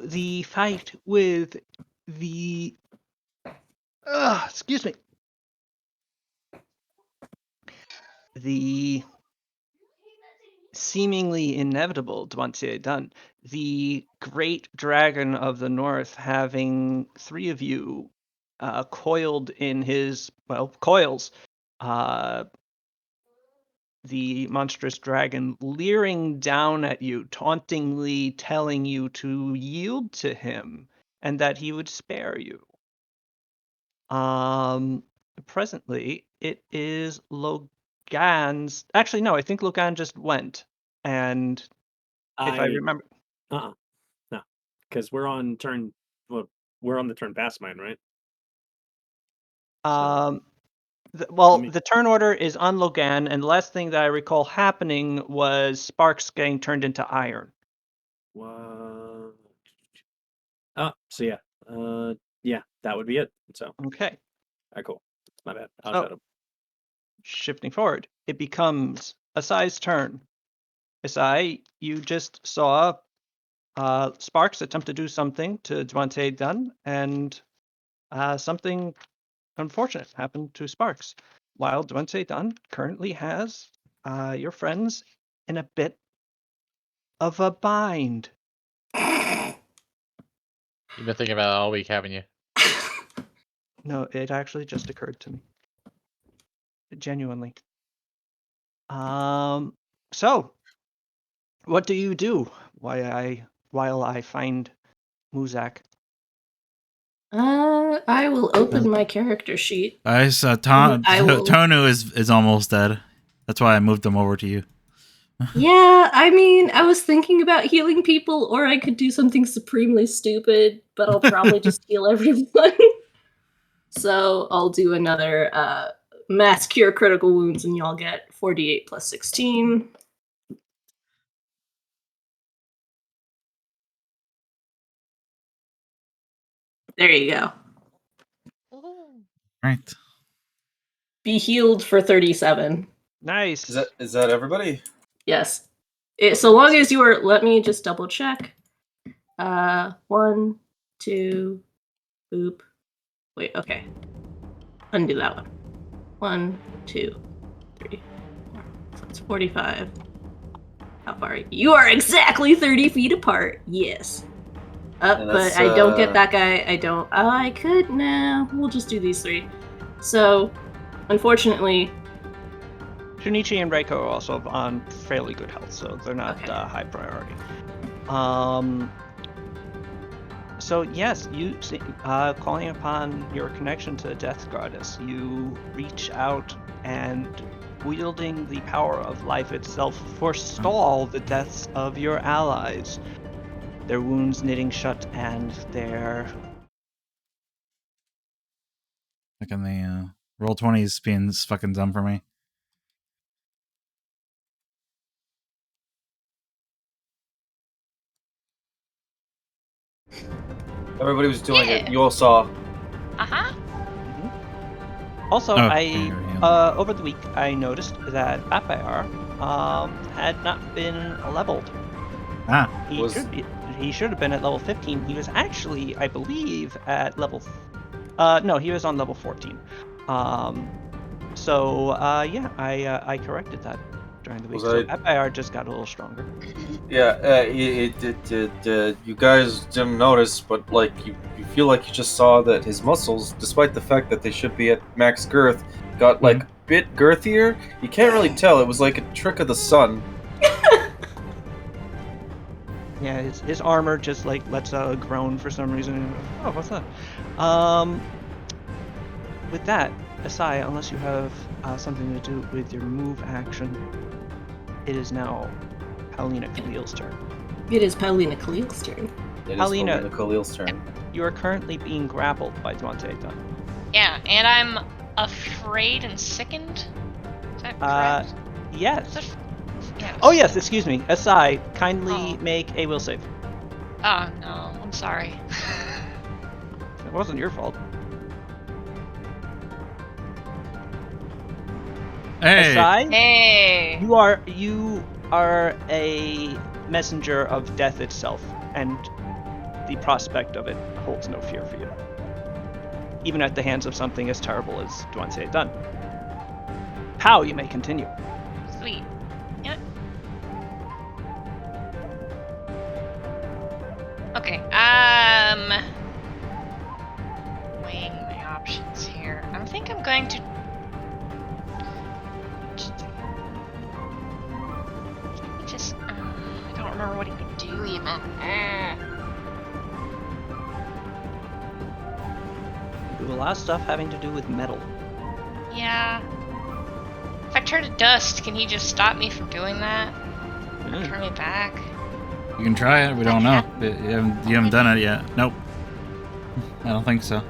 the fight with the... excuse me. The seemingly inevitable Dwanse done. The great dragon of the north having three of you coiled in his, coils. The monstrous dragon leering down at you, tauntingly telling you to yield to him and that he would spare you. Presently, it is Logan's... Actually, no, I think Logan just went. And if I remember... No. Because we're on turn... Well, we're on the turn past mine, right? The turn order is on Logan, and the last thing that I recall happening was Sparks getting turned into iron. So yeah. Yeah, that would be it. So okay. All right, cool. My bad. Shifting forward, it becomes Asai's turn. Asai, you just saw Sparks attempt to do something to Dwante Dunn, and something unfortunate happened to Sparks. While Dwante Dunn currently has your friends in a bit of a bind. You've been thinking about it all week, haven't you? No, it actually just occurred to me. Genuinely. So, what do you do while I find Muzak? I will open my character sheet. I saw Tonu is almost dead. That's why I moved him over to you. Yeah, I mean, I was thinking about healing people, or I could do something supremely stupid, but I'll probably just heal everyone. So I'll do another mass cure critical wounds, and y'all get 4d8 plus 16. There you go. Right. Be healed for 37. Nice. Is that everybody? Yes. So long as you are... Let me just double check. 1, 2... Boop. Wait, okay. Undo that one. 1, 2, 3, 4. So it's 45. How far are you? You are exactly 30 feet apart. Yes. But I don't get that guy. I don't... I could... Nah, we'll just do these 3. So, unfortunately... Shunichi and Reiko are also on fairly good health, so they're not high priority. So yes, you calling upon your connection to the Death Goddess, you reach out and, wielding the power of life itself, forestall the deaths of your allies. Their wounds knitting shut and their... Like in the Roll20's being fucking dumb for me. Everybody was doing it. You all saw. Also, over the week, I noticed that Pathfinder had not been leveled. He should have been at level 15. He was actually, I believe, at level... no, he was on level 14. I corrected that during the week. So Pathfinder just got a little stronger. Yeah, you guys didn't notice, but like you feel like you just saw that his muscles, despite the fact that they should be at max girth, got like a bit girthier. You can't really tell. It was like a trick of the sun. Yeah, his armor just like lets out a groan for some reason. Oh, what's that? With that, Asai, unless you have something to do with your move action, it is now Paulina Khalil's turn. It is Paulina Khalil's turn. Paulina Khalil's turn. You are currently being grappled by Dwante Dunn. Yeah, and I'm afraid and sickened? Is that correct? Yes. Yes. Oh yes, excuse me. Asai, kindly make a will save. Oh no, I'm sorry. It wasn't your fault. Hey. Asai, hey. You are a messenger of death itself, and the prospect of it holds no fear for you. Even at the hands of something as terrible as Duanse had done. How you may continue. Sweet. Yep. Okay. Weighing my options here. I think I'm going to. Just. I don't remember what he could do even. Do a lot of stuff having to do with metal. Yeah. If I turn to dust, can he just stop me from doing that? Or turn me back? You can try it. We don't know. You haven't done it yet. Nope. I don't think so.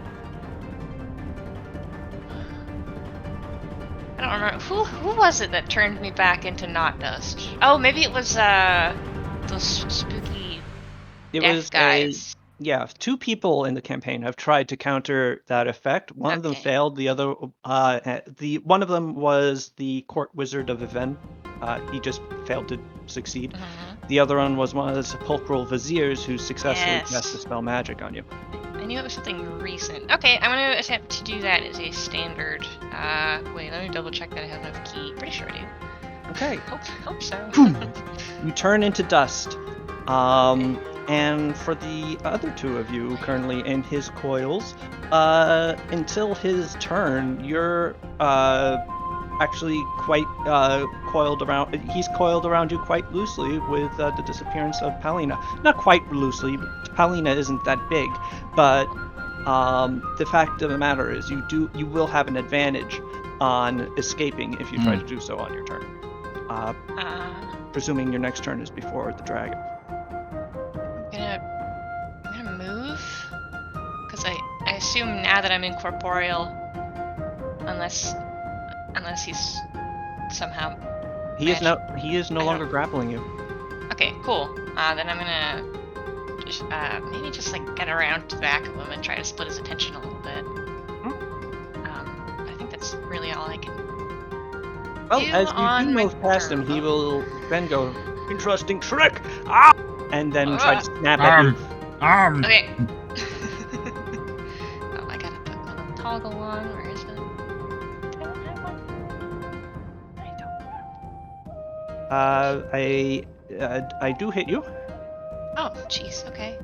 I don't remember. Who was it that turned me back into not dust? Oh, maybe it was those spooky It death was guys. two people in the campaign have tried to counter that effect. One of them Okay. failed. The other, one of them was the court wizard of Even. He just failed to succeed. Mhm. The other one was one of the sepulchral viziers who successfully Yes. cast Dispel Magic on you. I knew it was something recent. Okay, I'm gonna attempt to do that as a standard. Wait, let me double check that I have enough key. Pretty sure I do. Okay. Hope so. You turn into dust. And for the other two of you currently in his coils, until his turn, you're actually quite coiled around. He's coiled around you quite loosely with the disappearance of Palina. Not quite loosely. Palina isn't that big, but the fact of the matter is, you will have an advantage on escaping if you try to do so on your turn. Presuming your next turn is before the dragon. I'm gonna move, because I assume now that I'm incorporeal, unless he's somehow. He is no longer grappling you. Okay, cool. Then I'm gonna just maybe just like get around to the back of him and try to split his attention a little bit. I think that's really all I can. Well, do as on you my move past him, turn. he will then go, interesting trick, and then try to snap at you. Okay. Oh, I gotta put my little toggle on. Where is it? Do I not have one? I don't. I do hit you. Oh, jeez. Okay.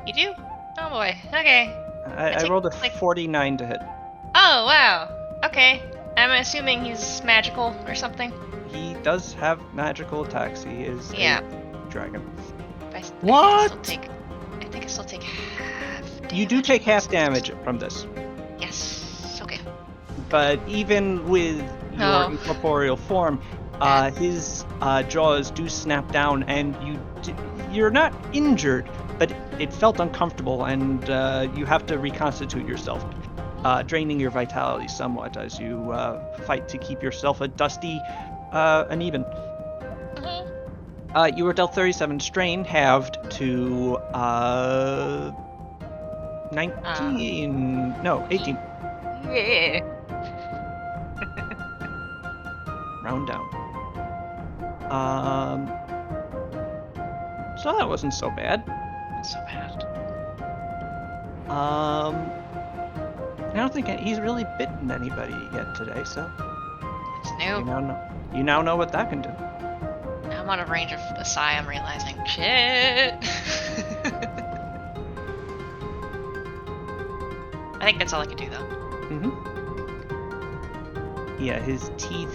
You do? Oh boy. Okay. I rolled a 49 to hit. Oh wow. Okay. I'm assuming he's magical or something. He does have magical attacks. He is a dragon. What? I think I still take half. You do take half damage from this. Yes. Okay. But even with your incorporeal form, his jaws do snap down, and you're not injured, but it felt uncomfortable, and you have to reconstitute yourself, draining your vitality somewhat as you fight to keep yourself a dusty uneven. You were dealt 37 strain, halved to 18. Yeah. Round down. So that wasn't so bad. Not so bad. I don't think he's really bitten anybody yet today, so It's new. you now know what that can do. Now I'm on a range of a sigh. I'm realizing, shit. I think that's all I can do, though. Yeah, his teeth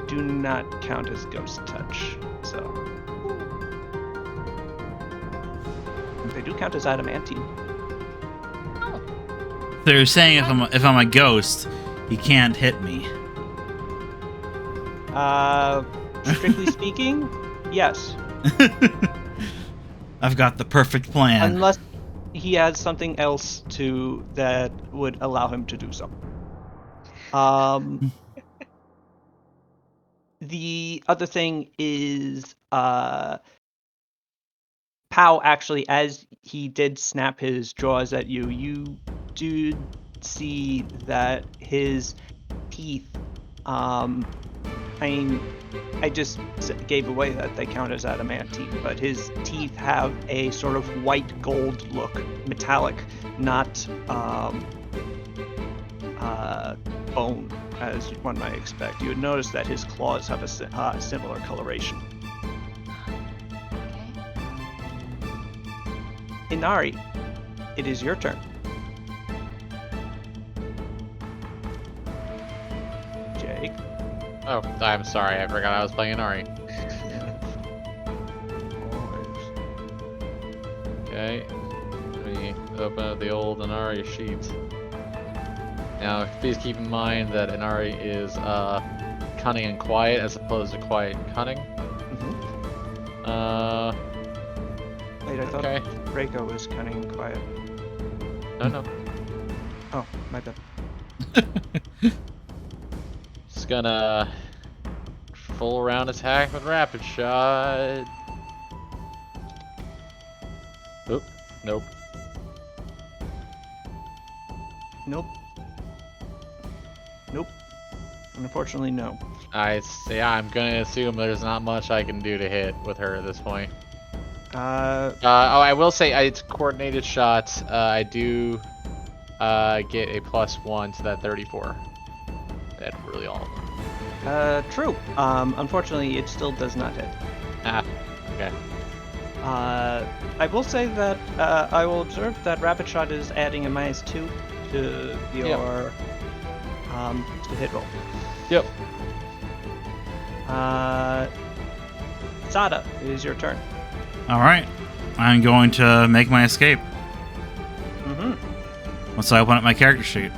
do not count as ghost touch, so they do count as adamantine. Oh. They're saying if I'm a ghost, he can't hit me. Strictly speaking, yes. I've got the perfect plan. Unless he has something else that would allow him to do so. The other thing is, Pow actually, as he did snap his jaws at you, you do see that his teeth I mean, I just gave away that they count as adamantine, but his teeth have a sort of white gold look, metallic, not bone, as one might expect. You would notice that his claws have a similar coloration. Okay. Inari, it is your turn. Jake. Oh, I'm sorry. I forgot I was playing Ari. Okay. Let me open up the old Inari sheet. Now, please keep in mind that Inari is cunning and quiet as opposed to quiet and cunning. Wait, I thought Okay. Reiko was cunning and quiet. No. Oh, my bad. Just gonna full round attack with rapid shot. Oop. Nope. Nope. Nope. Unfortunately, no. I'm gonna assume there's not much I can do to hit with her at this point. Uh, I will say it's a coordinated shot. I do get a +1 to that 34. That's really all of them. true. Unfortunately, it still does not hit. Ah, okay. I will say that I will observe that Rapid Shot is adding a -2 to your to hit roll. Yep. Sada, it is your turn. All right. I'm going to make my escape. Mm-hmm. Once I open up my character sheet.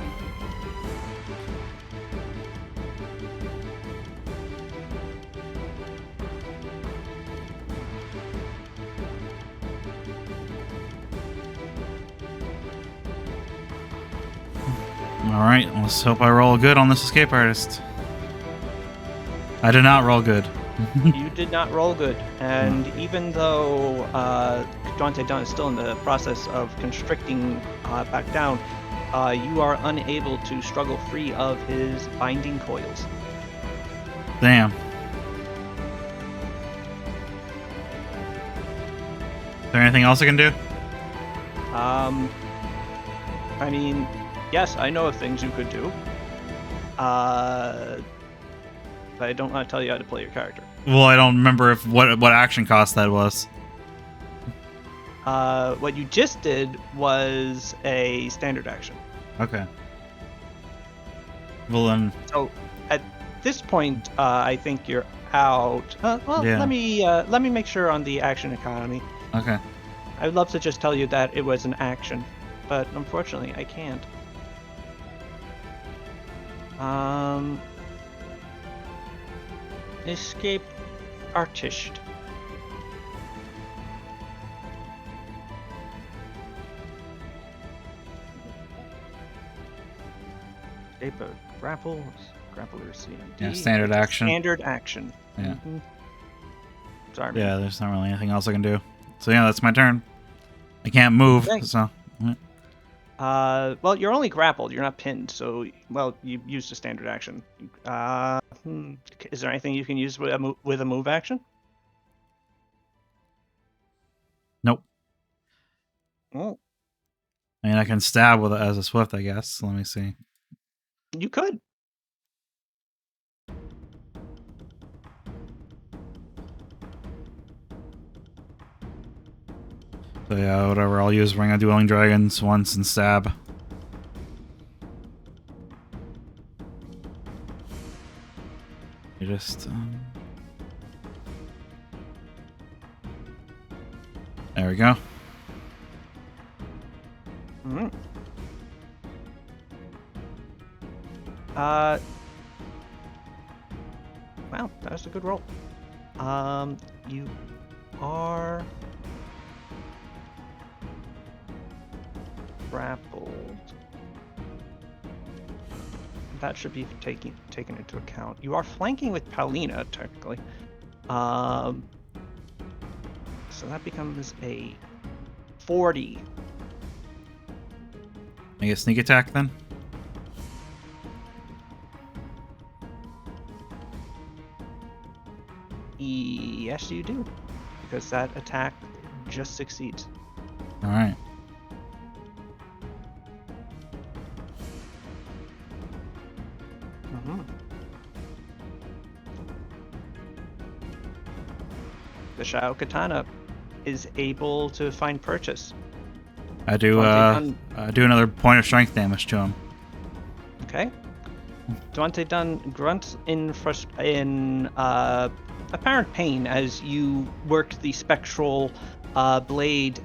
Alright, let's hope I roll good on this escape artist. I did not roll good. You did not roll good, and even though Dante Dunn is still in the process of constricting back down, you are unable to struggle free of his binding coils. Damn. Is there anything else I can do? I mean, yes, I know of things you could do. But I don't want to tell you how to play your character. Well, I don't remember if what action cost that was. What you just did was a standard action. Okay. Well then, So at this point, I think you're out. Well, Yeah. let me make sure on the action economy. okay. I would love to just tell you that it was an action, but unfortunately, I can't. Escape artist. Escape a grapple. Grappler CMD. Yeah, standard action. Standard action. Yeah. Mhm. Sorry. man. Yeah, there's not really anything else I can do. So yeah, that's my turn. I can't move, Okay. so Well, you're only grappled. You're not pinned. So, well, you used a standard action. Is there anything you can use with a move action? nope. Oh, I mean, I can stab with it as a swift, I guess. Let me see. you could. So yeah, whatever. I'll use Ring of Dueling Dragons once and stab. You just there we go. Mm-hmm. Wow, that was a good roll. You are grappled. That should be taken into account. You are flanking with Paulina, technically. So that becomes a 40. I guess sneak attack then. yes, you do, because that attack just succeeds. All right. Mhm. The Shao Katana is able to find purchase. I do do another point of strength damage to him. Okay. Duante Dunn grunts in apparent pain as you work the spectral blade,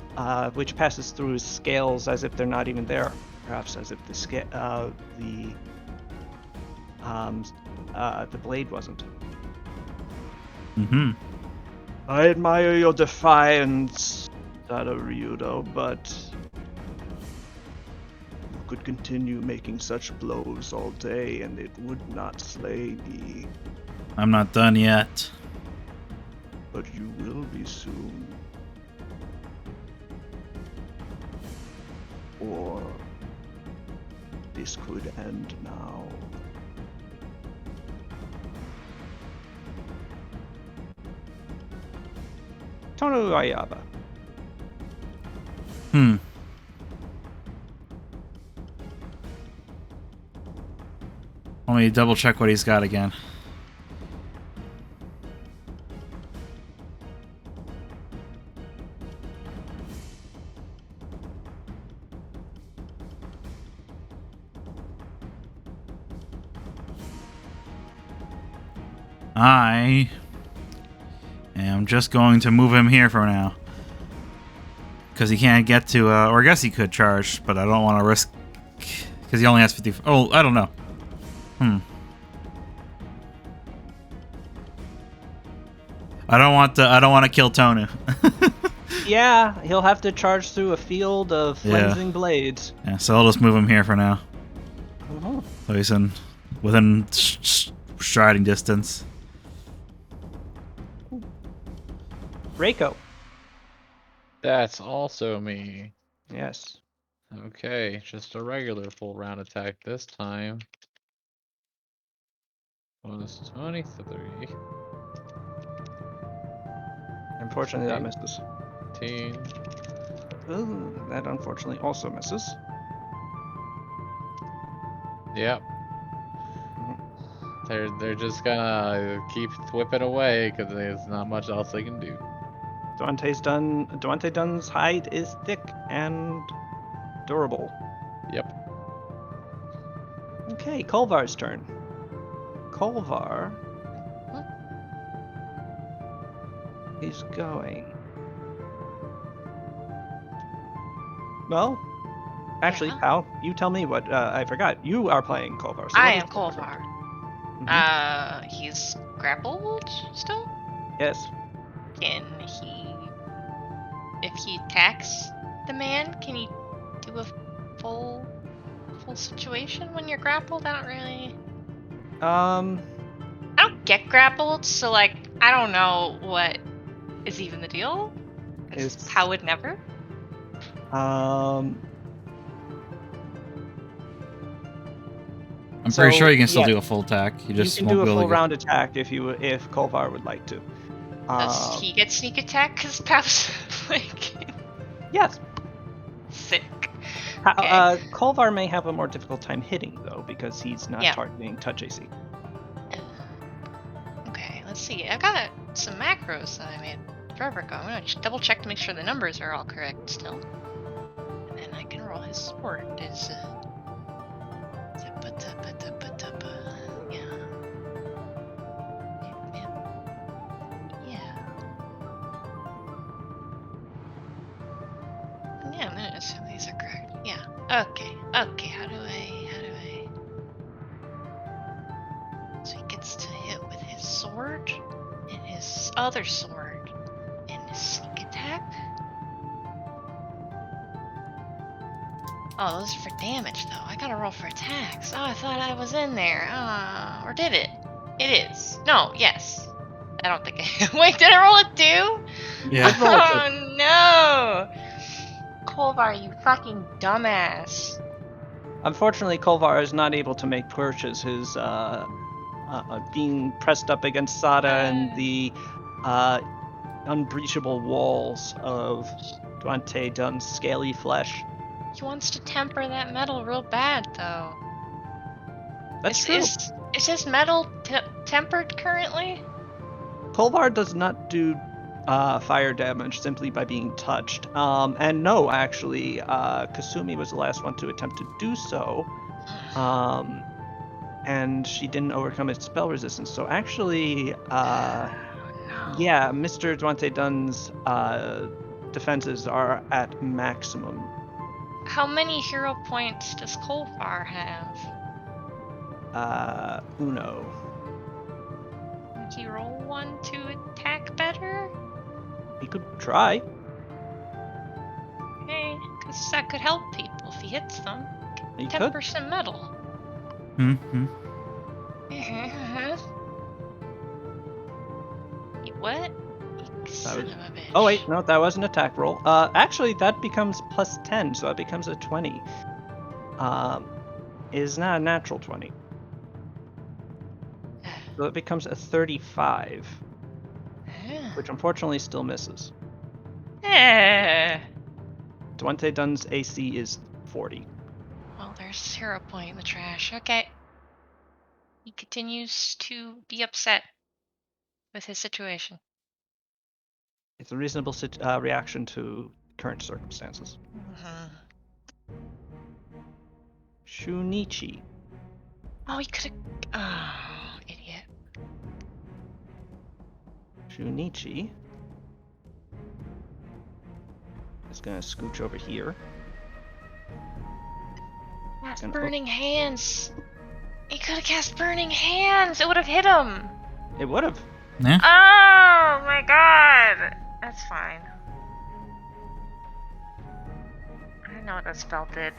which passes through his scales as if they're not even there. Perhaps as if the blade wasn't. Mm-hmm. I admire your defiance, Sadaryudo, but you could continue making such blows all day and it would not slay me. I'm not done yet. But you will be soon. Or this could end now. Tono Ayaba. Let me double check what he's got again. I am just going to move him here for now. Because he can't get to, or I guess he could charge, but I don't want to risk, because he only has 50, oh, I don't know. I don't want to kill Tonu. Yeah, he'll have to charge through a field of flensing blades. Yeah, so I'll just move him here for now. Uh-huh. So he's within striding distance. Reiko. That's also me. Yes. Okay, just a regular full round attack this time. Bonus 23. Unfortunately, that misses. 18. Ooh, that unfortunately also misses. Yep. They're just gonna keep whipping away because there's not much else they can do. Duante Dunn's hide is thick and durable. Yep. Okay, Kolvar's turn. Kolvar is going. Well, actually, Yeah. Pal, you tell me what. I forgot. You are playing Kolvar. So I what am is Kolvar. Mhm. He's grappled still? Yes. Can he, if he attacks the man, can he do a full situation when you're grappled? I don't get grappled, so like I don't know what is even the deal. 'Cause It's- How would never? I'm So, pretty sure you can still yeah, do a full attack. You just can won't do a be able full to round attack if Kolvar would like to. Does he get sneak attack? Cause Pav's like Yes. sick. Okay. Kolvar may have a more difficult time hitting though because he's not Yeah. targeting touch AC. Okay, let's see. I've got some macros that I made forever ago. I'm gonna just double check to make sure the numbers are all correct still. And then I can roll his sword. Yeah, I'm gonna assume these are correct. Yeah. Okay. How do I So he gets to hit with his sword and his other sword and his sneak attack. Oh, those are for damage though. I gotta roll for attacks. Oh, I thought I was in there. Or did it? It is. No, yes. I don't think I Wait, did I roll a 2? Yeah. Good roll, good. Oh no! Kolvar, you fucking dumbass. Unfortunately, Kolvar is not able to make purchase. His being pressed up against Sada and the unbreachable walls of Duante Dunn's scaly flesh. He wants to temper that metal real bad, though. That's true. Is his metal tempered currently? Kolvar does not do fire damage simply by being touched. And no, actually, Kasumi was the last one to attempt to do so. And she didn't overcome its spell resistance. So actually, No. yeah, Mr. Duante Dunn's defenses are at maximum. How many hero points does Kolvar have? Uno. Would he roll one to attack better? He could try. Okay, because that could help people if he hits them. He could. 10% metal. Hmm. What? You son was- of a bitch. Oh wait, no, that was an attack roll. Actually, that becomes plus 10, so it becomes a 20. Is not a natural 20. So it becomes a 35, which unfortunately still misses. Duante Dunn's AC is 40. Well, there's a hero point in the trash. Okay. He continues to be upset with his situation. It's a reasonable reaction to current circumstances. Shunichi. Oh, he could have. Oh, idiot. Shunichi is gonna scooch over here. Cast And- Burning Hands. He could have cast Burning Hands. It would have hit him. It would have. Yeah. Oh my god. That's fine. I didn't know what that spell did.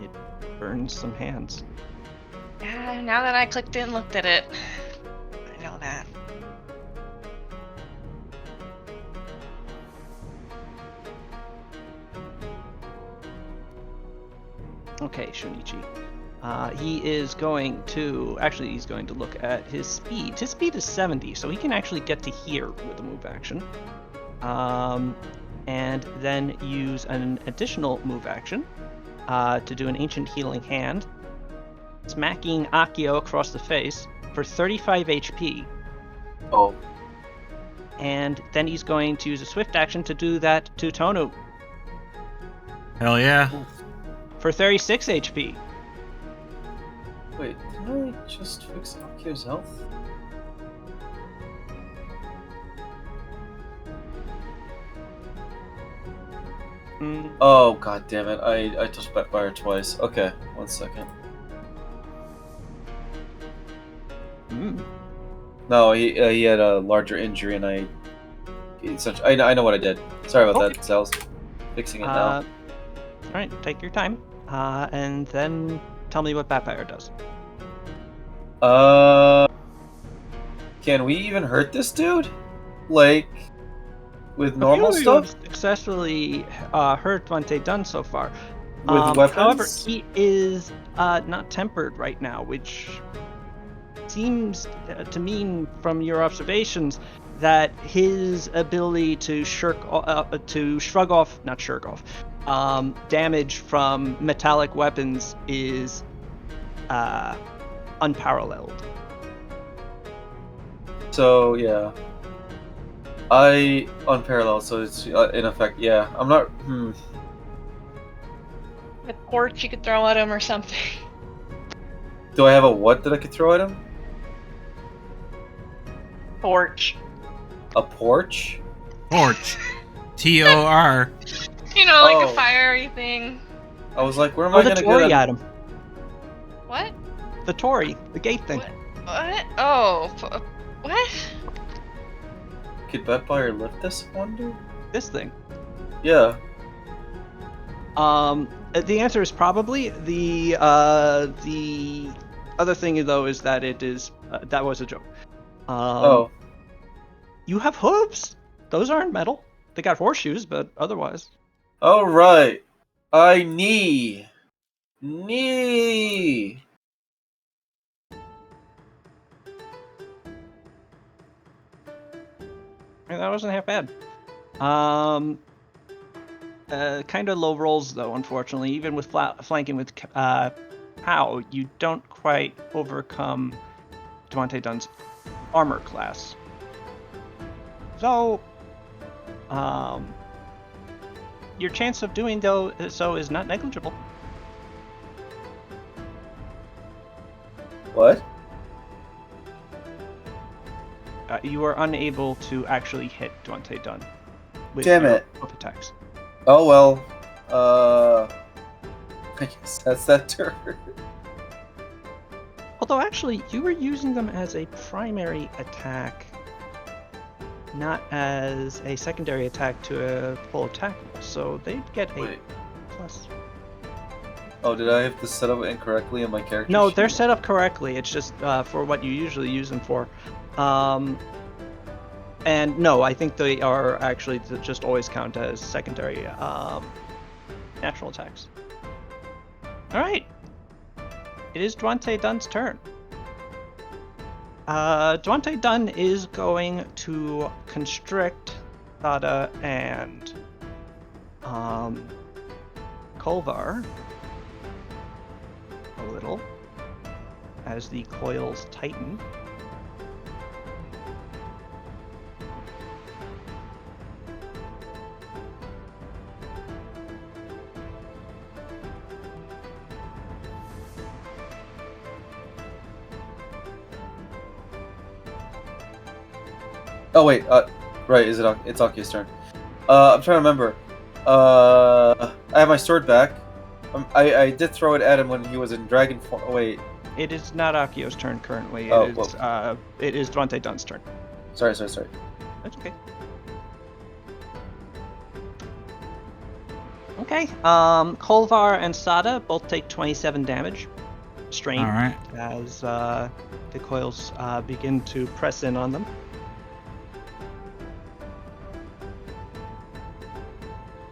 It burns some hands. Yeah, now that I clicked in and looked at it, I know that. Okay, Shunichi. He is going to he's going to look at his speed. His speed is 70, so he can actually get to here with a move action. And then use an additional move action to do an Ancient Healing Hand, smacking Akio across the face for 35 HP. Oh, And then he's going to use a swift action to do that to Tonu Hell yeah. for 36 HP. wait, didn't I just fix Akio's health? Mm, Oh, god damn it. I touched Backfire twice. Okay, 1 second. mm. No, he had a larger injury and I know what I did. Sorry about Okay. that, Sal's. Fixing it now. Alright, take your time. And then tell me what Backfire does. Can we even hurt this dude? Like, with A normal few of you stuff? have successfully hurt Duante Dunn so far. With weapons? However, he is not tempered right now, which seems to mean, from your observations, that his ability to shrug off damage from metallic weapons is unparalleled. So, yeah. Unparalleled, so it's in effect, yeah. I'm not. A torch you could throw at him or something. Do I have a what that I could throw at him? Torch. A porch? Torch. Tor. You know, like Oh. a fiery thing. I was like, where am Or I the gonna Tory get at him. What? The Tory, the gate thing. What? Oh. What? Could Backfire lift this one, dude? This thing. Yeah. The answer is probably the other thing though is that it is that was a joke. Oh. You have hooves. Those aren't metal. They got horseshoes, but otherwise. Alright. Knee. That wasn't half bad. Kind of low rolls though, unfortunately. Even with flanking with Pow, you don't quite overcome Devontae Dunn's armor class. So, your chance of doing so is not negligible. What? You are unable to actually hit Devontae Dunn with Damn your it. both attacks. Oh well. I guess that's that turn. Although actually, you were using them as a primary attack, not as a secondary attack to a full attack roll, so they'd get a Wait. plus. Oh, did I have this set up incorrectly in my character No, sheet? they're set up correctly. It's just for what you usually use them for. And no, I think they are actually just always count as secondary natural attacks. All right. It is Devontae Dunn's turn. Devontae Dunn is going to constrict Thada and Kolvar a little as the coils tighten. Oh wait, right, it's Aki's turn. I'm trying to remember. I have my sword back. I did throw it at him when he was in dragon form. Oh, wait, It is not Akio's turn currently. Oh, It is Devontae Dunn's turn. sorry. That's okay. Okay. Kolvar and Sada both take 27 damage. Strain. All right. As the coils begin to press in on them.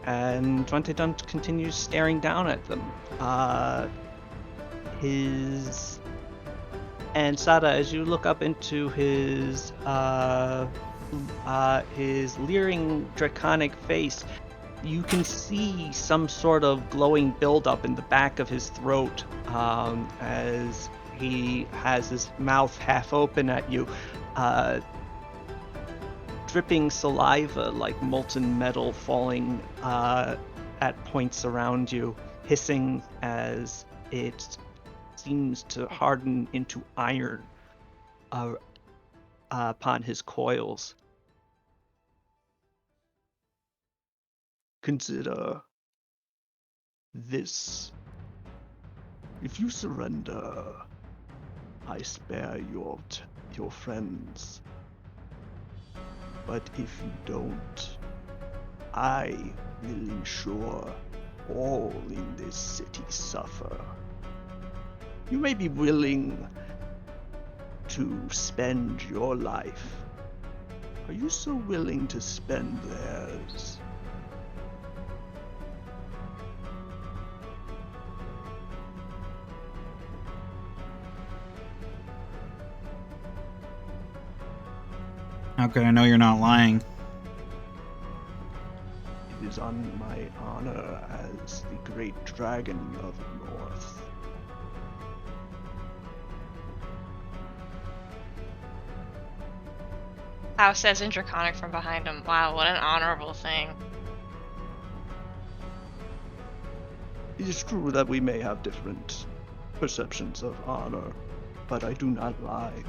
And Devontae Dunn continues staring down at them. And Sada, as you look up into his leering draconic face, you can see some sort of glowing buildup in the back of his throat as he has his mouth half open at you, dripping saliva like molten metal falling at points around you, hissing as it seems to harden into iron upon his coils. Consider this. If you surrender, I spare your friends. But if you don't, I will ensure all in this city suffer. You may be willing to spend your life. Are you so willing to spend theirs? How can I know you're not lying? It is on my honor as the great dragon of the north. How says in Draconic from behind him. Wow, what an honorable thing. It is true that we may have different perceptions of honor, but I do not lie.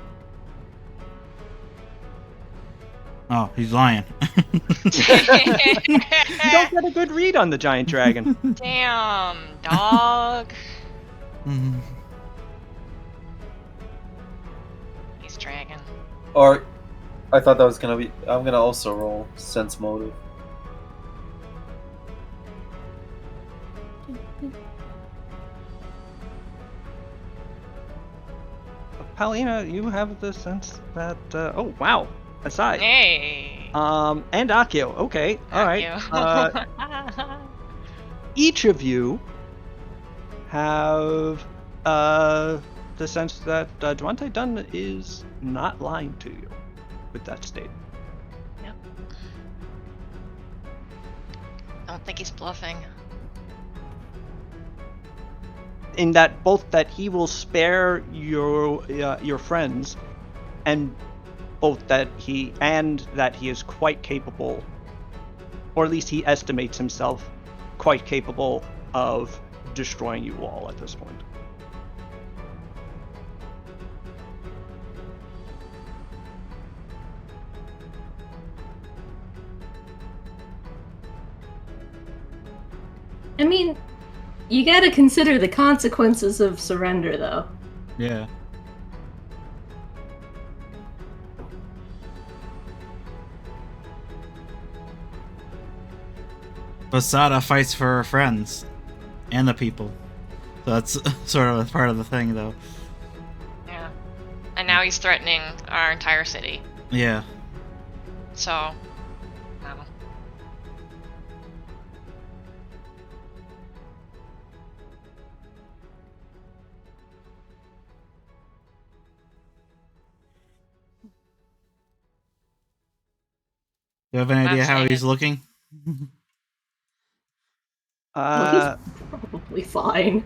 Oh, he's lying. You don't get a good read on the giant dragon. Damn, dog. Mhm. He's dragon. Or, I thought that was gonna be. I'm gonna also roll sense motive. Paulina, you have the sense that oh wow, aside. Hey. And Akio. Okay, all right. Akio. Each of you have the sense that Devontae Dunn is not lying to you with that statement. Yep. Don't think he's bluffing. In that both that he will spare your friends, and both that he is quite capable, or at least he estimates himself quite capable of destroying you all at this point. I mean, you gotta consider the consequences of surrender, though. Yeah. Basada fights for her friends and the people. So that's sort of a part of the thing, though. Yeah. And now he's threatening our entire city. Yeah. So, no. You have any idea That's how it. he's looking? Well, he's probably fine.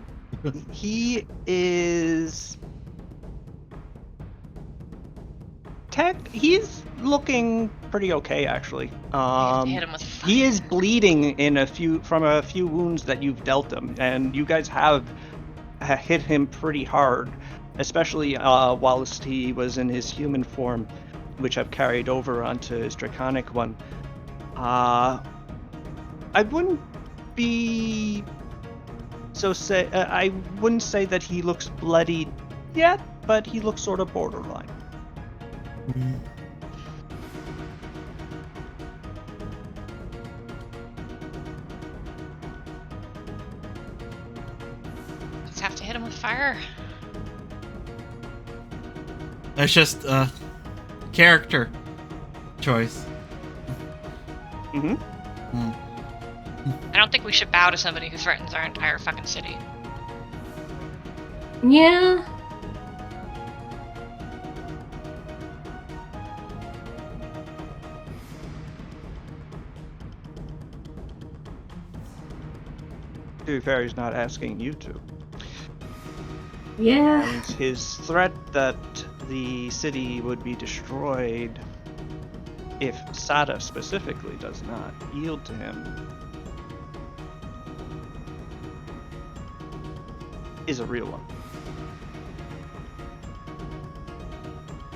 He is he's looking pretty okay, actually. We have to hit him with fire. He is bleeding from a few wounds that you've dealt him, and you guys have hit him pretty hard, especially whilst he was in his human form, which have carried over onto his draconic one. I wouldn't be I wouldn't say that he looks bloodied yet, but he looks sort of borderline. Just have to hit him with fire. It's just a character choice. Mm-hmm. I don't think we should bow to somebody who threatens our entire fucking city. Yeah. To be fair, he's not asking you to. Yeah. And his threat that the city would be destroyed if Sada specifically does not yield to him is a real one.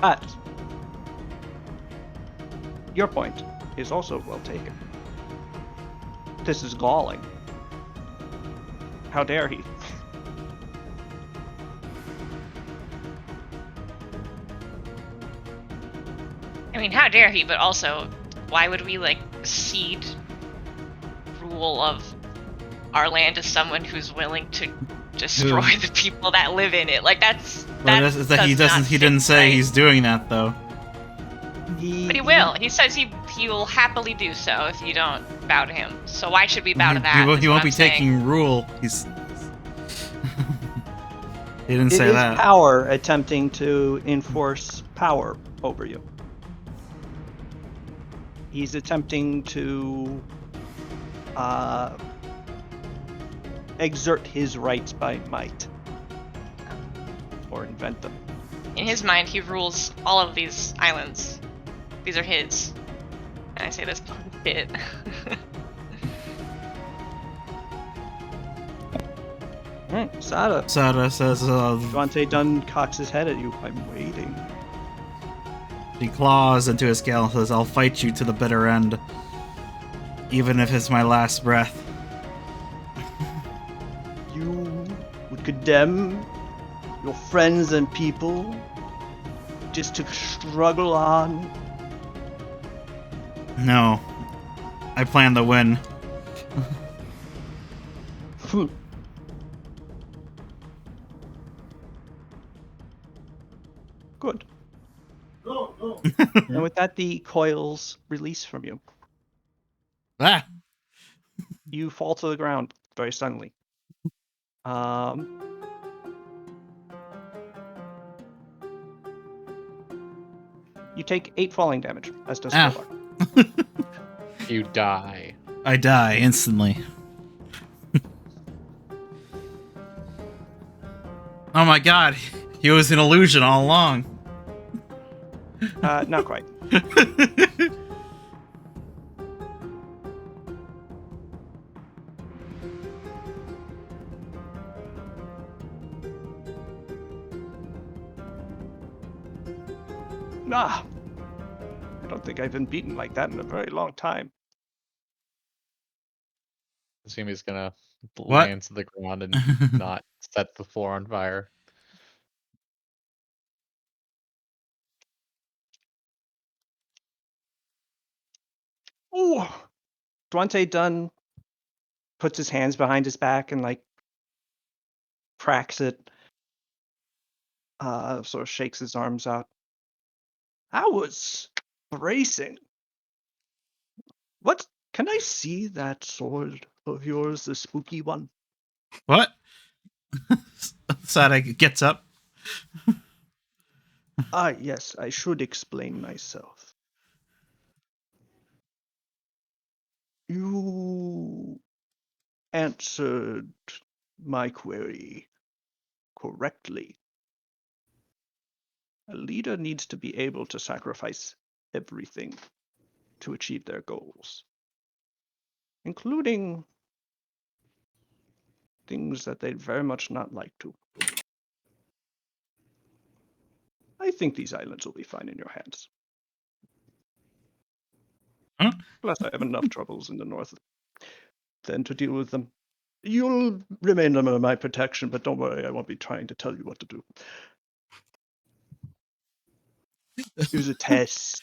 But your point is also well taken. This is galling. How dare he? I mean, how dare he, but also, why would we, cede rule of our land to someone who's willing to destroy the people that live in it? He didn't say he's doing that, though. But he will. He says he will happily do so if you don't bow to him. So why should we bow to that? He won't be taking rule. He's. He didn't say that. It is power attempting to enforce power over you. He's attempting to exert his rights by might. Or invent them. In his mind, he rules all of these islands. These are his. And I say this bit. Sada. Sada says, Devante Dunn cocks his head at you. I'm waiting. He claws into his scale and says, I'll fight you to the bitter end. Even if it's my last breath. You would condemn your friends and people just to struggle on? No. I plan to win. Good. And with that, the coils release from you. Ah! You fall to the ground very suddenly. You take 8 falling damage, as does Kolar. You die. I die instantly. Oh my god, he was an illusion all along. Not quite. Ah, I don't think I've been beaten like that in a very long time. Assume he's gonna What? land to the ground and not set the floor on fire. Ooh, Dwante Dunn puts his hands behind his back and like cracks it. Sort of shakes his arms out. I was bracing. What? Can I see that sword of yours, the spooky one? What? Sada gets up. Ah, yes, I should explain myself. You answered my query correctly. A leader needs to be able to sacrifice everything to achieve their goals, including things that they'd very much not like to. I think these islands will be fine in your hands. Huh? Plus, I have enough troubles in the north than to deal with them. You'll remain under my protection, but don't worry, I won't be trying to tell you what to do. It was a test,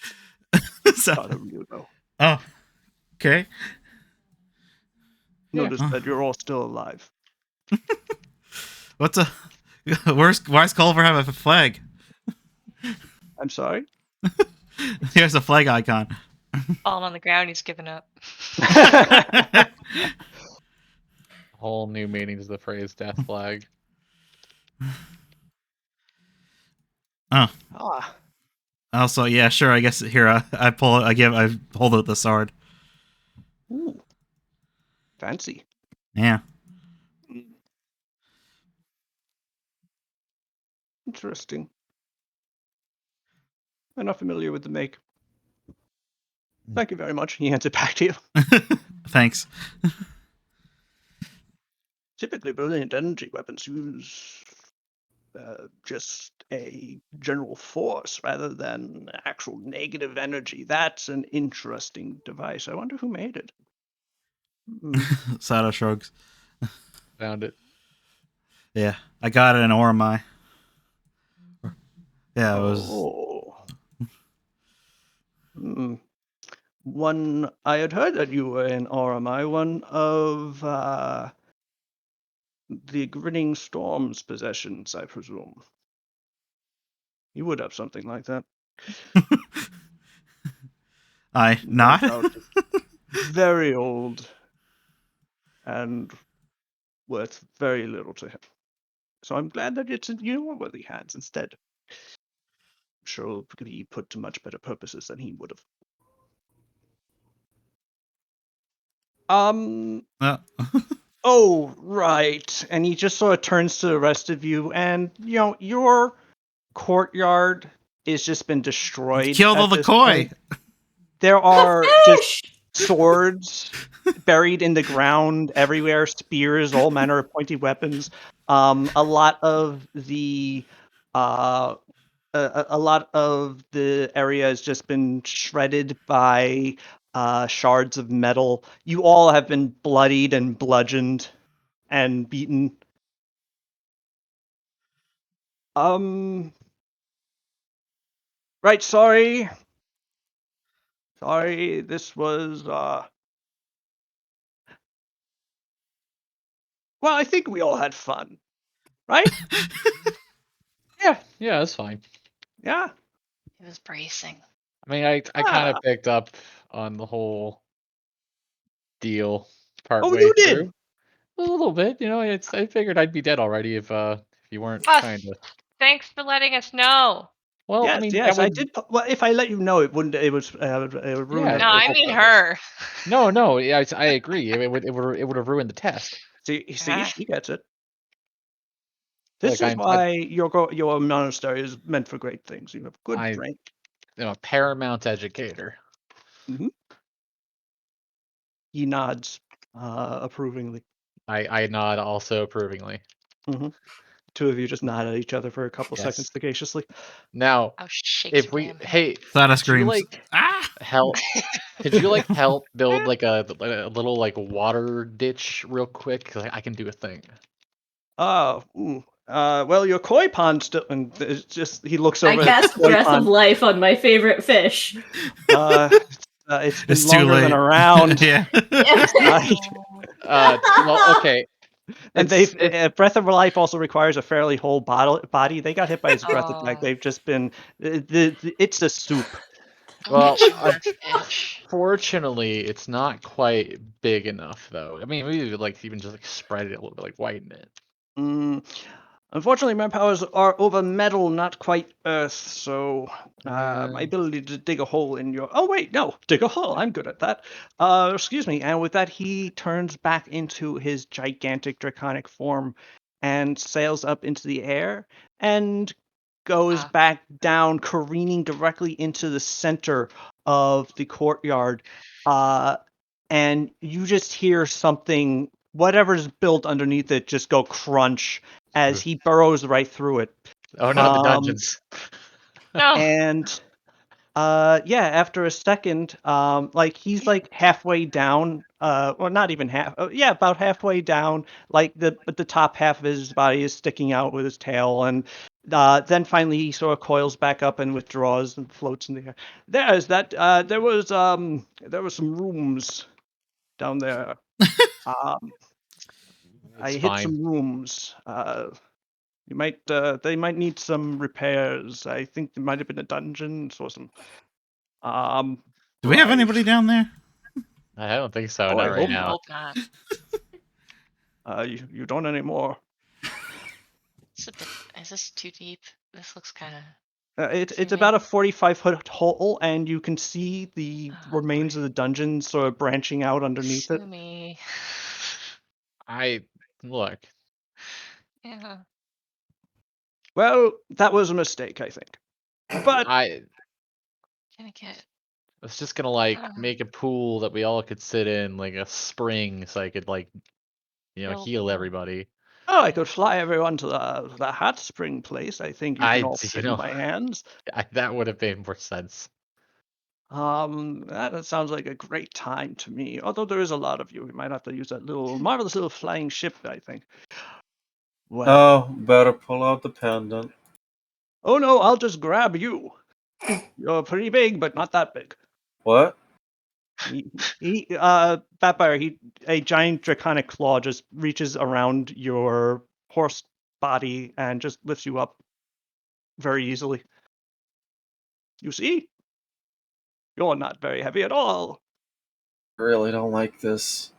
not a real go. Oh, okay. Notice that you're all still alive. What's a why's Culver have a flag? I'm sorry? Here's a flag icon. Falling on the ground, he's given up. Whole new meaning to the phrase death flag. Oh. Ah, Also, yeah, sure. I guess here I hold out the sword. ooh. Fancy. Yeah. Interesting. I'm not familiar with the make. Thank you very much. He hands it back to you. Thanks. Typically, brilliant energy weapons use just a general force rather than actual negative energy. That's an interesting device. I wonder who made it. Sada shrugs. Found it. Yeah, I got it in Oromai. Yeah, it was. Oh. One, I had heard that you were in RMI, one of the Grinning Storm's possessions, I presume. You would have something like that. I No not. doubt. Very old and worth very little to him. So I'm glad that it's in your worthy hands instead. I'm sure it'll be put to much better purposes than he would have. Uh, Oh, right. And he just sort of turns to the rest of you, and your courtyard has just been destroyed. killed all at the this koi. point. There are The just fish! swords buried in the ground everywhere, spears, all manner of pointy weapons. A lot of the a lot of the area has just been shredded by shards of metal. You all have been bloodied and bludgeoned and beaten. Right, sorry. Sorry, this was well, I think we all had fun. Right? Yeah. Yeah, that's fine. Yeah. He was bracing. I mean, I kind of Ah. picked up on the whole deal part Oh, way you did? through. A little bit, I figured I'd be dead already if you weren't Ah, kind of. thanks for letting us know. Well, yes, I mean, yes, that I would. did. Well, if I let you know, it wouldn't. It would ruin Yeah. No, the I whole mean purpose. her. No. Yeah, I agree. It would have ruined the test. See, Ah. she gets it. This Like is why your monastery is meant for great things. You have good I- rank. a paramount educator. He nods approvingly. I nod also approvingly. Two of you just nod at each other for a couple Yes. seconds sagaciously. Now, Oh, shake if your we, damn head. hey, Sada could you screams. like Ah! help? Could you like help build like a little like water ditch real quick? 'Cause I can do a thing. Oh, well, your koi pond still. And it's just he looks I over at cast the koi Breath of pond. Life on my favorite fish. It's been It's too longer late. than a round. Yeah. Right. Well, okay. And Breath of Life also requires a fairly whole body. They got hit by his breath attack. Oh. They've just been. It's a soup. Well, Get your fish. Fortunately, it's not quite big enough though. I mean, we could like even just like spread it a little bit, like widen it. Unfortunately, my powers are over metal, not quite earth. So my ability to dig a hole in your. Oh wait, no, dig a hole. I'm good at that. Excuse me. And with that, he turns back into his gigantic draconic form and sails up into the air and goes Ah. back down, careening directly into the center of the courtyard. And you just hear something, whatever's built underneath it, just go crunch as he burrows right through it. Oh, not the dungeons. No. And after a second, like he's like halfway down, or not even half, about halfway down, like but the top half of his body is sticking out with his tail, and then finally he sort of coils back up and withdraws and floats in the air. There was some rooms down there. I It's hit fine. some rooms. They might need some repairs. I think there might have been a dungeon or some. Do we have Right. anybody down there? I don't think so. Oh, I Not right hope now. Hope not. You don't anymore. It's a bit, is this too deep? This looks kind of. It's about a 45-foot hole, and you can see the Oh, remains of the dungeon sort of branching out underneath it. Sue me. Look. Yeah. Well, that was a mistake, I think. But I Gonna get. was just gonna like Ah. make a pool that we all could sit in, like a spring, so I could like, Build heal pool. everybody. I could fly everyone to the hot spring place. I think you can all you sit know- in my hands. That would have made more sense. That sounds like a great time to me. Although there is a lot of you, we might have to use that little marvelous little flying ship, I think. Well, Oh, better pull out the pendant. oh no, I'll just grab you. You're pretty big, but not that big. What? Vampire, a giant draconic claw just reaches around your horse body and just lifts you up very easily. You see? You're not very heavy at all. I really don't like this.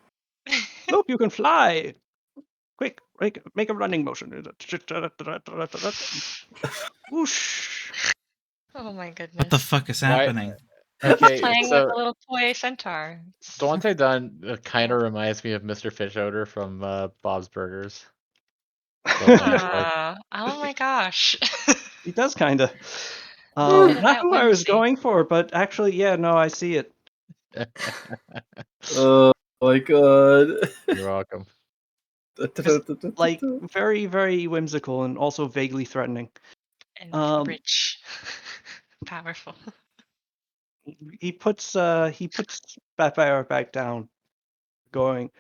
Look, you can fly. Quick, make a running motion. Whoosh. Oh my goodness. What the fuck is Why- happening? Okay, Playing so with a little toy centaur. Dante Dunn kind of reminds me of Mr. Fish Odor from Bob's Burgers. Oh my gosh. He does kind of. Look at Not that who I was whimsy. going for, but actually, yeah, no, I see it. Oh my god. You're welcome. Like very, very whimsical and also vaguely threatening. And rich. Powerful. He puts Vampire back down, going,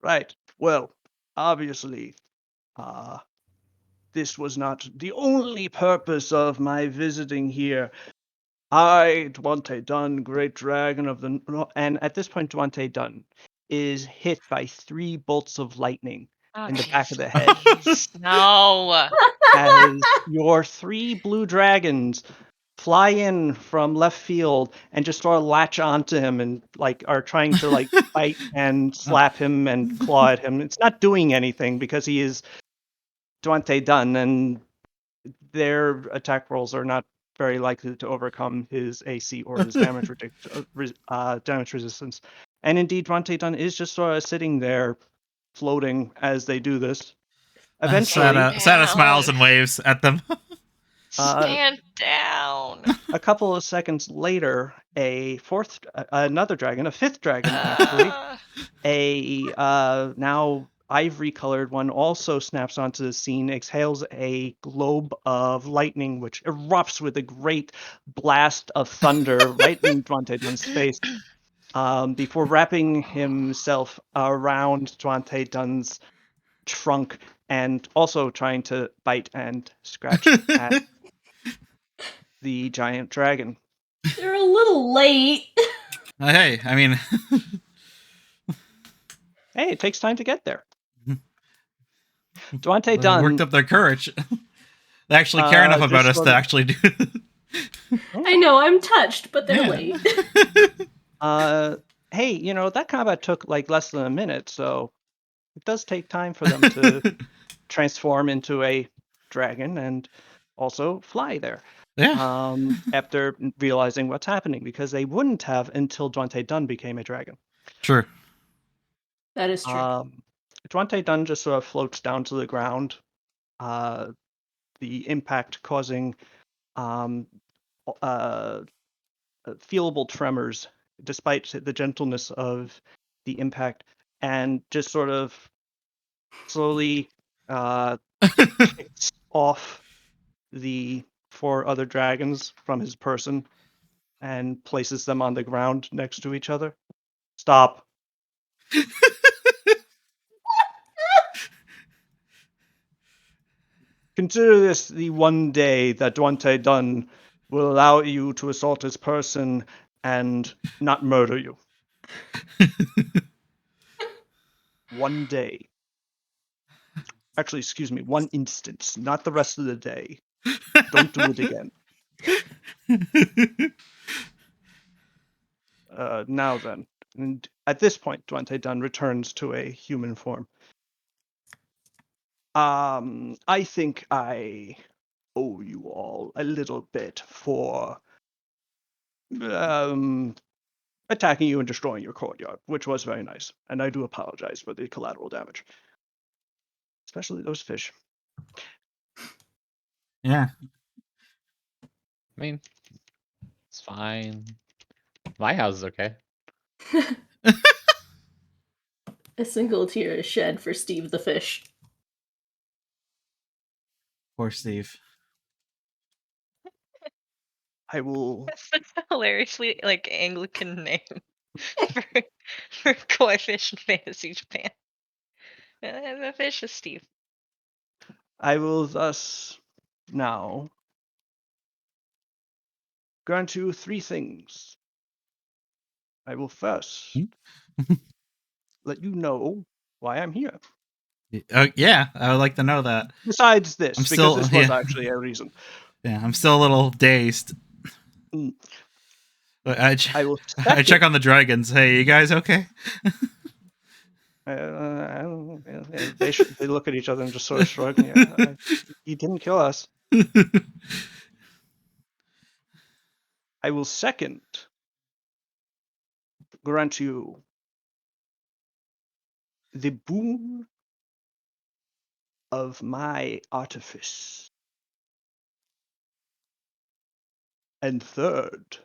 right. Well, obviously, this was not the only purpose of my visiting here. I, Dwante Dunn, great dragon of the... And at this point, Dwante Dunn is hit by 3 bolts of lightning Oh, in the back of the jeez. head Please. No. as your 3 blue dragons fly in from left field and just sort of latch onto him and like are trying to like bite and slap him and claw at him. It's not doing anything because he is Dwante Dunn, and their attack rolls are not very likely to overcome his AC or his damage damage resistance. And indeed, Ronte Dunn is just sort of sitting there, floating as they do this. Eventually, Sada smiles and waves at them. Stand down. a couple of seconds later, another dragon, a fifth dragon actually, Ah. a now ivory-colored one also snaps onto the scene, exhales a globe of lightning, which erupts with a great blast of thunder right in Dwante Dunn's face, before wrapping himself around Dwante Dunn's trunk and also trying to bite and scratch at the giant dragon. They're a little late. Hey, I mean, Hey, it takes time to get there. Dwante they Dunn. worked up their courage. They actually care enough about just us sort to of- actually do. I know, I'm touched, but they're Yeah. late. Hey, that combat took like less than a minute, so it does take time for them to transform into a dragon and also fly there. Yeah. After realizing what's happening, because they wouldn't have until Dwante Dunn became a dragon. True. That is true. Dwante Dunn just sort of floats down to the ground, the impact causing feelable tremors, despite the gentleness of the impact, and just sort of slowly kicks off the 4 other dragons from his person and places them on the ground next to each other. Stop. Consider this the one day that Dwante Dunn will allow you to assault his person and not murder you. One day. Actually, excuse me, one instance, not the rest of the day. Don't do it again. Now then. And at this point, Dwante Dunn returns to a human form. I think I owe you all a little bit for attacking you and destroying your courtyard, which was very nice. And I do apologize for the collateral damage. Especially those fish. Yeah. I mean, it's fine. My house is okay. A single tear is shed for Steve the fish. Poor Steve. I will. That's a hilariously like Anglican name for koi fish in fantasy Japan. The fish is Steve. I will thus now grant you 3 things. I will first let you know why I'm here. Yeah, I would like to know that. Besides this, I'm because still- this was yeah. actually a reason. Yeah, I'm still a little dazed. Mm. But I will I check on the dragons. Hey, you guys okay? I don't know. They look at each other and just sort of shrug. Yeah, he didn't kill us. I will second grant you the boon of my artifice. And third,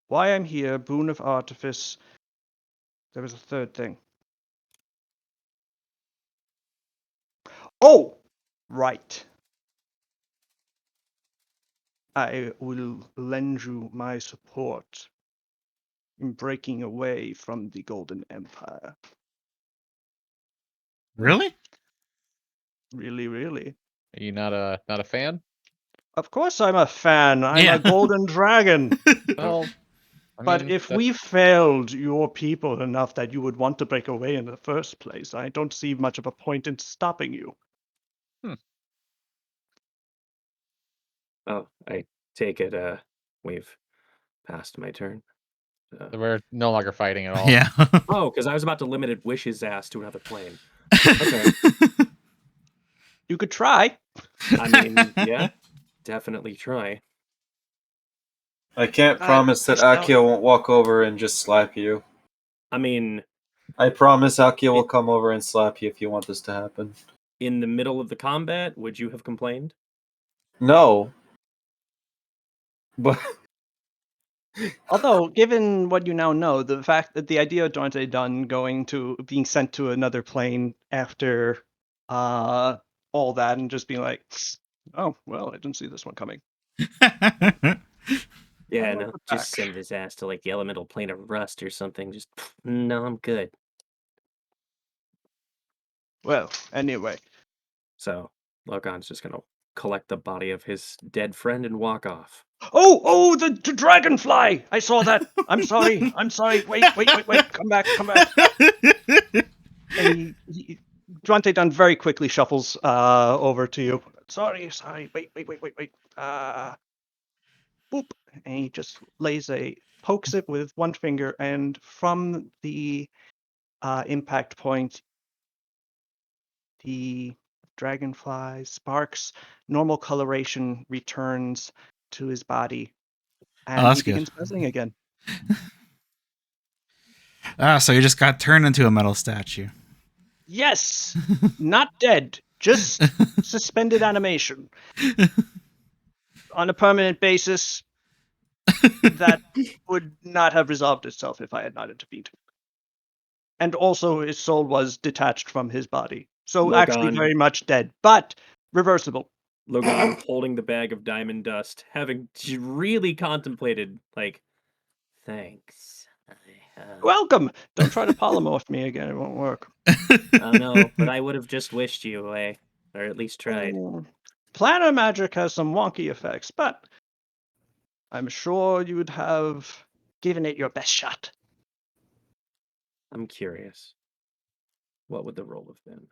why I'm here, boon of artifice. There was a third thing. Oh, right. I will lend you my support in breaking away from the Golden Empire. Really? Really, really. Are you not a fan? Of course I'm a fan. I'm Yeah. a golden dragon. Well, I But mean, if that- we failed your people enough that you would want to break away in the first place, I don't see much of a point in stopping you. Oh, I take it we've passed my turn. We're no longer fighting at all. Yeah. Oh, because I was about to limited wish his ass to another plane. Okay. You could try. I mean, yeah, definitely try. I can't Uh, promise that just don't- Akio won't walk over and just slap you. I mean, I promise Akio will come over and slap you if you want this to happen. in the middle of the combat, would you have complained? No. But Although, given what you now know, the fact that the idea of Dante Dunn being sent to another plane after all that and just being like, oh, well, I didn't see this one coming. Yeah, I'm no, over just back. send his ass to like the elemental plane of rust or something. Just no, I'm good. Well, anyway. So Logan's just gonna collect the body of his dead friend and walk off. Oh, the dragonfly! I saw that. I'm sorry. Wait. Come back. And Dante Dunn very quickly shuffles over to you. Sorry. Wait. Boop. And he just pokes it with one finger, and from the impact point, the dragonfly sparks, normal coloration returns to his body, and that's he good. begins buzzing again. So you just got turned into a metal statue. Yes, not dead, just suspended animation on a permanent basis. That would not have resolved itself if I had not intervened. And also, his soul was detached from his body, so actually Logan. very much dead, but reversible. Logan holding the bag of diamond dust, having really contemplated, like, thanks. Welcome. Don't try to polymorph me again; it won't work. Oh no, but I would have just wished you away, or at least tried. Planner magic has some wonky effects, but I'm sure you would have given it your best shot. I'm curious. What would the roll have been?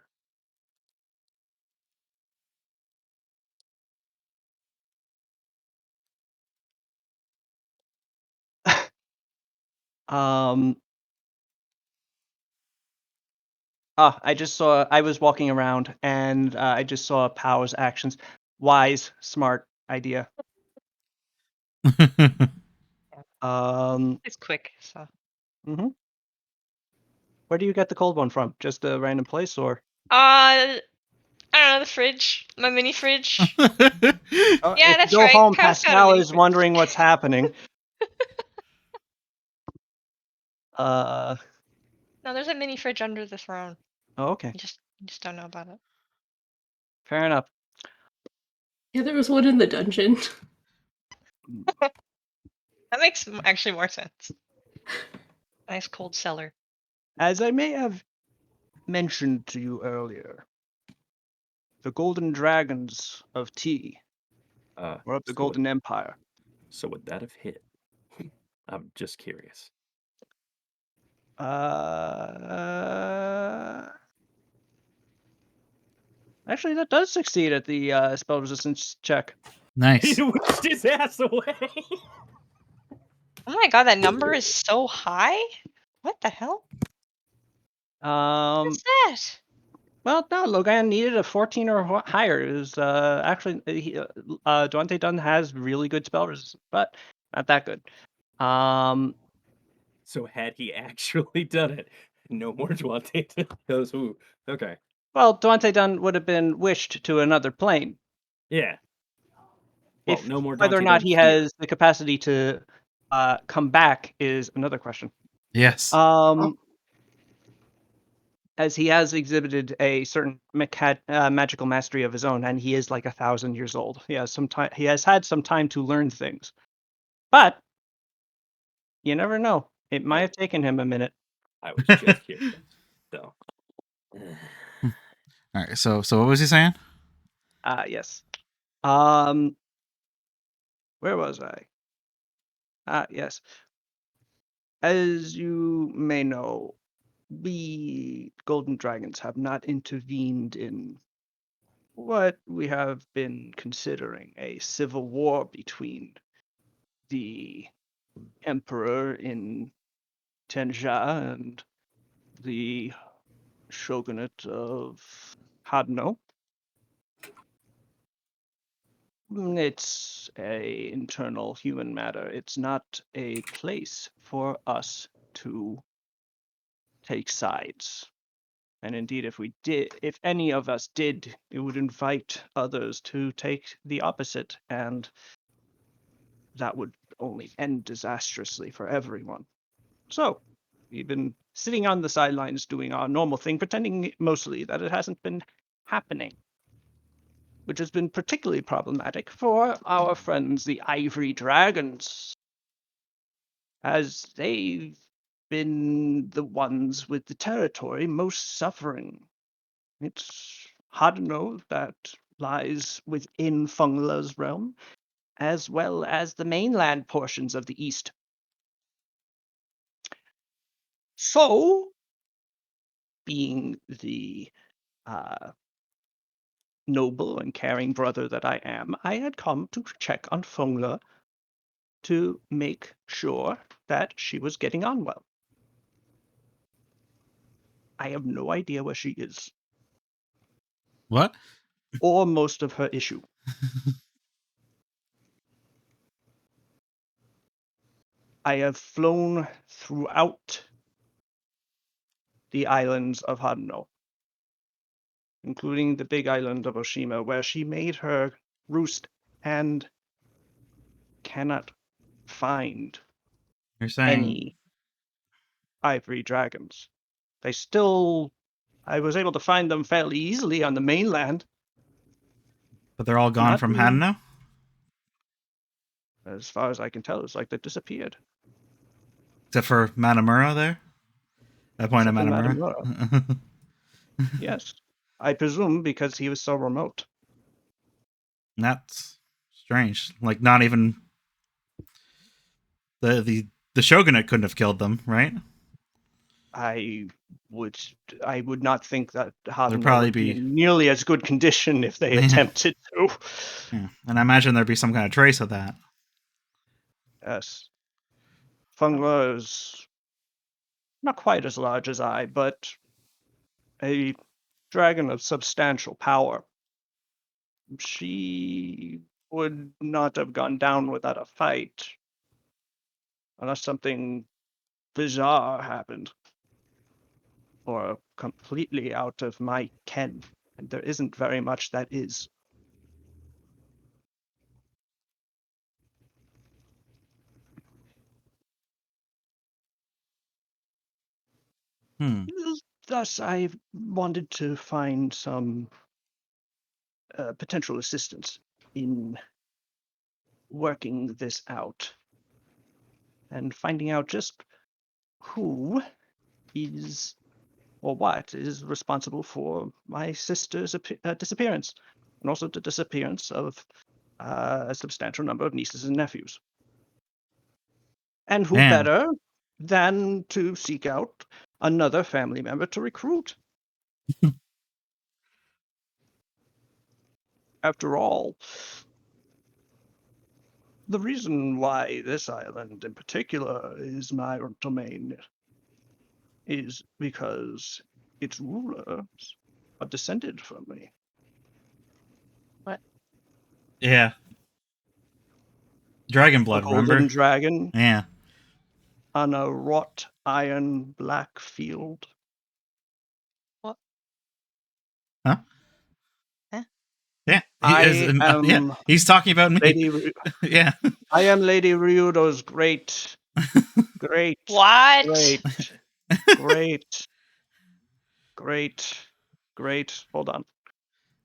I was walking around and I just saw Pow's actions. Wise, smart idea. It's quick, so. Where do you get the cold one from? Just a random place, or? I don't know, the fridge. My mini fridge. Yeah, If that's you go right. home, Pow's got a Pascal mini is fridge. wondering what's happening. No, there's a mini fridge under the throne. Oh, okay. You just don't know about it. Fair enough. Yeah, there was one in the dungeon. That makes actually more sense. Nice cold cellar. As I may have mentioned to you earlier, the Golden Dragons of Tea, or of the Golden Empire. So would that have hit? I'm just curious. Actually, that does succeed at the spell resistance check. Nice. He wished his ass away. Oh my god, that number is so high? What the hell? What's that? Well, no, Logan needed a 14 or higher. It was actually Dante Dunn has really good spell resistance, but not that good. So had he actually done it, no more Duante goes who? Okay. Well, Dante Dunn would have been wished to another plane. Yeah. Well, If no more whether or Dante not Dunn he here. has the capacity to come back is another question. Yes. As he has exhibited a certain magical mastery of his own, and he is like 1,000 years old. He has had some time to learn things, but you never know. It might have taken him a minute. I was just curious. So. All right. So what was he saying? Yes. Where was I? Yes. As you may know, we Golden Dragons have not intervened in what we have been considering a civil war between the emperor in Tenja and the shogunate of Hadno. It's a internal human matter. It's not a place for us to take sides. And indeed, if any of us did, it would invite others to take the opposite, and that would only end disastrously for everyone. So, we've been sitting on the sidelines doing our normal thing, pretending mostly that it hasn't been happening, which has been particularly problematic for our friends, the Ivory Dragons, as they've been the ones with the territory most suffering. It's Hadno that lies within Fungla's realm, as well as the mainland portions of the east. So, being the noble and caring brother that I am, I had come to check on Fungla to make sure that she was getting on well. I have no idea where she is, What? or most of her issue. I have flown throughout the islands of Hadno, including the big island of Oshima, where she made her roost and cannot find You're saying any ivory dragons. I was able to find them fairly easily on the mainland. but they're all gone Not from in- Hadno? As far as I can tell, it's like they disappeared. Except for Matamura there? That point of Except for Matamura? Yes. I presume because he was so remote. That's strange. Like, not even... The shogunate couldn't have killed them, right? I would not think that Hadno probably would be be- in nearly as good condition if they Yeah. attempted to. Yeah. And I imagine there'd be some kind of trace of that. Yes. Fungla is not quite as large as I, but a dragon of substantial power. She would not have gone down without a fight unless something bizarre happened or completely out of my ken. And there isn't very much that is. Hmm. Thus, I wanted to find some potential assistance in working this out and finding out just who is or what is responsible for my sister's disappearance, and also the disappearance of a substantial number of nieces and nephews. And who Damn. better than to seek out another family member to recruit? After all, the reason why this island in particular is my domain is because its rulers are descended from me. Yeah. Dragon A blood, golden remember? dragon Yeah. on a wrought iron black field. Huh? Huh? Yeah. I yeah. am He's talking about me. Lady. Yeah. I am Lady Ryudo's great. What? Great. Hold on.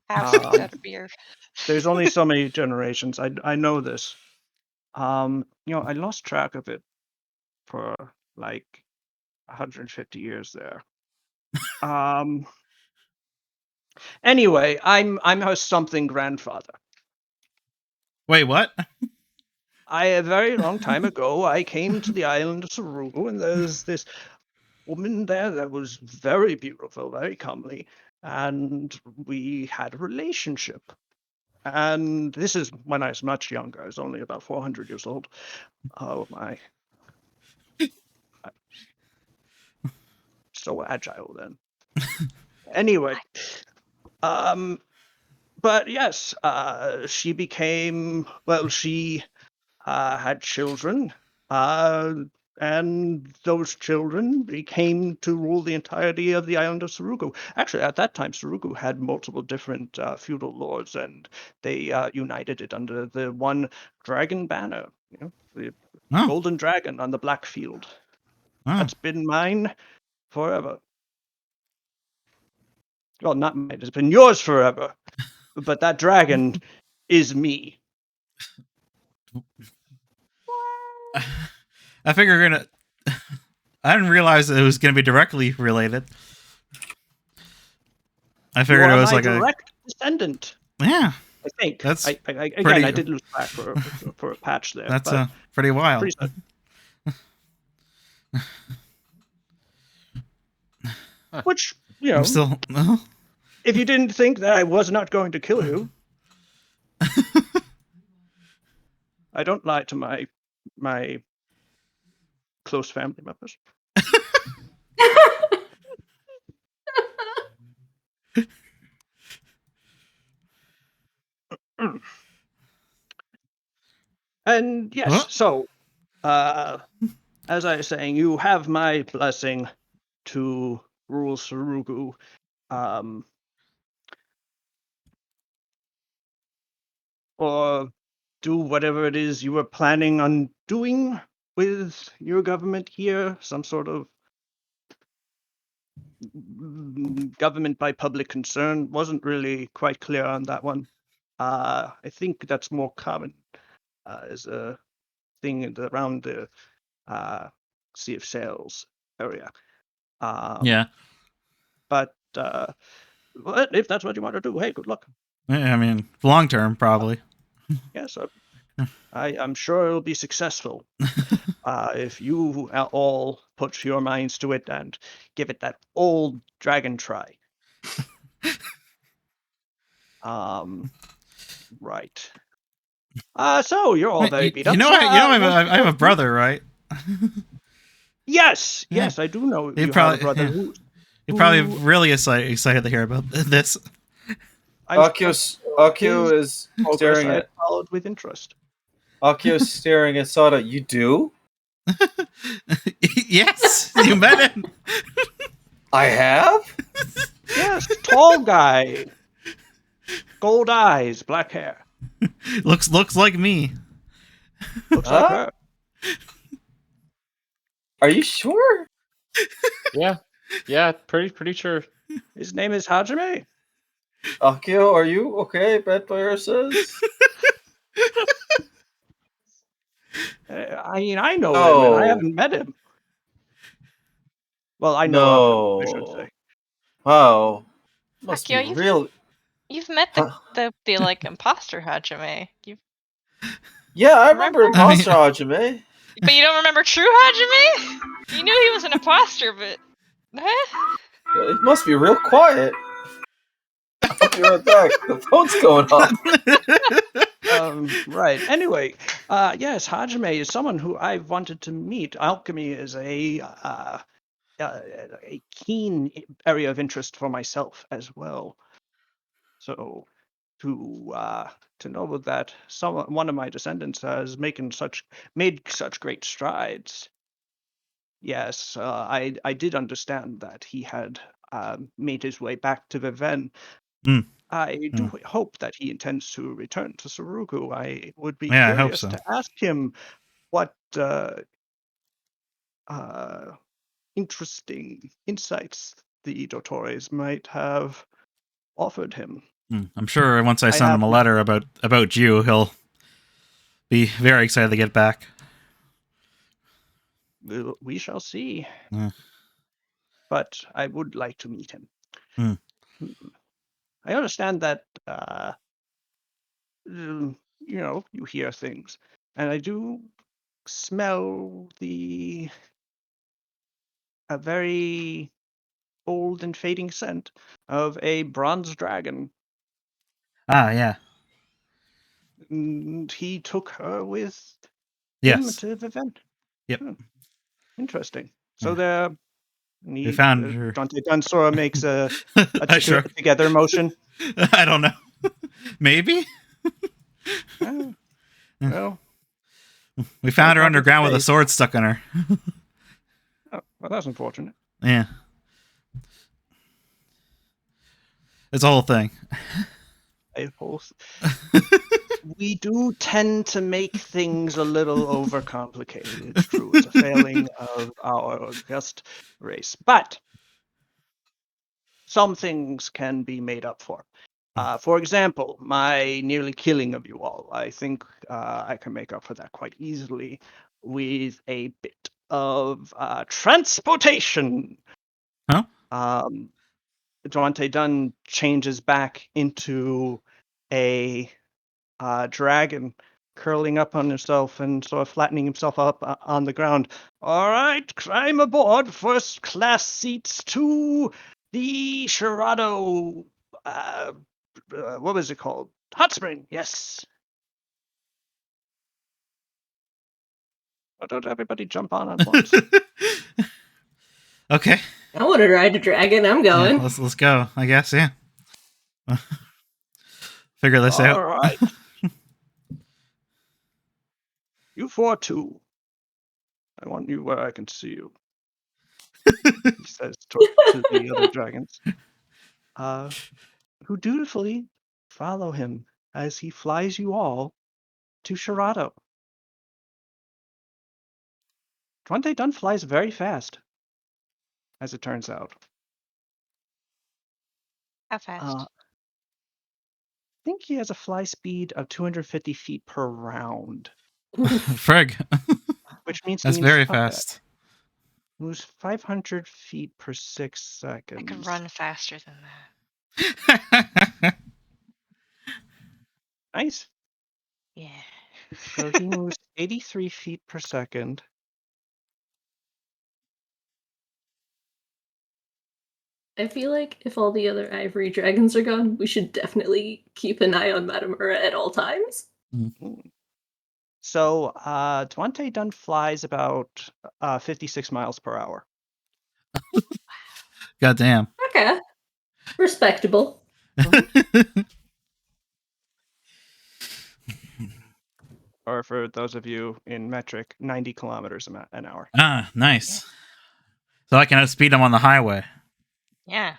Half speaks Um, out of beer. There's only so many generations. I know this. I lost track of it for like 150 years there. Anyway, I'm her something grandfather. Wait, what? A very long time ago, I came to the island of Saru, and there's this woman there that was very beautiful, very comely, and we had a relationship. And this is when I was much younger. I was only about 400 years old. Oh my! so agile then. Anyway, but yes, she became, well, she had children, and those children became to rule the entirety of the island of Surugu. Actually, at that time, Surugu had multiple different feudal lords, and they united it under the one dragon banner, the Oh, golden dragon on the black field. oh. That's been mine forever. Well, not mine, it's been yours forever. But that dragon is me. I figure you're gonna. I didn't realize that it was gonna be directly related. I You figured are it was my like direct descendant. yeah. I think. That's Again, pretty- I did lose track for a patch there. That's but pretty wild. pretty certain. Which, I'm still. if you didn't think that I was not going to kill you, I don't lie to my close family members. And yes, What? so as I was saying, you have my blessing to rule Surugu. Or do whatever it is you were planning on doing with your government here, some sort of government by public concern. Wasn't really quite clear on that one. I think that's more common as a thing around the Sea of Sails area. Yeah. But if that's what you want to do, hey, good luck. I mean, long term, probably. Yes, I'm sure it'll be successful. If you all put your minds to it and give it that old dragon try. Right. So you're all very beat up. I have a brother, right? Yes, Yeah. yes, I do know He you probably- have a brother yeah. who. You're probably Ooh. really excited to hear about this. Akio is staring I at followed with interest. Akio's staring at Sada. You do? Yes, you met him. I have? Yes, tall guy, gold eyes, black hair. looks like me. Looks like Huh? her. Are you sure? Yeah, pretty sure. His name is Hajime. Akio, are you okay? Bad player says. I mean, I know him, and I No. haven't met him. Well, I know of him, I should No. say. Wow. Must Akio, be you've- real. You've met the like imposter Hajime. Yeah, I remember Remember? Imposter Hajime. But you don't remember true Hajime? You knew he was an imposter, but huh? It must be real quiet. I'll be right back. The phone's going off. Right. Anyway, yes, Hajime is someone who I've wanted to meet. Alchemy is a keen area of interest for myself as well. So to know that one of my descendants has made such great strides. Yes, I did understand that he had made his way back to Viven. Mm. I do hope that he intends to return to Surugu. I would be Yeah, I hope curious so. to ask him what interesting insights the Dottores might have offered him. I'm sure once I I send him a have- letter about you, he'll be very excited to get back. We shall see. Yeah. But I would like to meet him. Hmm. I understand that you hear things, and I do smell a very old and fading scent of a bronze dragon. Ah, yeah. And he took her with him Yes. to the event. Yep. Interesting. So Yeah. they're We found her. Dante Dunsora makes a I sure. together motion. I don't know. Maybe. Oh, well, We found her I'll underground with a participate. sword stuck in her. Oh, well, that's unfortunate. Yeah. It's a whole thing. I hope. We do tend to make things a little overcomplicated. It's true. It's a failing of our august race. But some things can be made up for. For example, my nearly killing of you all. I think I can make up for that quite easily with a bit of transportation. Huh? Dante Dunn changes back into a dragon, curling up on himself and sort of flattening himself up on the ground. All right, climb aboard. First class seats to the Sherrado. What was it called? Hot Spring. Yes. Why don't everybody jump on at once? Okay. I want to ride a dragon. I'm going. Yeah, let's go. I guess. Yeah. Figure this out. All right. You 4-2. I want you where I can see you. He says to the other dragons. Who dutifully follow him as he flies you all to Sherrado. Dante Dunn flies very fast, as it turns out. How fast? I think he has a fly speed of 250 feet per round, Frig. which means That's he very moves fast. moves 500 feet per 6 seconds. I could run faster than that. Nice. Yeah. So he moves 83 feet per second. I feel like if all the other ivory dragons are gone, we should definitely keep an eye on Matamura at all times. So Dante Dunn flies about 56 miles per hour. Goddamn. Okay. Respectable. Or for those of you in metric, 90 kilometers an hour. Ah, nice. So I can outspeed him on the highway. Yeah.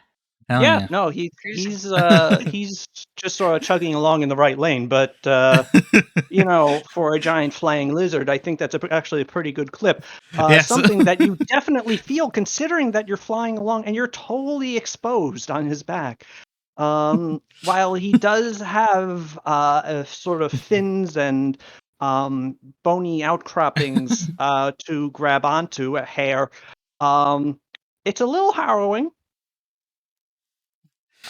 Hell Yeah, yeah. no, Cruising. he's just sort of chugging along in the right lane, but you know, for a giant flying lizard, I think that's actually a pretty good clip. Yes. Something that you definitely feel, considering that you're flying along and you're totally exposed on his back. While he does have a sort of fins and bony outcroppings to grab onto, a hair, it's a little harrowing.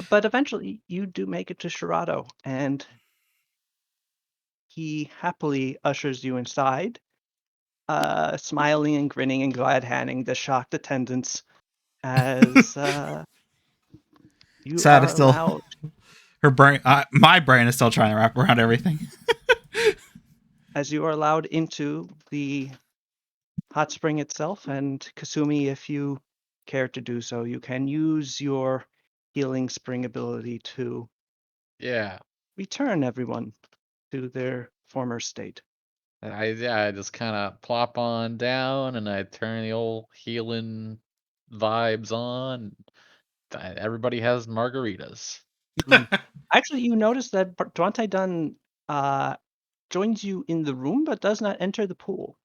But eventually, you do make it to Sherrado, and he happily ushers you inside, smiling and grinning and glad-handing the shocked attendants as you Sad are is still allowed. her brain. My brain is still trying to wrap around everything. As you are allowed into the hot spring itself, and Kasumi, if you care to do so, you can use your healing spring ability to Yeah. return everyone to their former state. I just kind of plop on down and I turn the old healing vibes on. Everybody has margaritas. Actually, you notice that Dante Dunn joins you in the room, but does not enter the pool.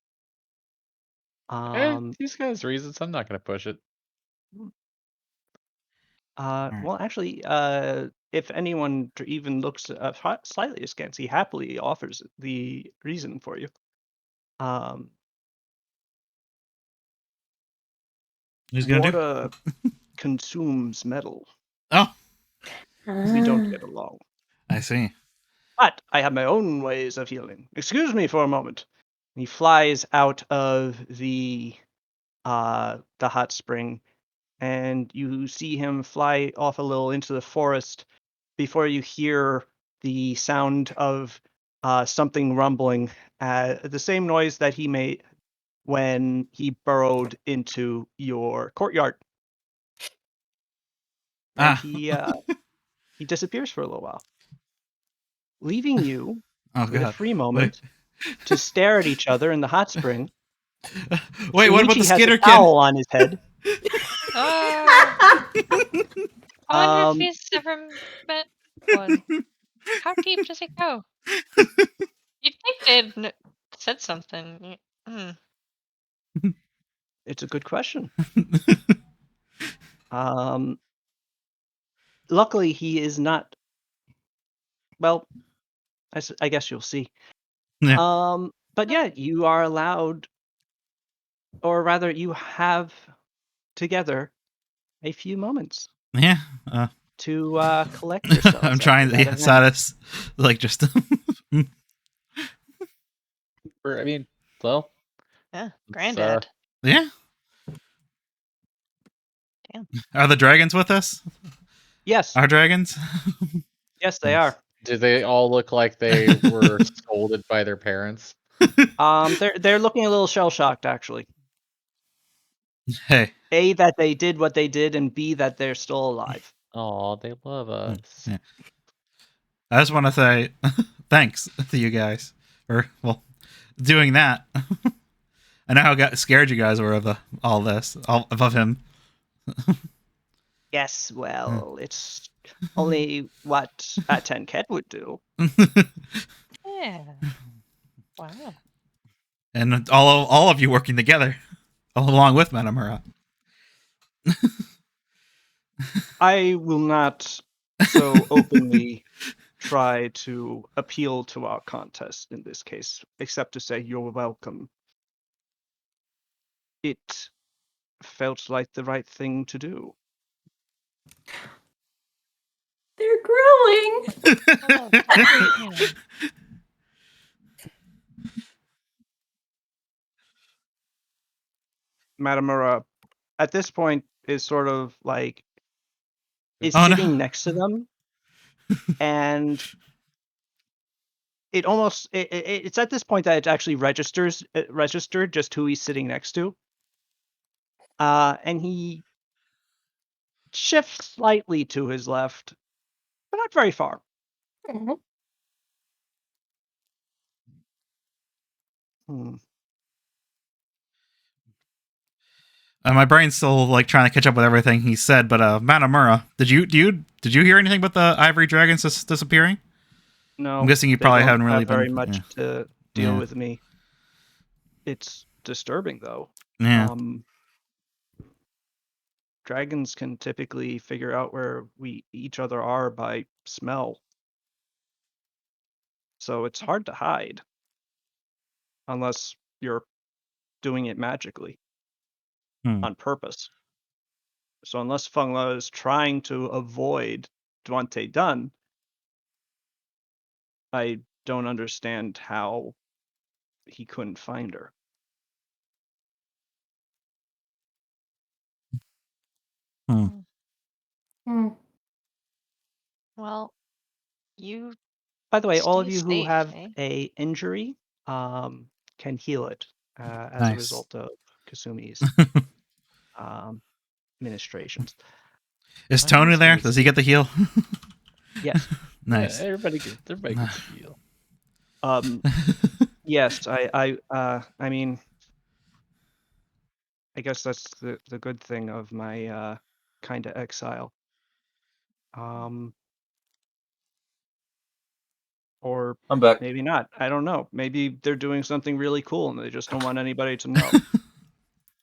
These guys' reasons. I'm not gonna push it. Well, actually, if anyone even looks slightly askance, he happily offers the reason for you. Who's gonna do? Water consumes metal. Oh, We don't get along. I see. But I have my own ways of healing. Excuse me for a moment. He flies out of the hot spring, and you see him fly off a little into the forest before you hear the sound of something rumbling, the same noise that he made when he burrowed into your courtyard. and Ah. he disappears for a little while, leaving you Oh with a god. free Wait. moment to stare at each other in the hot spring. Wait, what about the Shinichi has a Skitter kid? towel on his head. I wonder if Um, he's ever met one. How deep does it go? You'd think they'd said something. it's a good question. Luckily, he is not. Well, I guess you'll see. Yeah. But yeah, you are allowed, or rather, you have together a few moments Yeah. to collect yourselves. I'm trying after to that event. satis like just I mean, well, Yeah, It's, granddad. yeah. Damn. Are the dragons with us? Yes, Our dragons? yes, they Nice. are. do they all look like they were scolded by their parents? They're looking a little shell shocked, actually. Hey. A, that they did what they did, and B, that they're still alive. Oh, they love us. Yeah. I just want to say thanks to you guys for doing that. I know how scared you guys were of all this, of him. Yes, well, it's only what a 10 cat would do. Yeah. Wow. And all of you working together, along with Manamura. I will not so openly try to appeal to our contest in this case, except to say you're welcome. It felt like the right thing to do. They're growing. Oh, yeah. Matamura, at this point, is sort of like is Oh, no. sitting next to them, and it's at this point that it actually registered just who he's sitting next to. And he shifts slightly to his left, but not very far. Mhm. Hmm. My brain's still like trying to catch up with everything he said, but Manamura, did you hear anything about the ivory dragons disappearing? No, I'm guessing you they probably don't haven't really have very been much to deal Yeah. with me. It's disturbing, though. Yeah. Dragons can typically figure out where each other are by smell, so it's hard to hide unless you're doing it magically on purpose. So unless Fengla is trying to avoid Duante Dunn, I don't understand how he couldn't find her. Hmm. Well, you By the way, all of stay you who safe, have eh? a injury can heal it as a Nice. result of Kasumi's ministrations. Is I Tony was there? gonna Does he get the heal? Yes. Nice. Yeah, everybody gets to heal. Yes, I mean, I guess that's the good thing of my kind of exile. Or I'm back. maybe not. I don't know. Maybe they're doing something really cool and they just don't want anybody to know.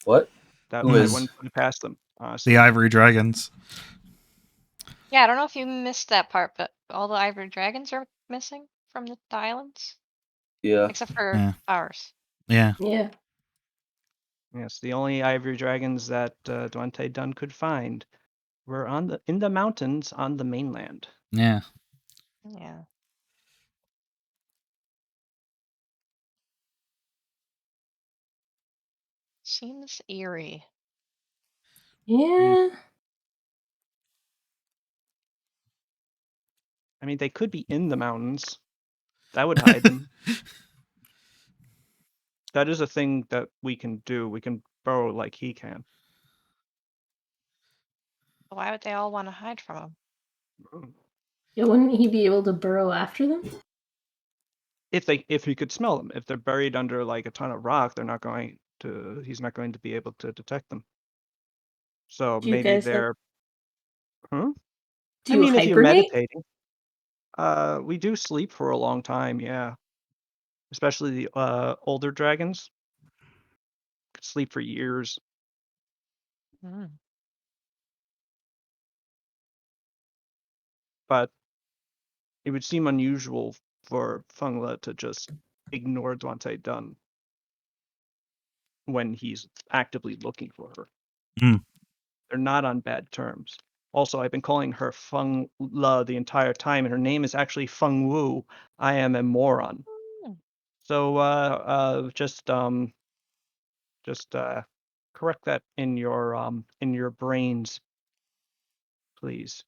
What? That Who I is? wouldn't put it past them, honestly. The ivory dragons. Yeah, I don't know if you missed that part, but all the ivory dragons are missing from the islands, Yeah. except for Yeah. ours. Yeah. Yeah. Yes, the only ivory dragons that Duante Dunn could find were in the mountains on the mainland. Yeah. Yeah. Seems eerie. Yeah. I mean, they could be in the mountains. That would hide them. That is a thing that we can do. We can burrow like he can. Why would they all want to hide from him? Yeah, wouldn't he be able to burrow after them? If he could smell them, if they're buried under like a ton of rock, he's not going to be able to detect them. So Do you maybe guys they're. do I you mean, if you're hibernate? meditating, we do sleep for a long time, yeah. Especially the older dragons could sleep for years. Hmm. But it would seem unusual for Fengla to just ignore Duante Dunn when he's actively looking for her. Hmm. They're not on bad terms. Also, I've been calling her Feng La the entire time, and her name is actually Feng Wu. I am a moron. Hmm. So just correct that in your brains, please.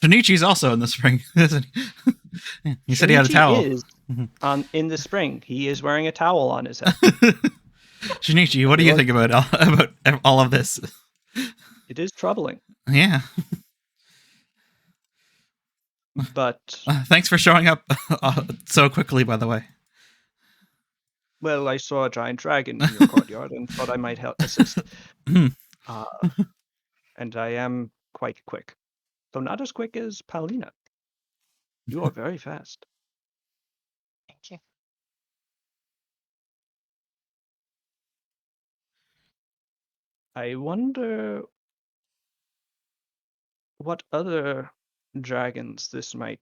Shinichi's also in the spring, isn't he? Yeah, he said he had a Shinichi towel. is in the spring. He is wearing a towel on his head. Shinichi, what do you think about all of this? It is troubling, Yeah. but Thanks for showing up so quickly, by the way. well, I saw a giant dragon in your courtyard and thought I might help assist. And I am quite quick, though not as quick as Paulina. You are very fast. Thank you. I wonder what other dragons this might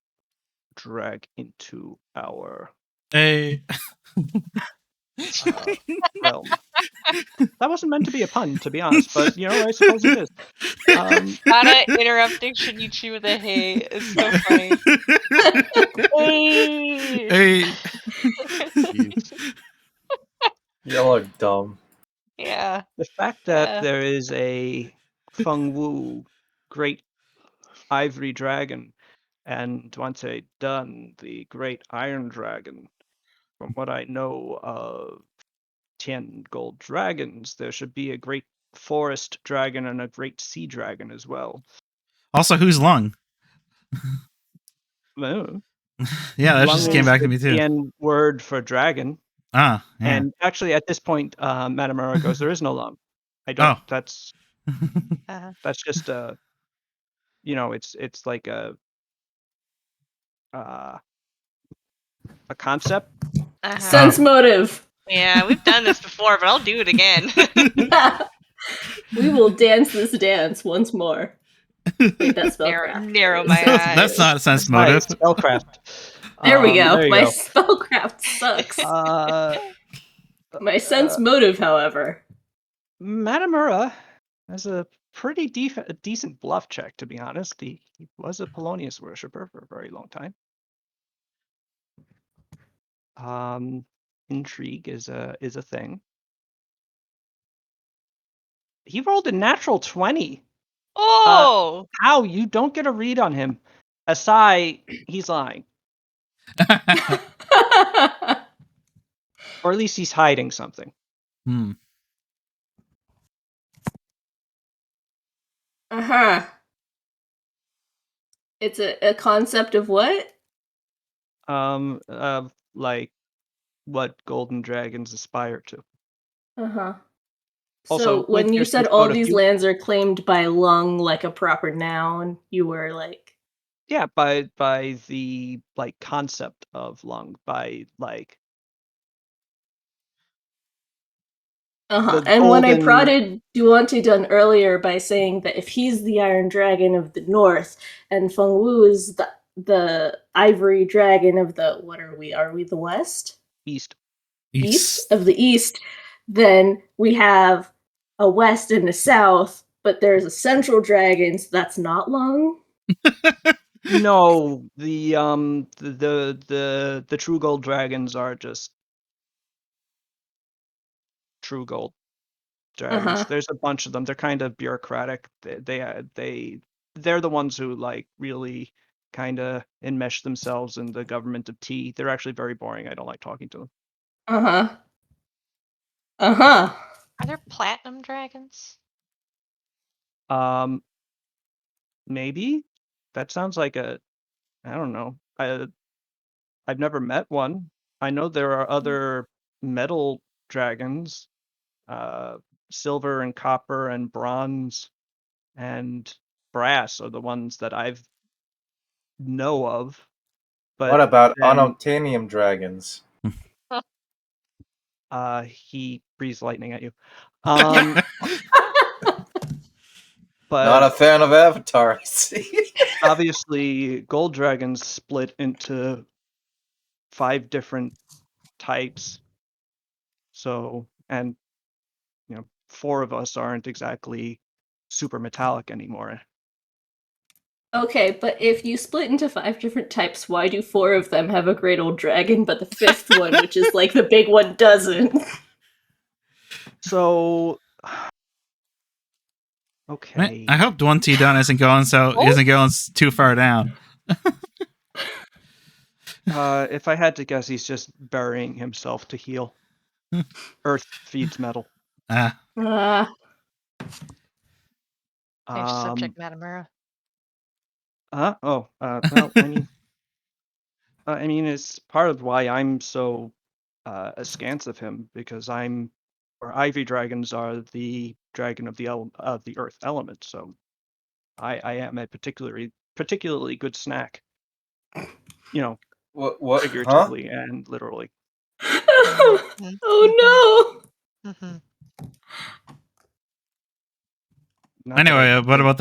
drag into our Hey. realm. That wasn't meant to be a pun, to be honest, but I suppose it is. Kana interrupting Shinichi with a hey is so funny. Hey. Hey. Y'all are dumb. Yeah. The fact that there is a Feng Wu, great ivory dragon, and Duante Dun, the great iron dragon. From what I know of 10 gold dragons, there should be a great forest dragon and a great sea dragon as well. Also, who's Lung? Oh. Yeah, that Lung just came is back to the me too. Tian word for dragon. Ah, yeah. And actually, at this point, Matamura goes, "There is no Lung. I don't. Oh. That's just it's like a concept." Sense motive. Yeah, we've done this before, but I'll do it again. We will dance this dance once more. Wait, that's spellcraft. narrow my eyes. That's not a sense Nice, motive. spellcraft. There we go. There you My go. spellcraft sucks. My sense Uh, motive, however. Matamura has a pretty decent bluff check, to be honest. He was a Polonius worshipper for a very long time. Intrigue is a thing. He rolled a natural 20. Oh! How? You don't get a read on him. Asai, he's lying. Or at least he's hiding something. Uh-huh. It's a concept of what? Like what golden dragons aspire to. Uh-huh. Also, So when with you your said sense all motive, these lands are claimed by Lung like a proper noun, you were like, yeah, by the like concept of Lung, by like the And when I golden prodded Duante Dun earlier by saying that if he's the Iron Dragon of the North and Feng Wu is the Ivory Dragon of the what are we? Are we the West? East. East of the East, then we have a West and a South, but there's a Central Dragon, so that's not Lung. No, the true gold dragons are just true gold dragons. There's a bunch of them. They're kind of bureaucratic. They're the ones who like really kind of enmesh themselves in the government of tea. They're actually very boring. I don't like talking to them. Are there platinum dragons? Maybe. That sounds like I don't know. I've never met one. I know there are other metal dragons, uh, silver and copper and bronze and brass are the ones that I've know of. But What about then unobtainium dragons? he breathes lightning at you. Um, Not a but fan of Avatar, I see. obviously gold dragons split into 5 different types. So, and 4 of us aren't exactly super metallic anymore. Okay, but if you split into 5 different types, why do 4 of them have a great old dragon, but the 5th one, which is like the big one, doesn't? So, Man, okay. I hope 1T Done isn't going too far down. If I had to guess, he's just burying himself to heal. Earth feeds metal. Ah, Ah, Change the subject, Um, Matamura. well, I mean, it's part of why I'm so askance of him because Ivy dragons are the dragon of the earth element. So I am a particularly good snack. What? Huh? Figuratively and literally. oh Mm-hmm. Not that I anyway, what think about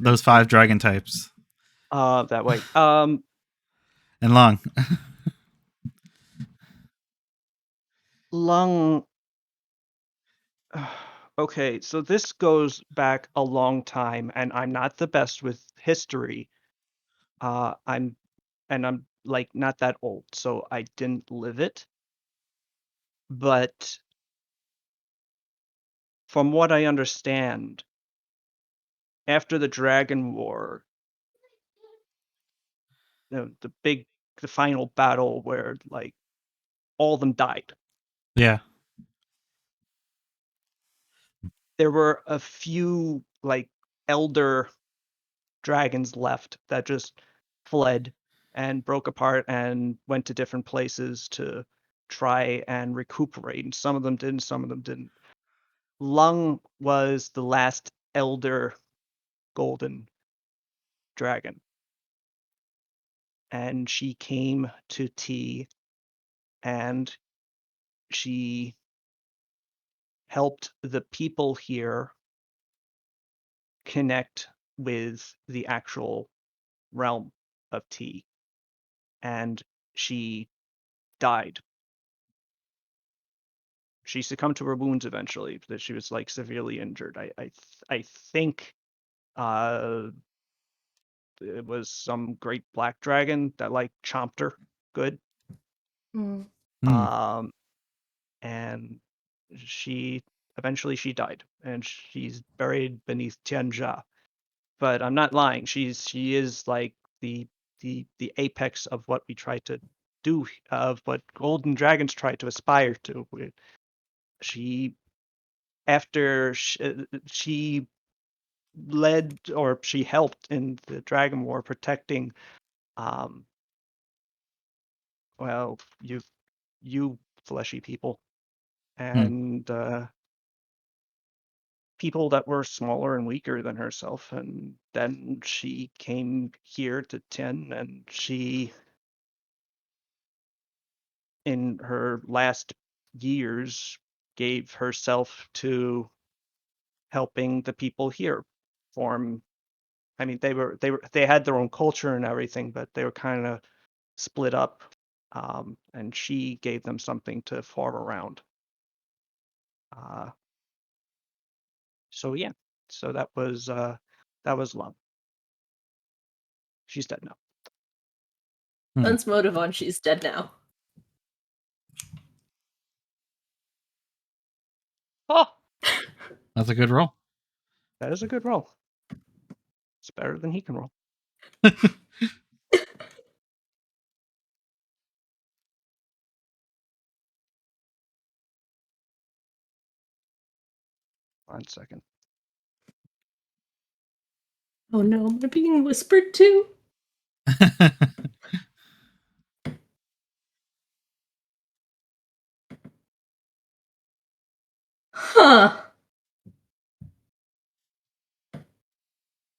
those five dragon types that way. and Lung? Lung. Okay, so this goes back a long time, and I'm not the best with history. I'm like not that old, so I didn't live it. But from what I understand, after the Dragon War, the final battle where like all of them died, Yeah. there were a few like elder dragons left that just fled and broke apart and went to different places to try and recuperate. And some of them did, and some of them didn't. Lung was the last elder golden dragon, and she came to T and she helped the people here connect with the actual realm of T, and she died. She succumbed to her wounds eventually. That she was like severely injured. I think it was some great black dragon that like chomped her good. no. Hmm. And she eventually she died, and she's buried beneath Tianjia. But I'm not lying. She is like the apex of what we try to do, of what golden dragons try to aspire to. She after she led or she helped in the Dragon War protecting um well you fleshy people and people that were smaller and weaker than herself, and then she came here to Tin, and she in her last years gave herself to helping the people here form. I mean, they had their own culture and everything, but they were kind of split up, and she gave them something to form around. So yeah, so that was love. She's dead now. Let's motive on. She's dead now. Oh, That's a good roll. That is a good roll. It's better than he can roll. One second. Oh no, am I being whispered to? Huh.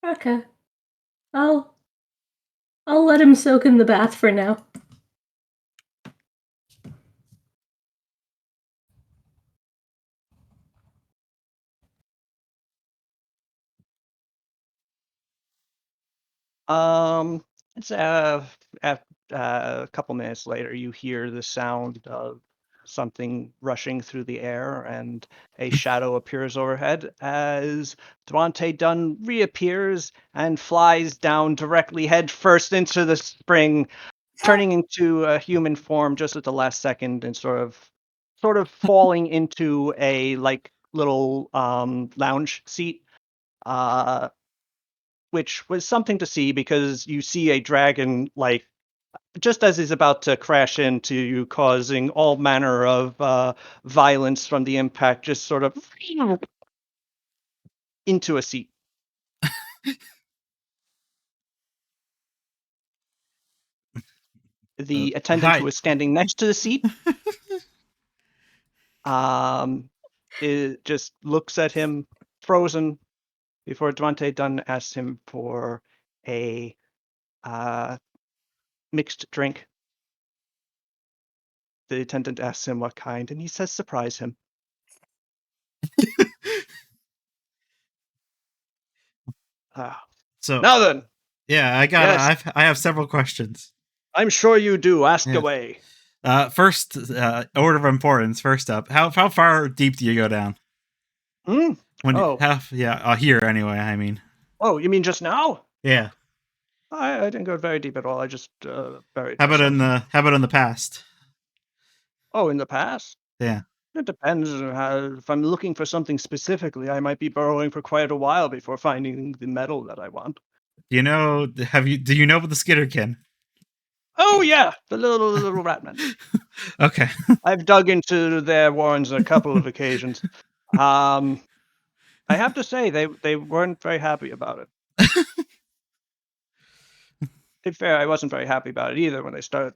Okay. I'll let him soak in the bath for now. It's a couple minutes later, you hear the sound of something rushing through the air, and a shadow appears overhead as Devontae Dunn reappears and flies down directly head first into the spring, turning into a human form just at the last second and sort of falling into a like little lounge seat. Which was something to see because you see a dragon like just as he's about to crash into you, causing all manner of violence from the impact, just sort of into a seat. The attendant Hi. who was standing next to the seat it just looks at him frozen before Devontae Dunn asks him for a mixed drink. The attendant asks him what kind, and he says surprise him. So Now then, yeah, yes, I have several questions. I'm sure you do. Ask Yes. away. First, order of importance. First up, how far deep do you go down? Hmm? Oh. Here anyway. I mean, Oh, you mean just now? yeah. I didn't go very deep at all. I just buried How about myself. how about in the past? Oh, in the past? Yeah. It depends on if I'm looking for something specifically, I might be burrowing for quite a while before finding the metal that I want. Do you know about the Skitterkin? Oh yeah, the little ratman. Okay. I've dug into their warrens a couple of occasions. I have to say they weren't very happy about it. To be fair, I wasn't very happy about it either when they started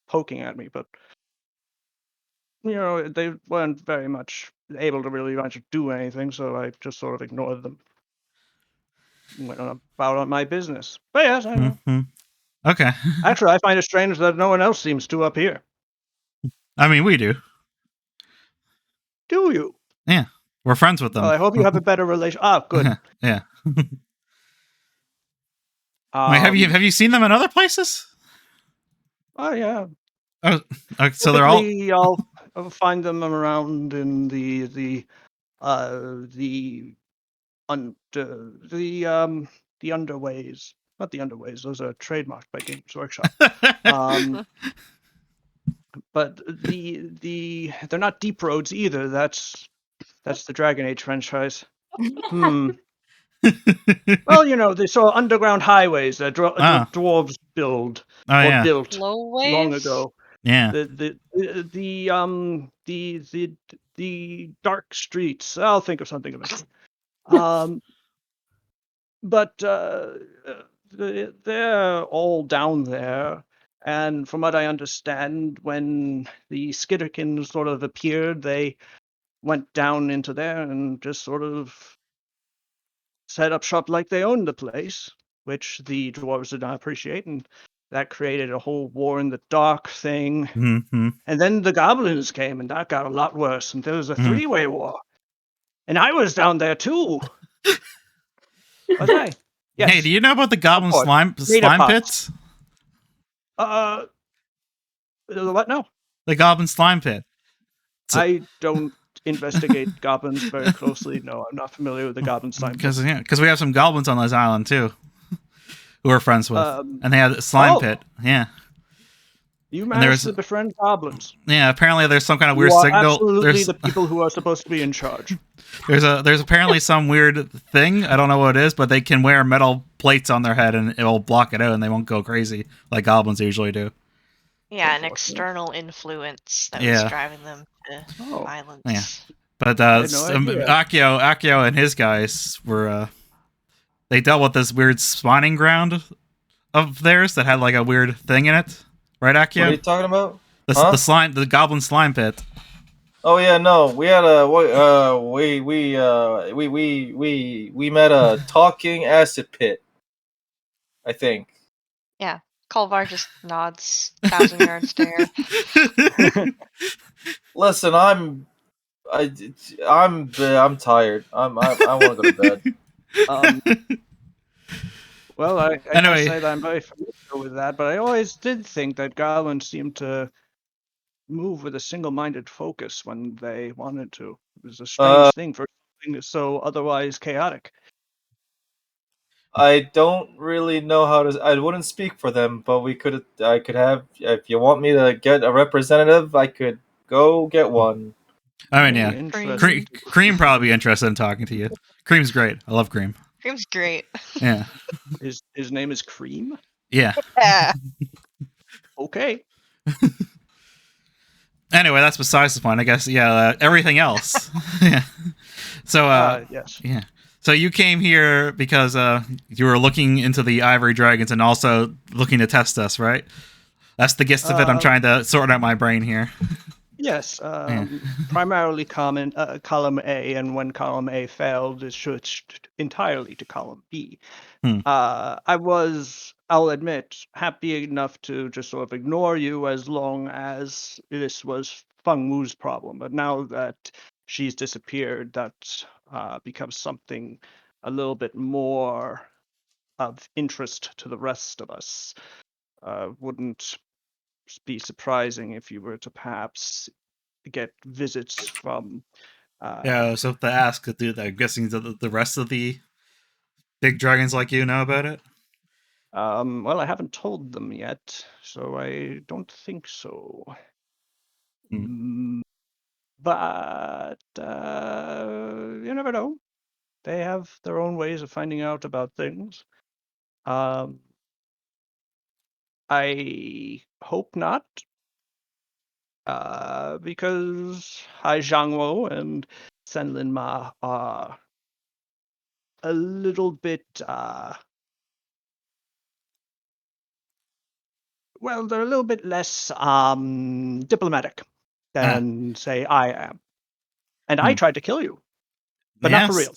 poking at me, but they weren't very much able to really much do anything, so I just sort of ignored them. Went on about my business. But yes, I know. Mhm. Okay. Actually, I find it strange that no one else seems to up here. I mean, we do. Do you? Yeah, we're friends with them. Well, I hope you have a better relation. Ah, good. Yeah. Wait, have you seen them in other places? Oh yeah. Oh, okay, so they're all. Typically, I'll find them around in the underways. Not the underways; those are trademarked by Games Workshop. But they're not deep roads either. That's the Dragon Age franchise. Well, they saw underground highways that Ah. the dwarves built Oh yeah. long ago. Yeah. The dark streets. I'll think of something eventually. But they're all down there. And from what I understand, when the Skitterkins sort of appeared, they went down into there and just sort of set up shop like they owned the place, which the dwarves did not appreciate, and that created a whole war in the dark thing. Mm-hmm. And then the goblins came, and that got a lot worse, and there was a three-way war. And I was down there too. Was I? Yes. Hey, do you know about the goblin course. slime Pots. pits? What now? The goblin slime pit. I don't investigate goblins very closely. No, I'm not familiar with the goblin slime pit. Because we have some goblins on this island too, who we're friends with, and they had a slime pit. Yeah. You managed to befriend goblins. Yeah, apparently there's some kind of weird you are signal. Absolutely There's the people who are supposed to be in charge. There's apparently some weird thing. I don't know what it is, but they can wear metal plates on their head and it will block it out, and they won't go crazy like goblins usually do. Yeah, an external influence that was driving them to violence. Yeah, but Akio and his guys were they dealt with this weird spawning ground of theirs that had like a weird thing in it, right, What are you Akio? talking about? The Huh? slime, the goblin slime pit. Oh yeah, no, we had a we met a talking acid pit. I think. Yeah. Kolvar just nods, 1,000-yard stare. Listen, I'm tired. I want to go to bed. Um, well, I can't Anyway. say that I'm very familiar with that, but I always did think that goblins seemed to move with a single-minded focus when they wanted to. It was a strange thing for something so otherwise chaotic. I don't really know how to. I wouldn't speak for them, but I could have. If you want me to get a representative, I could go get one. I mean, Very yeah. interesting. Cream probably be interested in talking to you. Cream's great. I love Cream. Cream's great. Yeah. His name is Cream? Yeah. Yeah. Okay. Anyway, that's besides the point. I guess. Yeah. Everything else. Yeah. So. Yes. Yeah. So you came here because you were looking into the ivory dragons and also looking to test us, right? That's the gist of it. I'm trying to sort out my brain here. Yes. Yeah. Primarily column A, and when column A failed, it switched entirely to column B. I was, I'll admit, happy enough to just sort of ignore you as long as this was Feng Wu's problem. But now that she's disappeared, that becomes something a little bit more of interest to the rest of us. Wouldn't be surprising if you were to perhaps get visits from. Yeah. So to ask, dude, I'm guessing the rest of the big dragons like you know about it. Well, I haven't told them yet, so I don't think so. But you never know. They have their own ways of finding out about things. I hope not, because Hai Zhangwo and Senlin Ma are a little bit, well, they're a little bit less diplomatic than, say, I am. And I tried to kill you, but not for real.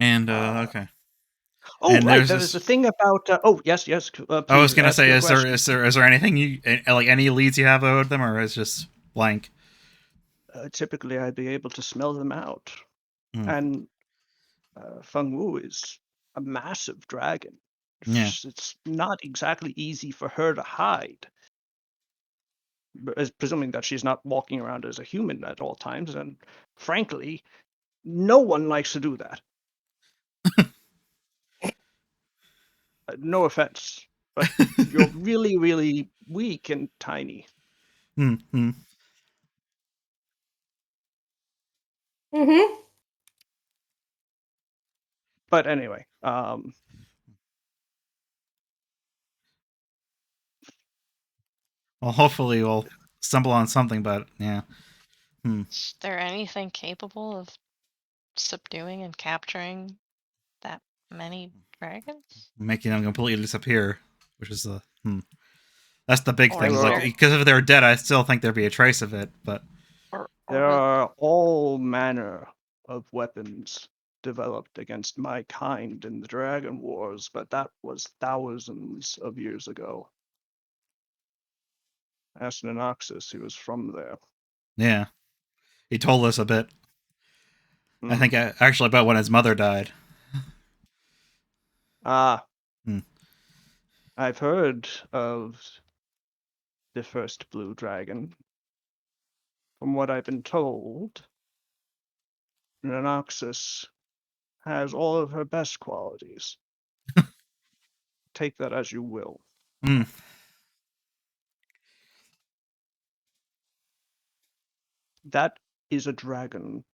And okay. Oh, and right. There's a thing about. Oh, yes. I was gonna ask say, your is there anything you like any leads you have about them, or is it just blank? Typically, I'd be able to smell them out, and Feng Wu is a massive dragon. Yeah. It's not exactly easy for her to hide, presuming that she's not walking around as a human at all times. And frankly, no one likes to do that. No offense, but you're really, really weak and tiny. Mm-hmm. But anyway, well, hopefully we'll stumble on something, but yeah. Is there anything capable of subduing and capturing that many dragons? Making them completely disappear, which is the that's the big Or thing. is Like, there- because if they're dead, I still think there'd be a trace of it. But there are all manner of weapons developed against my kind in the Dragon Wars, but that was thousands of years ago. Ask Noxus, he was from there. yeah, he told us a bit. I think actually about when his mother died. I've heard of the first blue dragon. From what I've been told, Noxus has all of her best qualities. Take that as you will. That is a dragon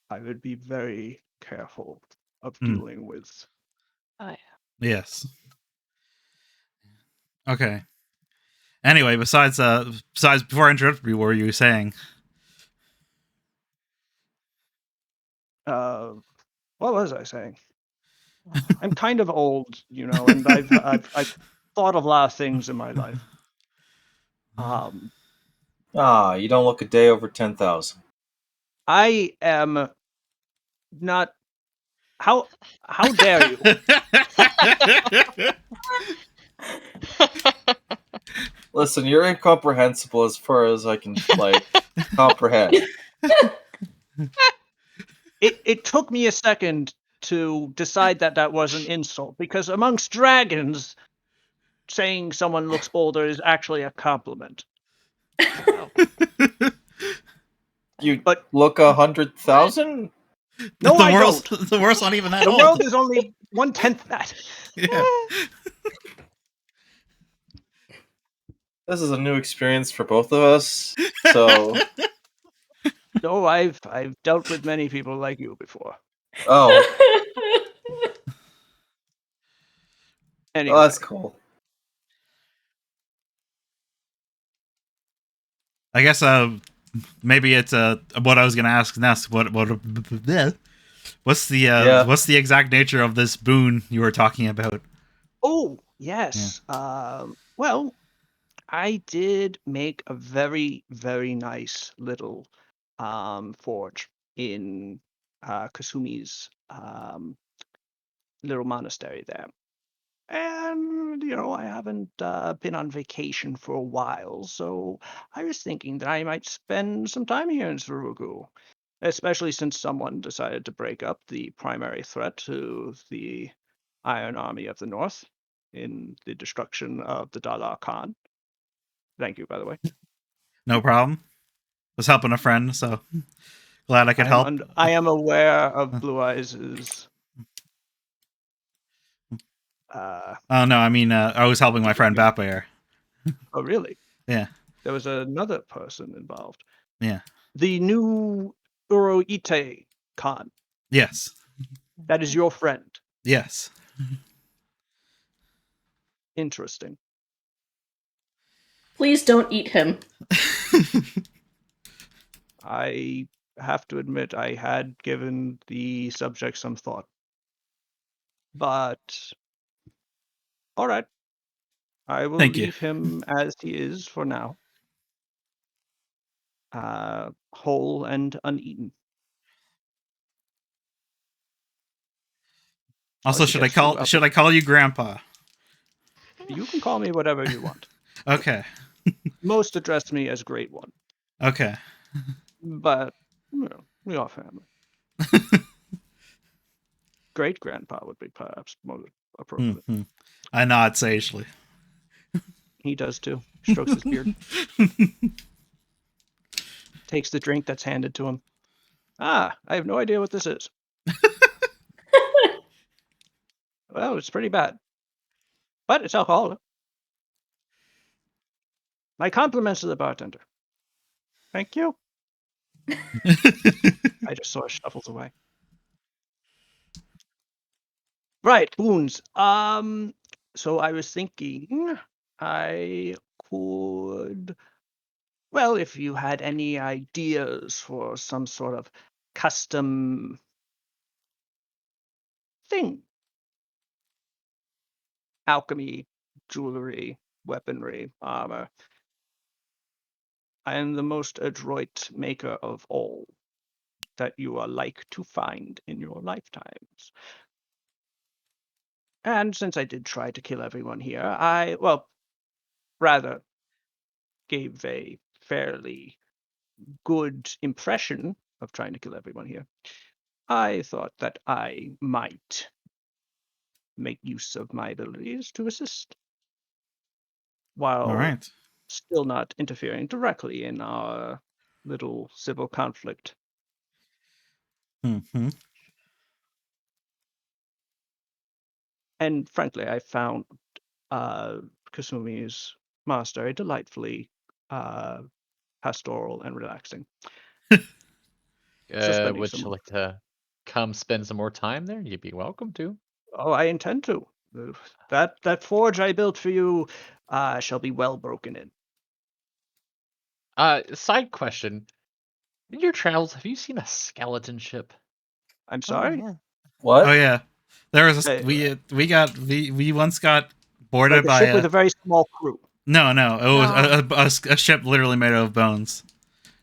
I would be very careful of dealing with. Oh, yeah. Yes. Okay. Anyway, besides before I interrupted you, what were you saying? What was I saying? I'm kind of old, and I've thought of a lot of things in my life. You don't look a day over 10,000. I am not. How dare you? Listen, you're incomprehensible as far as I can comprehend. It took me a second to decide that was an insult, because amongst dragons, saying someone looks older is actually a compliment. You But look 100,000? no, the I world's don't. the world's not even that The old. world is only 1/10 that. Yeah. This is a new experience for both of us. So, No, I've dealt with many people like you before. oh, Anyway, that's cool. I guess maybe it's what I was gonna ask next. What's the Yeah. what's the exact nature of this boon you were talking about? oh yes. Well, I did make a very, very nice little forge in Kasumi's little monastery there. And, I haven't been on vacation for a while, so I was thinking that I might spend some time here in Surugu, especially since someone decided to break up the primary threat to the Iron Army of the North in the destruction of the Dalar Khan. Thank you, by the way. No problem. Was helping a friend, so glad I could help. I am aware of Blue Eyes' Oh no, I mean I was helping my friend Bapayer. oh, really? Yeah. There was another person involved. Yeah. The new Uroite Khan. Yes. That is your friend. Yes. Interesting. Please don't eat him. I have to admit I had given the subject some thought. But all right. I will Thank you. leave him as he is for now. Whole and uneaten. Also, should I call you Grandpa? You can call me whatever you want. Okay. Most address me as Great One. Okay. But we are family. Great Grandpa would be perhaps more appropriate. Mm-hmm. I nod sagely. He does too. Strokes his beard. Takes the drink that's handed to him. I have no idea what this is. Well, it's pretty bad. But it's alcoholic. My compliments to the bartender. Thank you. I just sort of shuffles away. Right, boons. So I was thinking I could, well, if you had any ideas for some sort of custom thing, alchemy, jewelry, weaponry, armor. I am the most adroit maker of all that you are like to find in your lifetimes. And since I did try to kill everyone here, rather gave a fairly good impression of trying to kill everyone here. I thought that I might make use of my abilities to assist while All right. still not interfering directly in our little civil conflict. Mm-hmm. And frankly, I found Kasumi's monastery delightfully pastoral and relaxing. So spending Would some. you like to come spend some more time there? You'd be welcome to. Oh, I intend to. That forge I built for you shall be well broken in. Side question. In your travels, have you seen a skeleton ship? I'm sorry. yeah. What? Oh yeah, there was Hey, we once got boarded Like a by ship with a very small crew. no, it was No. a ship literally made out of bones.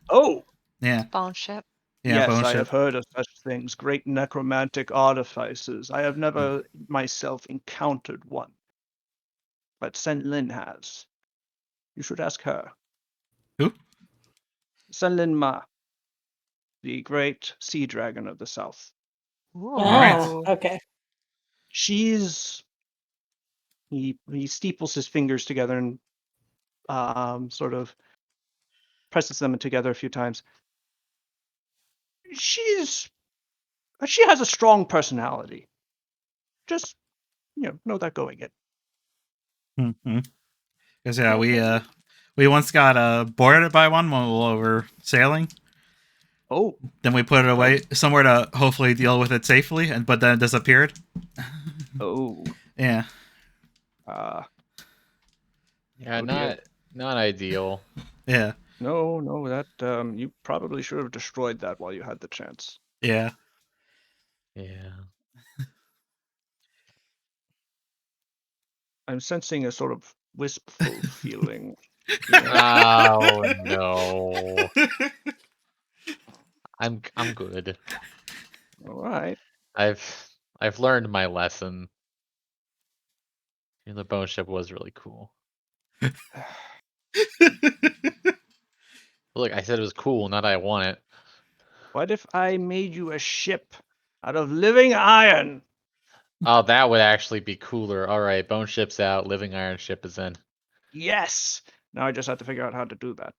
Oh, Yeah, Bone ship. yeah, yes, bone I ship. have heard of such things. Great necromantic artifices. I have never myself encountered one, but Sen Lin has. You should ask her. Who? Sen Lin Ma, the great sea dragon of the south. Ooh. right. Okay. She's he steeples his fingers together and sort of presses them together a few times. She has a strong personality. Just know that going in. Mm-hmm. Because yeah, we once got boarded by one while we were sailing. Oh, Then we put it away somewhere to hopefully deal with it safely, but then it disappeared. oh, Yeah, Yeah, oh dear. not ideal. yeah, No, that you probably should have destroyed that while you had the chance. yeah. Yeah. I'm sensing a sort of wistful feeling here. Oh no. I'm good. All right. I've learned my lesson. And the bone ship was really cool. Look, I said it was cool, not I want it. What if I made you a ship out of living iron? Oh, that would actually be cooler. All right, bone ship's out, living iron ship is in. Yes. Now I just have to figure out how to do that.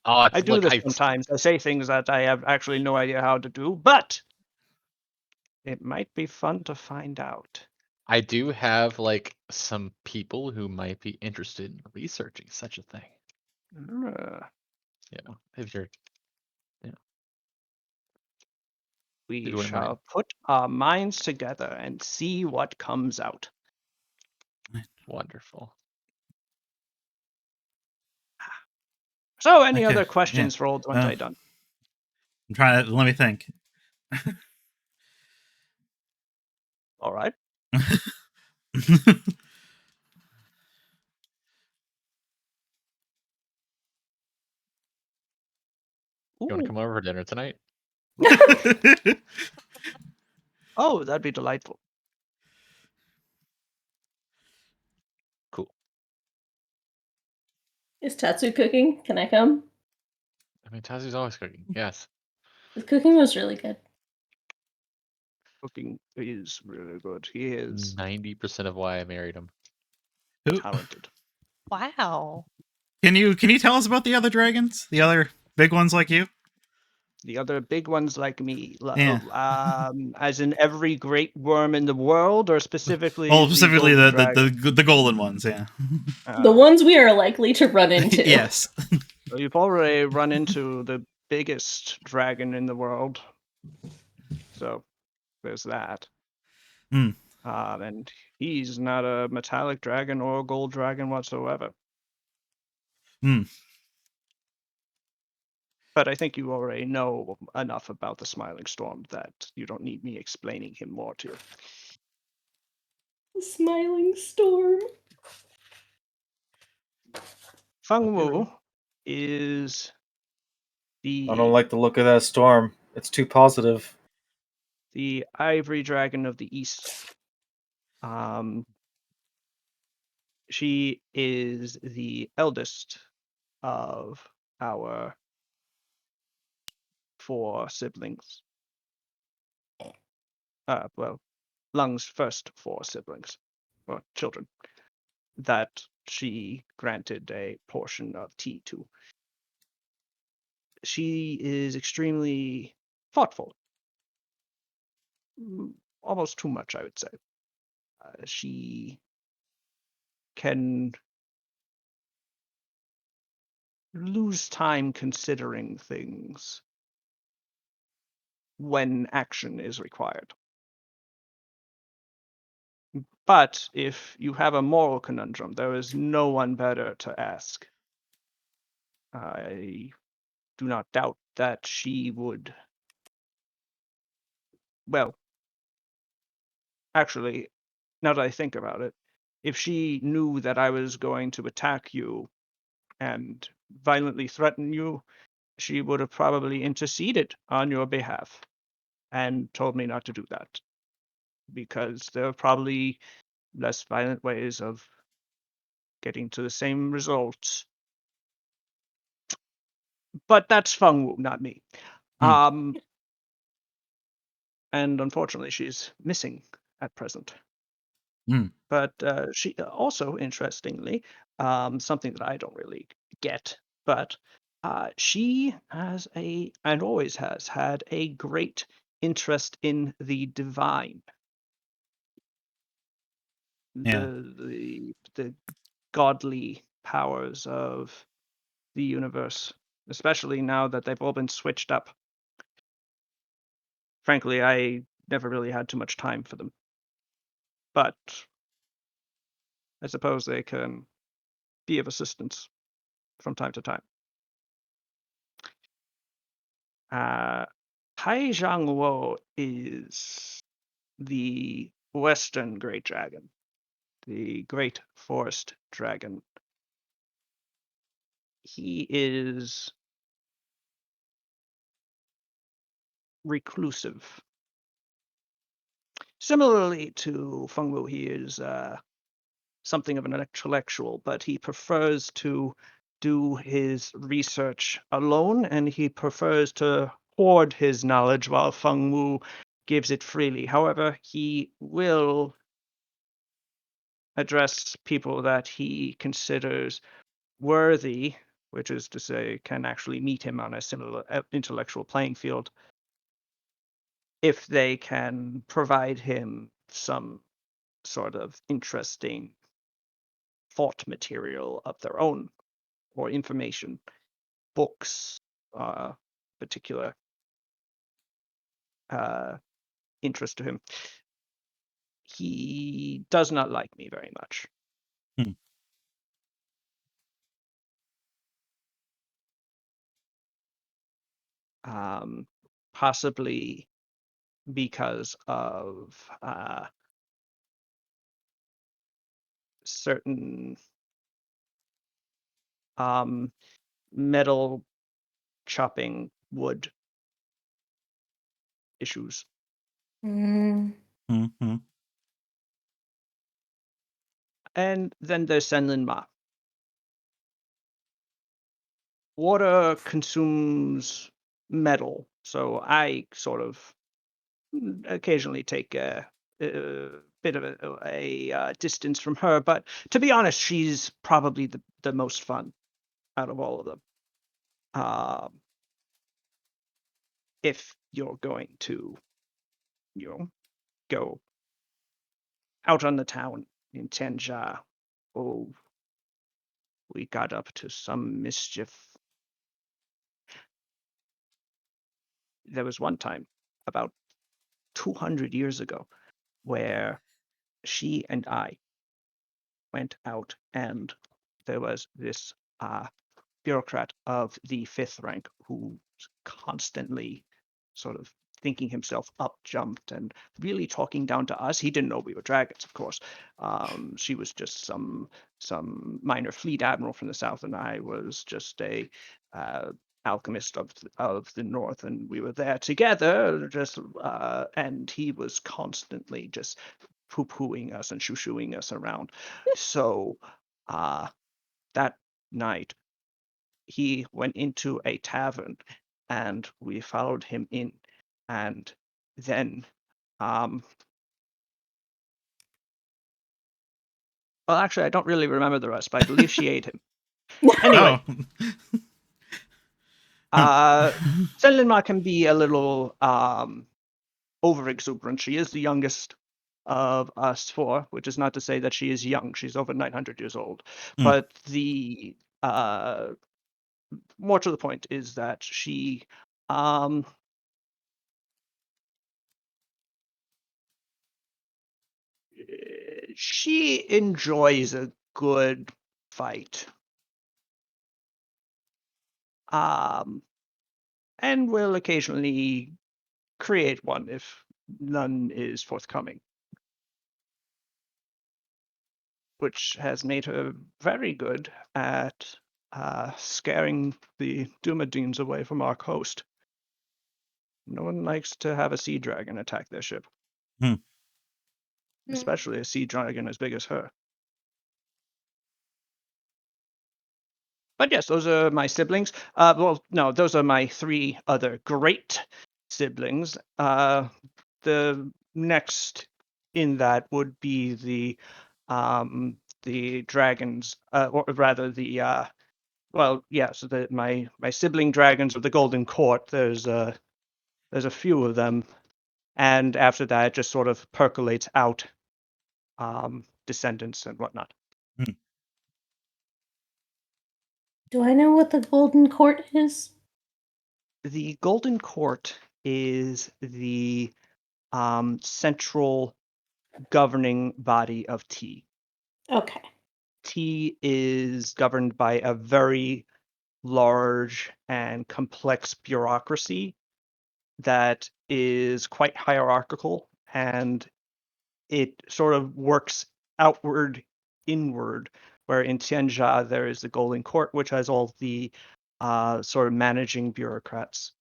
Oh, I it's do like this sometimes. I say things that I have actually no idea how to do, but it might be fun to find out. I do have like some people who might be interested in researching such a thing. Uh, You know, if you're we you wouldn't mind. shall put our minds together and see what comes out. Wonderful. So, any Okay, other yeah. questions for old Dante Dunn? I'm trying to let me think. All right. You want to Ooh. come over for dinner tonight? Oh, that'd be delightful. Cool. Is Tatsu cooking? Can I come? I mean, Tazu's always cooking. Yes. The cooking was really good. Cooking is really good. He is 90% of why I married him. Who? talented. Wow. Can you tell us about the other dragons? The other big ones like you? The other big ones like me, Yeah. as in every great worm in the world, or specifically Well, specifically golden dragon? the golden ones. Yeah. The ones we are likely to run into. Yes. So you've already run into the biggest dragon in the world. So there's that. Hmm. And he's not a metallic dragon or a gold dragon whatsoever. Hmm. But I think you already know enough about the Smiling Storm that you don't need me explaining him more to you. The smiling storm. Feng Wu is I don't the like the look of that storm. It's too positive. ivory dragon of the east. She is the eldest of our 4 siblings. Well, Lung's first 4 siblings, or children, that she granted a portion of tea to. She is extremely thoughtful. Almost too much, I would say. She can lose time considering things when action is required. But if you have a moral conundrum, there is no one better to ask. I do not doubt that she would well, actually, now that I think about it, if she knew that I was going to attack you and violently threaten you, she would have probably interceded on your behalf and told me not to do that, because there are probably less violent ways of getting to the same results. But that's Feng Wu, not me. Hmm. And unfortunately, she's missing at present. Hmm. But she also, interestingly, something that I don't really get, but she has and always has had a great interest in the divine, Yeah. the godly powers of the universe, especially now that they've all been switched up. Frankly, I never really had too much time for them, but I suppose they can be of assistance from time to time. Uh, Wo is the Western Great Dragon, the Great Forest Dragon. He is reclusive. Similarly to Feng Wu, he is something of an intellectual, but he prefers to do his research alone, and he prefers to hoard his knowledge while Feng Wu gives it freely. However, he will address people that he considers worthy, which is to say, can actually meet him on a similar intellectual playing field, if they can provide him some sort of interesting thought material of their own or information, books, particular uh, interest to him. He does not like me very much. Hmm. Possibly because of certain metal chopping wood issues. Mm. Hmm. And then there's Senlin Ma. Water consumes metal, so I sort of occasionally take a bit of a distance from her. But to be honest, she's probably the most fun out of all of them. Um, if you're going to, go out on the town in Tenja, oh, we got up to some mischief. There was one time, about 200 years ago, where she and I went out, and there was this bureaucrat of the fifth rank who was constantly sort of thinking himself up jumped and really talking down to us. He didn't know we were dragons, of course. She was just some minor fleet admiral from the south, and I was just a alchemist of the north, and we were there together. Just and he was constantly just poo-pooing us and shoo-shooing us around. So that night he went into a tavern, and we followed him in, and then well, actually, I don't really remember the rest, but I believe she ate him. Anyway, Senlinma can be a little over exuberant. She is the youngest of us four, which is not to say that she is young. She's over 900 years old. Hmm. But the more to the point is that she enjoys a good fight. And will occasionally create one if none is forthcoming, which has made her very good at scaring the Dumadines away from our coast. No one likes to have a sea dragon attack their ship, especially a sea dragon as big as her. But yes, those are my siblings. Well, no, those are my 3 other great siblings. The next in that would be the dragons, or rather the well, yeah. So my sibling dragons of the Golden Court. There's a few of them, and after that, it just sort of percolates out, descendants and whatnot. Do I know what the Golden Court is? The Golden Court is the central governing body of T. Okay. T is governed by a very large and complex bureaucracy that is quite hierarchical, and it sort of works outward, inward, where in Tianjia there is the Golden Court, which has all the sort of managing bureaucrats,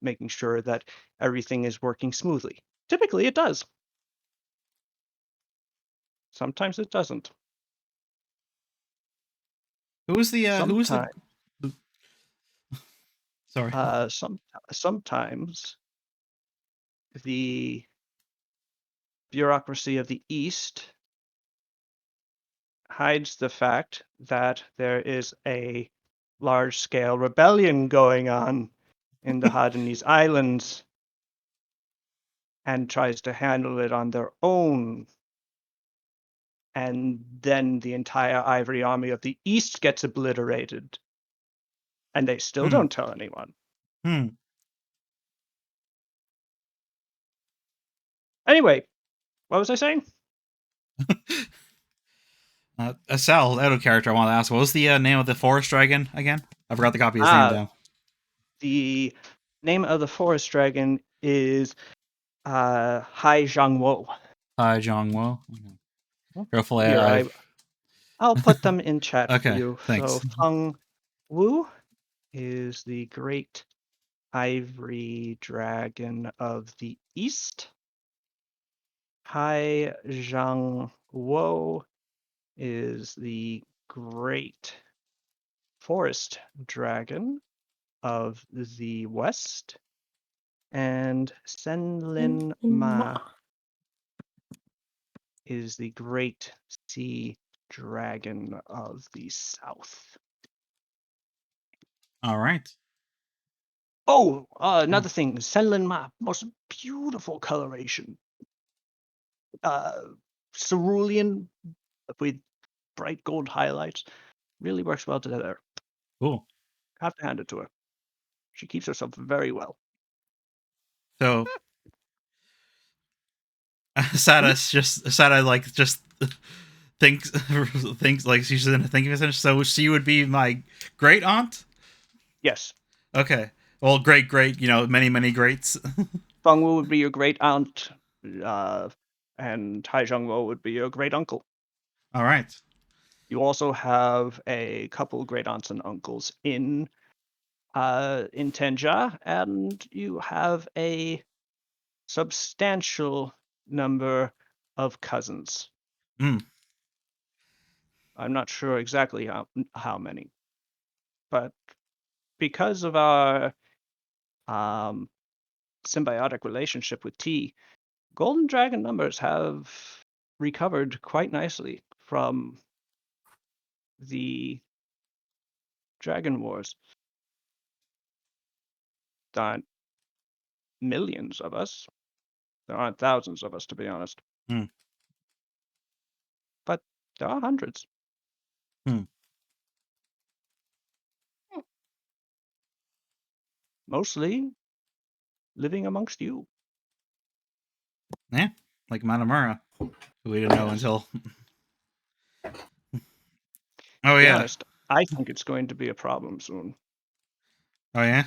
making sure that everything is working smoothly. Typically, it does. Sometimes it doesn't. Who was the Sometimes, sorry. sometimes the bureaucracy of the East hides the fact that there is a large-scale rebellion going on in the Hadanese Islands and tries to handle it on their own. And then the entire Ivory Army of the East gets obliterated. And they still don't tell anyone. Anyway, what was I saying? A Sal out of character. I want to ask, what was the name of the forest dragon again? I forgot to copy his name down. The name of the forest dragon is Hai Zhangwo. Hai Zhangwo. Carefully, Here, I'll put them in chat for Okay, you. thanks. So Feng Wu is the great ivory dragon of the east. Hai Zhangwo is the great forest dragon of the west. And Senlin Ma is the great sea dragon of the south. All right. Oh, another thing, Senlin Ma, most beautiful coloration. Cerulean with bright gold highlights. Really works well together. Cool. Have to hand it to her. She keeps herself very well. So Sada just thinks like she's in a thinking position. So she would be my great aunt. Yes. Okay. Well, great, many greats. Feng Wu would be your great aunt, and Tai Zhengwo would be your great uncle. All right. You also have a couple great aunts and uncles in Tenja, and you have a substantial number of cousins. I'm not sure exactly how many, but because of our symbiotic relationship with T, Golden Dragon numbers have recovered quite nicely from the Dragon Wars. There aren't millions of us. There aren't thousands of us, to be honest. But there are hundreds. Mostly living amongst you. Yeah, like Manamura, who we didn't know until. Oh To be yeah. honest, I think it's going to be a problem soon. Oh yeah.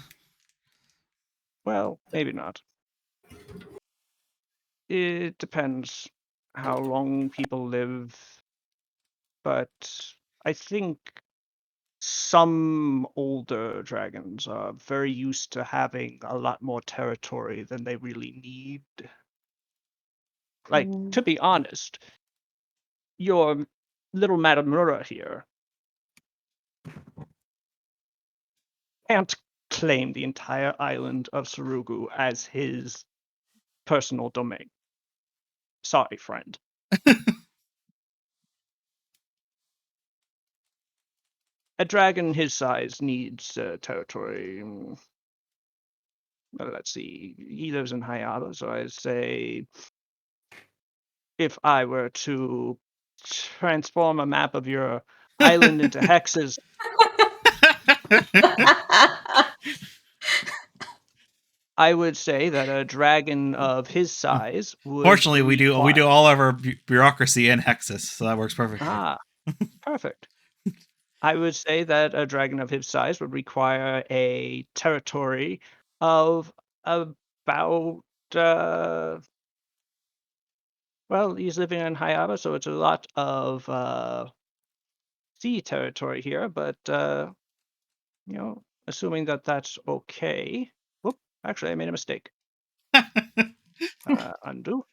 Well, maybe not. It depends how long people live, but I think some older dragons are very used to having a lot more territory than they really need. Like, to be honest, your little Madame Mura here can't claim the entire island of Sarugu as his personal domain. Sorry, friend. A dragon his size needs territory. Let's see. He lives in Hayata, so I'd say if I were to transform a map of your island into hexes, I would say that a dragon of his size would. Fortunately, we do require- all of our bureaucracy in Hexus, so that works perfectly. Ah, perfect. I would say that a dragon of his size would require a territory of about. Well, he's living in Hayata, so it's a lot of sea territory here. But assuming that that's okay. Whoop! Actually, I made a mistake. Undo.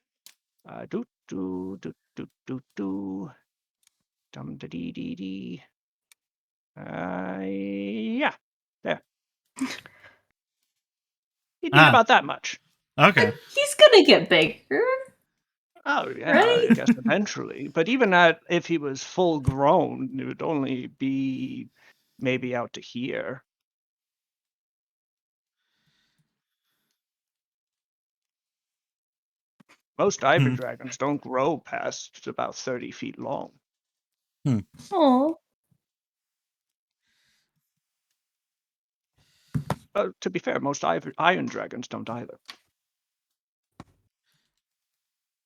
Do. Dum da dee dee dee. Yeah. There. He'd need about that much. Okay. He's gonna get bigger. Oh yeah, Right? I guess eventually. But even if he was full grown, it would only be maybe out to here. Most ivory dragons don't grow past about 30 feet long. Oh. To be fair, most iron dragons don't either.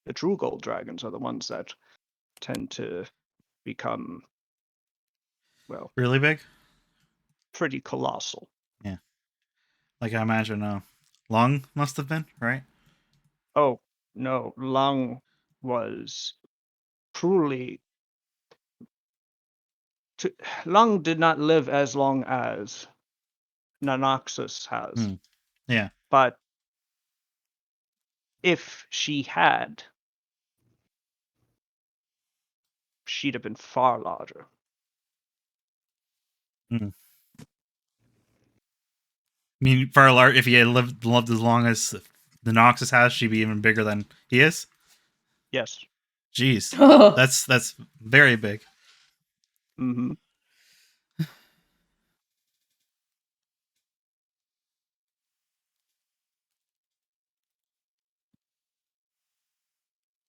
The true gold dragons are the ones that tend to become, well, Really big? pretty colossal. Yeah. Like I imagine Lung must have been, right? Oh, no, Lung was truly. Lung did not live as long as Nanoxus has. Yeah. But if she had, she'd have been far larger. I mean, for a large, if he had lived as long as the Noxus has, she'd be even bigger than he is. Yes. Jeez, that's very big. Mm-hmm.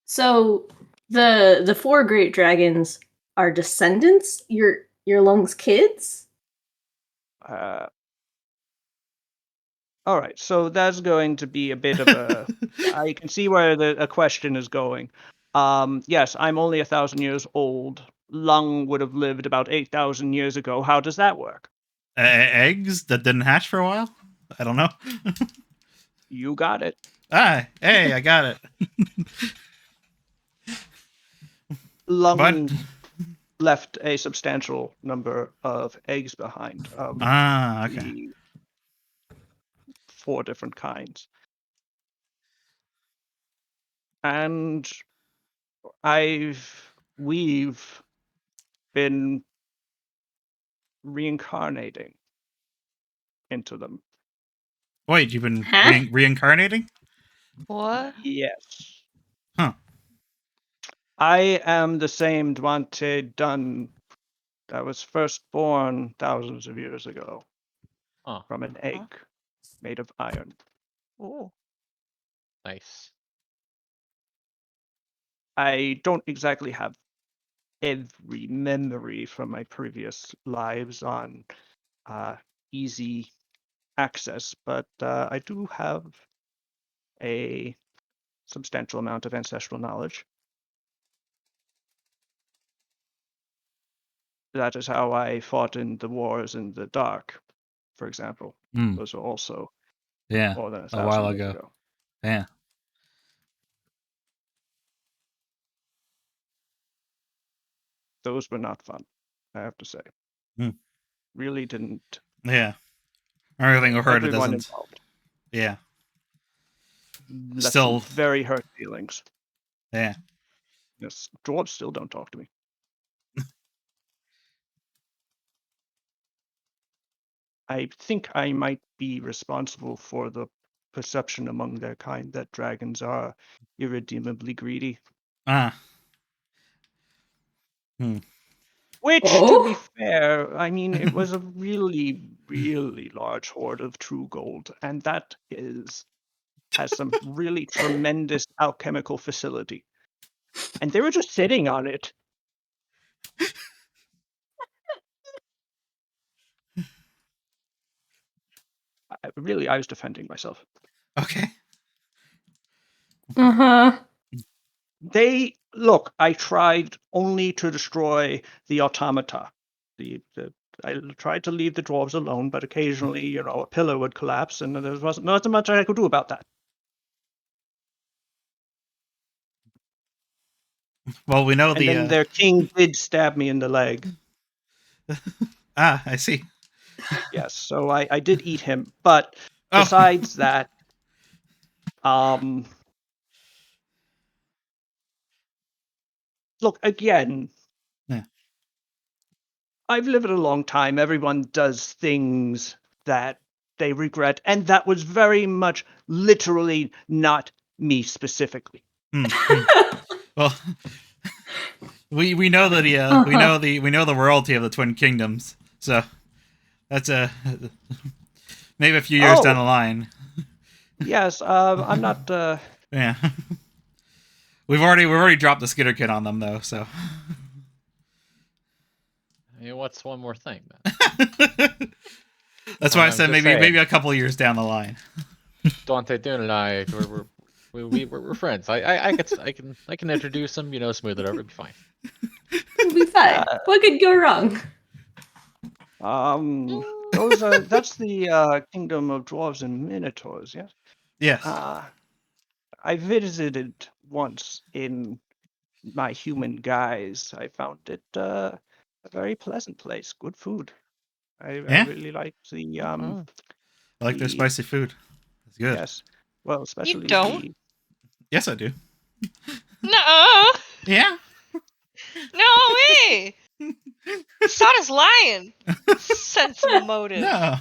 So the four great dragons are descendants? Your Lung's kids? All right, so that's going to be a bit of a. I can see where a question is going. Yes, I'm only 1,000 years old. Lung would have lived about 8,000 years ago. How does that work? Eggs that didn't hatch for a while? I don't know. You got it. Hey, I got it. Lung left a substantial number of eggs behind. Okay. The 4 different kinds. And we've been reincarnating into them. Wait, you've been Huh? reincarnating? What? Yes. Huh. I am the same Dwante Dunn that was first born thousands of years ago Oh, from an egg made of iron. Ooh. nice. I don't exactly have every memory from my previous lives on easy access, but I do have a substantial amount of ancestral knowledge. That is how I fought in the wars in the dark, for example. Those are also Yeah, more than a 1,000 while years ago. ago. Yeah. those were not fun, I have to say. Hmm. Really didn't. Yeah. Everything we heard it Everyone doesn't. involved Yeah. left Still. some very hurt feelings. Yeah. Yes, dwarves still don't talk to me. I think I might be responsible for the perception among their kind that dragons are irredeemably greedy. Ah. Which, to Oh? be fair, I mean, it was a really, really large hoard of true gold, and that has some really tremendous alchemical facility. And they were just sitting on it. I was defending myself. Okay. Uh-huh. Look, I tried only to destroy the automata. I tried to leave the dwarves alone, but occasionally, a pillar would collapse, and there wasn't much I could do about that. Well, we know And then their king did stab me in the leg. I see. Yes, so I did eat him. But Oh. besides that, look, again, Yeah. I've lived a long time. Everyone does things that they regret, and that was very much literally not me specifically. Well, we know that we know the royalty of the Twin Kingdoms, so that's maybe a few years down the line. Yes, I'm not. Yeah, we've already dropped the skitter kit on them though, so. Hey, what's one more thing, then? That's why I I'm said just maybe saying. a couple years down the line. Dante Dune and I, we're friends. I can introduce him. Smooth it over. It'll be fine. It'll be fine. What could go wrong? That's the kingdom of dwarves and minotaurs. Yes. Yes. I visited once in my human guise. I found it a very pleasant place. Good food. I really liked the I like their the- spicy food. It's good. Yes. Well, especially don't? Yes, I do. No, Yeah. no way. Sada's lying. Sensible motive. No.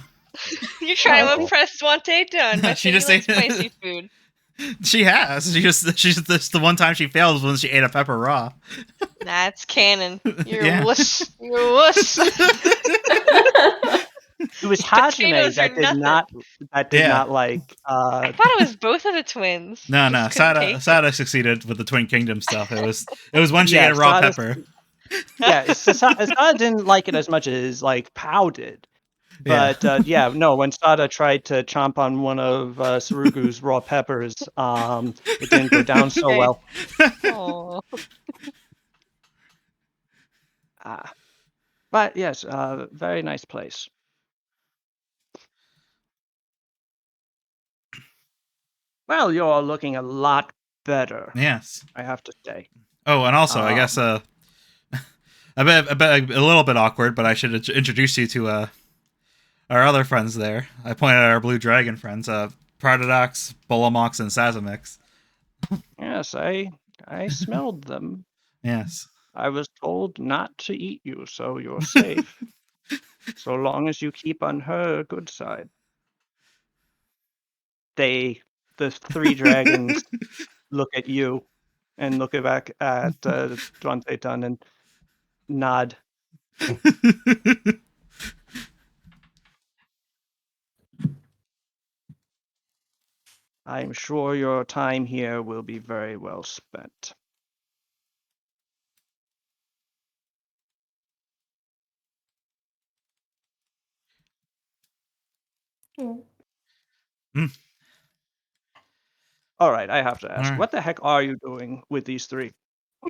You're trying to Oh. impress Swante Dunn by She saying just you like ate- spicy food. She has. She's just the one time she fails when she ate a pepper raw. That's canon. You're Yeah. a wuss. You're a wuss. It was Hajime Potatoes that are did nothing. not Yeah. like. I thought it was both of the twins. No, Just couldn't take it. Sada succeeded with the Twin Kingdom stuff. It was when she Yeah, ate a raw Sada's- pepper. Yeah, Sada didn't like it as much as like Pow did. But when Sada tried to chomp on one of Sarugu's raw peppers, it didn't go down so Okay. well. Aw. But yes, very nice place. Well, you're looking a lot better, Yes. I have to say. Oh, and also, I guess a little bit awkward, but I should introduce you to our other friends there. I pointed at our blue dragon friends, Paradox, Bolomox, and Sazamix. Yes, I smelled them. Yes. I was told not to eat you, so you're safe. So long as you keep on her good side. The three dragons look at you and look back at Dwante Dunn and nod. I'm sure your time here will be very well spent. All right, I have to ask, Alright. what the heck are you doing with these three? We're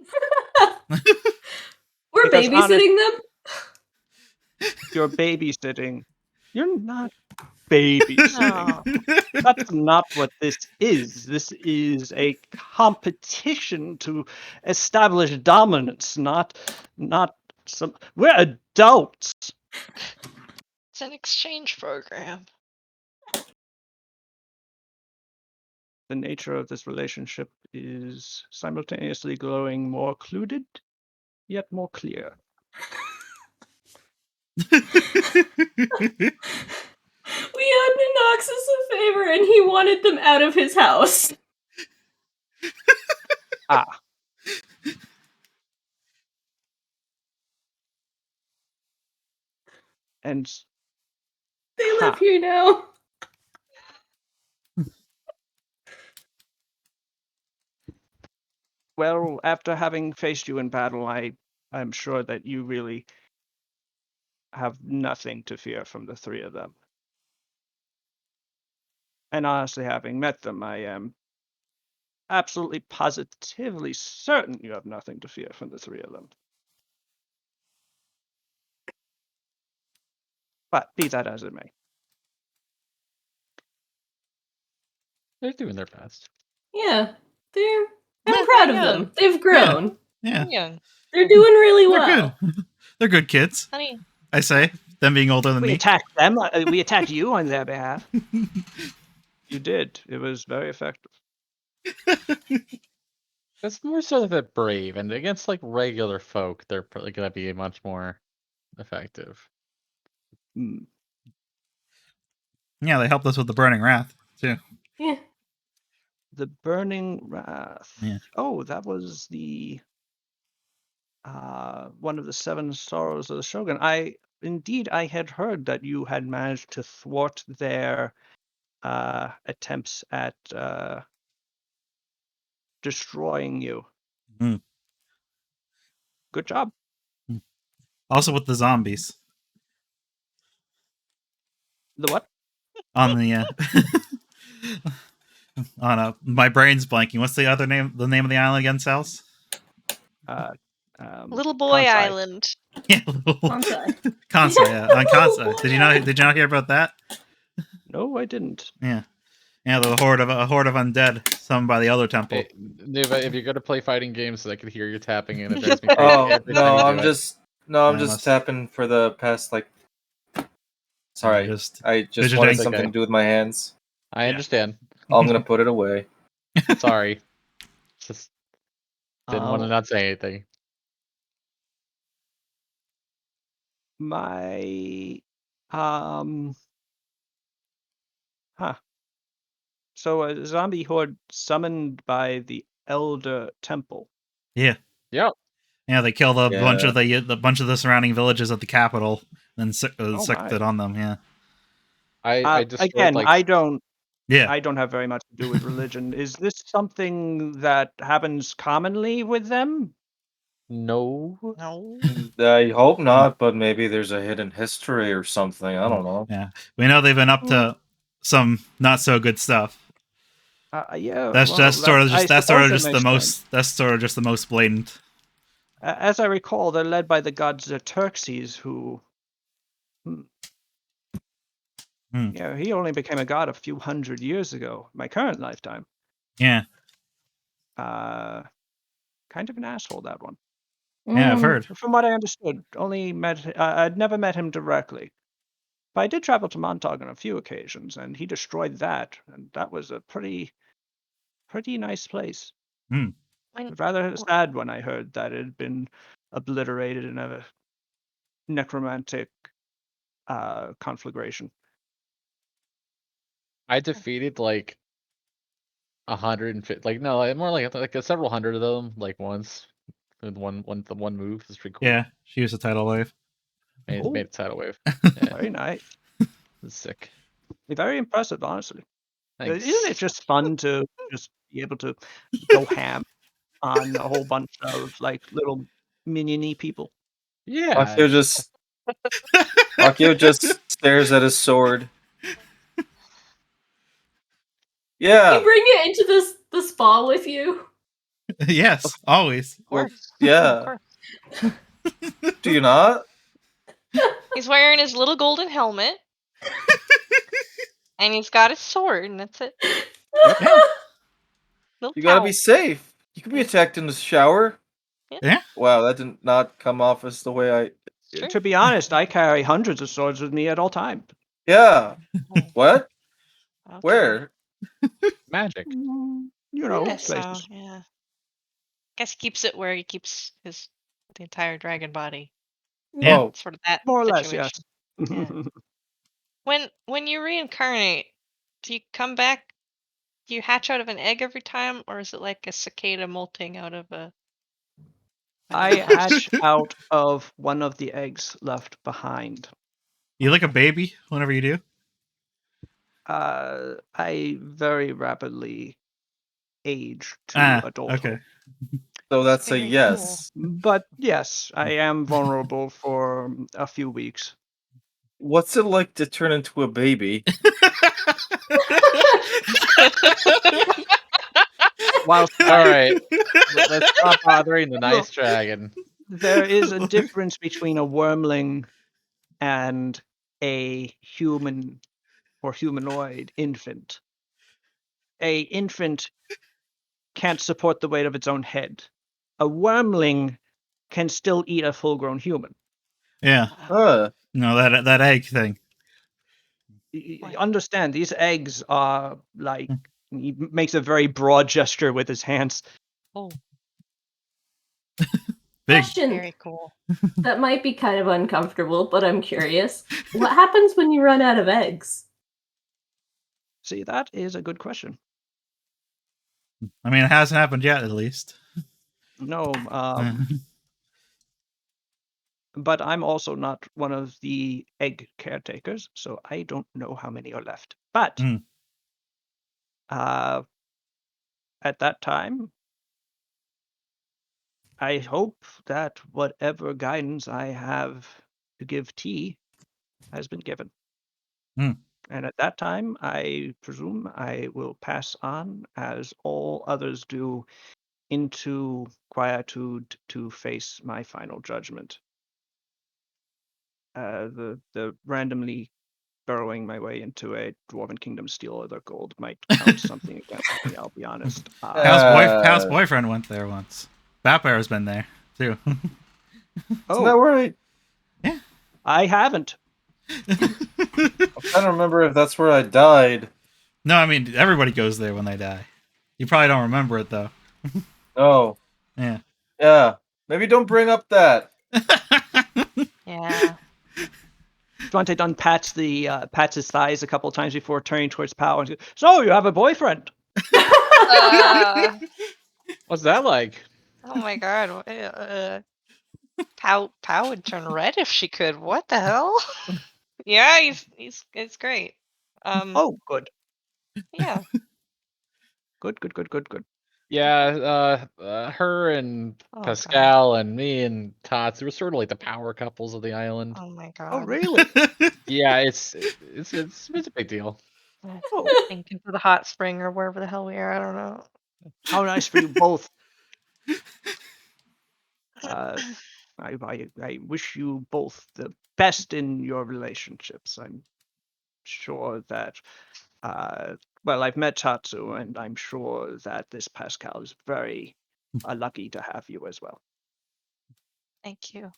Because babysitting them? You're babysitting. You're not babysitting. That's not what this is. This is a competition to establish dominance, not We're adults. It's an exchange program. The nature of this relationship is simultaneously growing more occluded, yet more clear. We owed Noxus a favor and he wanted them out of his house. Ah. And They live here now. well, after having faced you in battle, I'm sure that you really have nothing to fear from the three of them. And honestly, having met them, I am absolutely positively certain you have nothing to fear from the three of them. But be that as it may. They're doing their best. Yeah, I'm Yeah. proud of Yeah. them. They've grown. Yeah, Yeah, They're doing really they're well. good. They're good kids. honey. I say, them being older than We me. attacked them. We attacked you on their behalf. You did. It was very effective. It's more so that they're brave, and against like regular folk, they're probably gonna be much more effective. Hmm. Yeah, they helped us with the Burning Wrath too. Yeah. The Burning Wrath. Yeah. Oh, that was the one of the seven sorrows of the Shogun. I had heard that you had managed to thwart their attempts at destroying you. Hmm. Good job. Also with the zombies The what? on the on my brain's blanking. What's the other name? The name of the island again, Sals? Little Boy Kansai. Island. Yeah, Kansai. Kansai. Yeah, on Kansai. Did you not hear about that? No, I didn't. Yeah, yeah. The horde of undead summoned by the Elder Temple. Hey, Nuva, if you're gonna play fighting games, so I could hear you tapping, and it drives me crazy Oh every no, time you I'm do it. just Yeah, just must- tapping for the past like. Sorry, Just I just Vision wanted Tank. something Okay. to do with my hands. I Yeah. understand. I'm gonna put it away. Sorry. Just didn't want to Oh. not say anything. My huh. So a zombie horde summoned by the Elder Temple. Yeah, Yep. yeah. They killed a bunch Yeah. of the bunch of the surrounding villages of the capital, and sucked my. it on them. Yeah, I destroyed Again, like I don't yeah. have very much to do with religion. Is this something that happens commonly with them? no. No. I hope not, but maybe there's a hidden history or something. I don't know. Yeah, we know they've been up to some not so good stuff. Yeah. That's well, just sort of I just that's suppose sort of that just the makes most sense. that's sort of just the most blatant. As I recall, they're led by the god Xerxes, who, yeah, he only became a god a few hundred years ago. My current lifetime. Yeah, Kind of an asshole, that one. yeah, I've heard. From what I understood, I'd never met him directly. But I did travel to Montauk on a few occasions, and he destroyed that, and that was a pretty nice place. Hmm. Rather sad when I heard that it had been obliterated in a necromantic conflagration. I defeated like 150, like no, more like several hundred of them, like once. With one move. It's pretty cool. Yeah, she used a tidal wave. Made Oh. a tidal wave. Yeah, Very nice. it's sick. Very impressive, honestly. Thanks. Isn't it just fun to just be able to go ham on a whole bunch of like little minion-y people? Yeah. Akio just stares at his sword. Yeah. You bring it into the spa with you. Yes, always. Of course. Yeah. Of course. Do you not? He's wearing his little golden helmet. And he's got his sword, and that's it. Yeah. Little You gotta towel. be safe. You could be attacked in the shower. Wow, that did not come off as the way I. Sure. To be honest, I carry hundreds of swords with me at all times. Yeah. Oh, What? okay. Where? Magic. You I know, guess so. places. Yeah. Guess he keeps it where he keeps the entire dragon body. Yeah. Oh, Sort of that More or less, situation. yes. Yeah. When you reincarnate, do you come back? Do you hatch out of an egg every time, or is it like a cicada molting out of a? I hatch out of one of the eggs left behind. You like a baby whenever you do? I very rapidly age to adulthood. Okay. so that's a Very yes. But yes, I am vulnerable for a few weeks. What's it like to turn into a baby? Whilst All right, let's stop bothering the nice Look. dragon. there is a difference between a wormling and a human or humanoid infant. A infant can't support the weight of its own head. A wormling can still eat a full-grown human. Yeah. Huh. No, that egg thing. Understand, these eggs are like, he makes a very broad gesture with his hands. Oh, Big. Question very cool. that might be kind of uncomfortable, but I'm curious. What happens when you run out of eggs? See, that is a good question. I mean, it hasn't happened yet, at least. No, but I'm also not one of the egg caretakers, so I don't know how many are left. But Mm. at that time, I hope that whatever guidance I have to give T has been given. Mm. And at that time, I presume I will pass on, as all others do, into quietude to face my final judgment. The randomly burrowing my way into a dwarven kingdom steal other gold might count something against me, I'll be honest. Pal's boyfriend went there once. Batbear's been there, too. Isn't that Oh, where I haven't. I'm trying to remember if that's where I died. No, I mean, everybody goes there when they die. You probably don't remember it, though. Oh, Yeah. yeah. Maybe don't bring up that. Yeah. Devontae Dunn pats his thighs a couple times before turning towards Pal and goes, "So you have a boyfriend?" What's that like? Oh my god. Pow would turn red if she could. What the hell? Yeah, it's great. Oh, good, Yeah. good. Yeah, her and Oh god. Pascal and me and Tots, we were sort of like the power couples of the island. Oh my Oh, god. really? Yeah, it's a big deal. Oh, Thinking for the hot spring or wherever the hell we are. I don't know. how nice for you both. Uh, I wish you both the best in your relationships. I'm sure that, well, I've met Tatsu, and I'm sure that this Pascal is very lucky to have you as well. Thank you.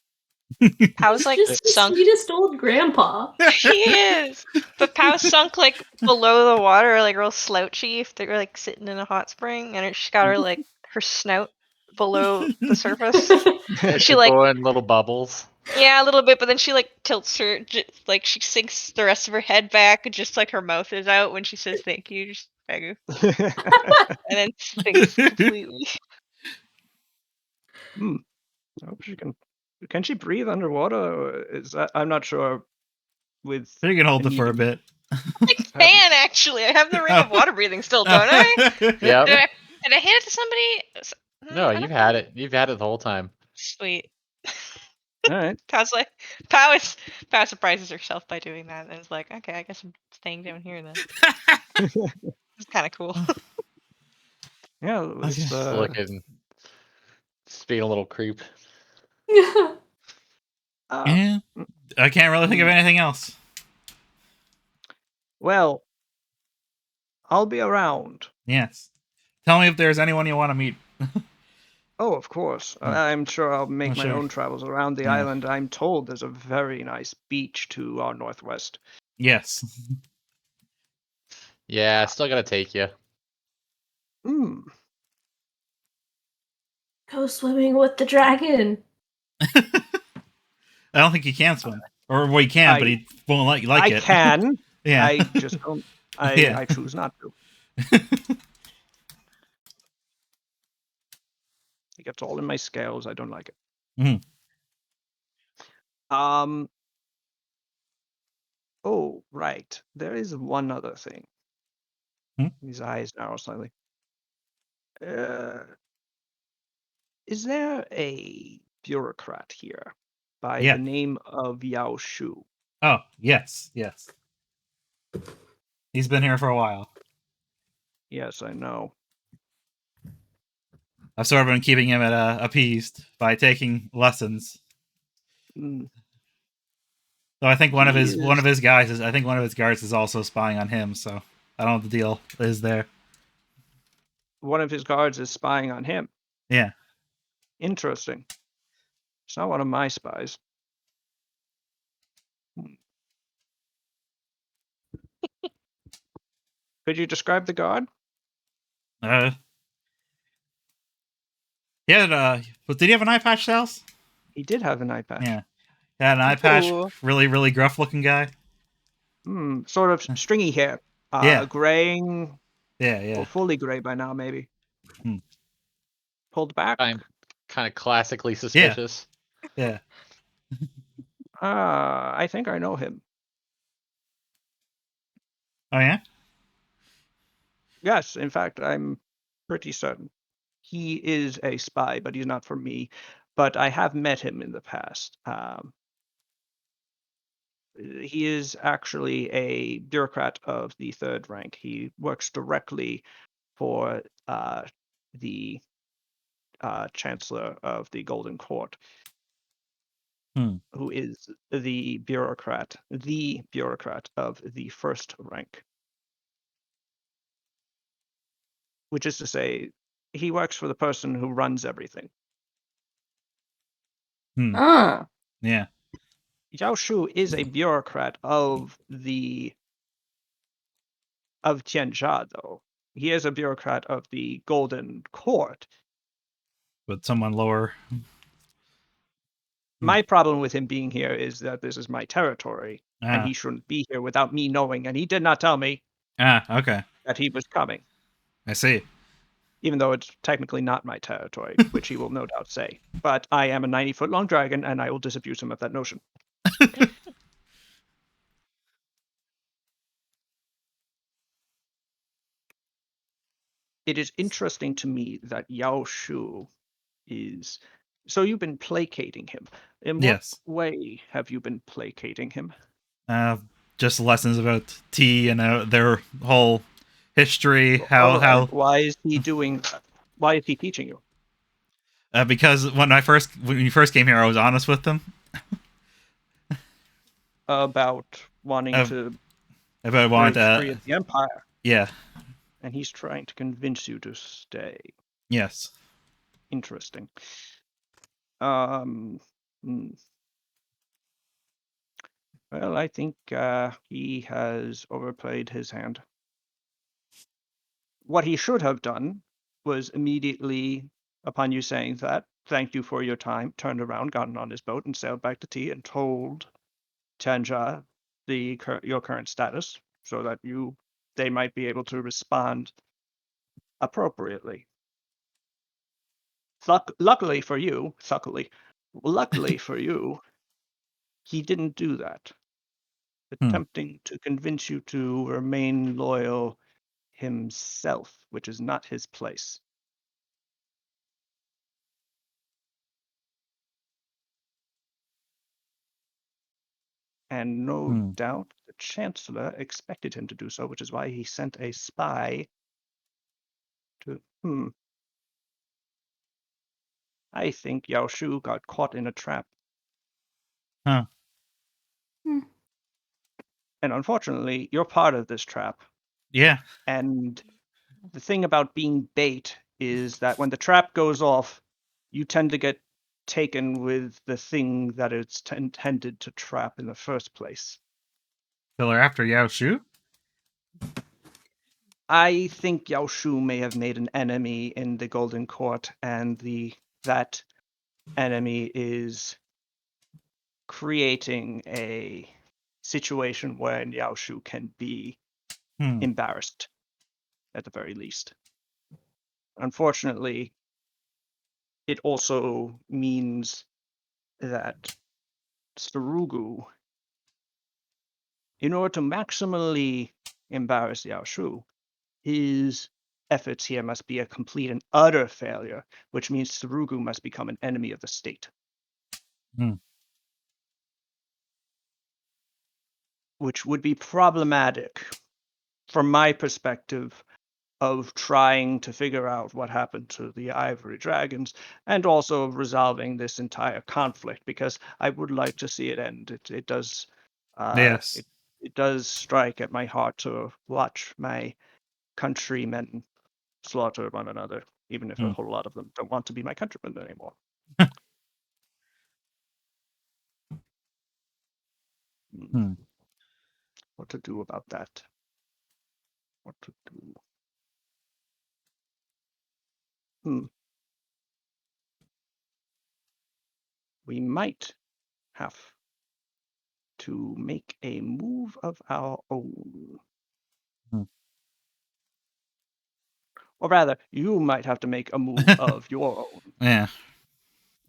Pow's like Just the sunk. sweetest old grandpa. He is. But Pow's sunk like below the water, like real slouchy if they're like sitting in a hot spring, and she's got her like her snout below the surface. She like Going little bubbles. yeah, a little bit, but then she like tilts her, like she sinks the rest of her head back, just like her mouth is out when she says thank you, just thank you, and then sinks completely. I hope she can. Can she breathe underwater? Or is that? I'm not sure. With You can hold the it for a medium- bit. I can actually. I have the ring of water breathing still, don't I? Yep. Did I hand it to somebody? No, I you've don't had know. it. You've had it the whole time. Sweet. All right. Pow's like Pow surprises herself by doing that, and is like, okay, I guess I'm staying down here then. It's kind of cool. Yeah. It's, Just looking, just being a little creep. uh, Yeah. I can't really think of anything else. well, I'll be around. Yes. Tell me if there's anyone you want to meet. Oh, of course. Hmm. I'm sure I'll make my sure. own travels around the Yeah. island. I'm told there's a very nice beach to our northwest. Yes. Yeah, still gotta take you. Hmm. Go swimming with the dragon. I don't think he can swim. Or well, he can, but I- he won't let you like I it. can. Yeah. I just don't. Yeah. I choose not to. It gets all in my scales. I don't like it. Mhm. Oh, right. There is one other thing. Hmm? His eyes narrow slightly. Is there a bureaucrat here by Yeah. the name of Yao Shu? Oh, yes, yes. He's been here for a while. Yes, I know. I've sort of been keeping him appeased by taking lessons. Hmm. So I think one of He his guys is I think one of his guards is also spying on him. So I don't know what the deal is there. One of his guards is spying on him. Yeah. Interesting. It's not one of my spies. Could you describe the guard? He had but did he have an eye patch, Sales? He did have an eye patch. Yeah. He had an eye patch. Ooh. Really, really gruff looking guy. Sort of stringy hair. Yeah. Graying, Yeah, yeah. or fully gray by now, maybe. Hmm. Pulled back. I'm kind of classically suspicious. Yeah. I think I know him. Oh yeah? Yes, in fact, I'm pretty certain. He is a spy, but he's not for me. But I have met him in the past. He is actually a bureaucrat of the third rank. He works directly for the chancellor of the Golden Court, who is the bureaucrat of the first rank. Which is to say, he works for the person who runs everything. Ah. Yeah. Yao Shu is a bureaucrat of Tianjia, though. He is a bureaucrat of the Golden Court. But someone lower. My problem with him being here is that this is my territory, and Ah. he shouldn't be here without me knowing, and he did not tell me Okay. that he was coming, I see. even though it's technically not my territory, which he will no doubt say. But I am a 90-foot-long dragon, and I will disabuse him of that notion. It is interesting to me that Yao Shu is. So you've been placating him. In Yes. what way have you been placating him? Just lessons about tea and their whole history. All right. How Why is he doing that? Why is he teaching you? because when you first came here, I was honest with them About wanting Of- to about wanting break free to. of the Empire, Yeah. and he's trying to convince you to stay. Yes. Interesting. Well, I think he has overplayed his hand. What he should have done was immediately, upon you saying that, thank you for your time, turned around, gotten on his boat, and sailed back to Tea and told Tanja your current status, so that they might be able to respond appropriately. Luckily for you, he didn't do that, attempting to convince you to remain loyal himself, which is not his place. And no doubt the Chancellor expected him to do so, which is why he sent a spy to. I think Yao Shu got caught in a trap. Huh. And unfortunately, you're part of this trap. Yeah. And the thing about being bait is that when the trap goes off, you tend to get taken with the thing that it's intended to trap in the first place. Killer after Yao Shu? I think Yao Shu may have made an enemy in the Golden Court, and that enemy is creating a situation where Yao Shu can be embarrassed, at the very least. Unfortunately, it also means that Sarugu, in order to maximally embarrass Yao Shu, his efforts here must be a complete and utter failure, which means Sarugu must become an enemy of the state. Hmm. Which would be problematic from my perspective of trying to figure out what happened to the Ivory Dragons and also of resolving this entire conflict, because I would like to see it end. It does Yes. it does strike at my heart to watch my countrymen slaughter one another, even if a whole lot of them don't want to be my countrymen anymore. Hmm. What to do about that? What to do? We might have to make a move of our own. Hmm. Or rather, you might have to make a move of your own. Yeah.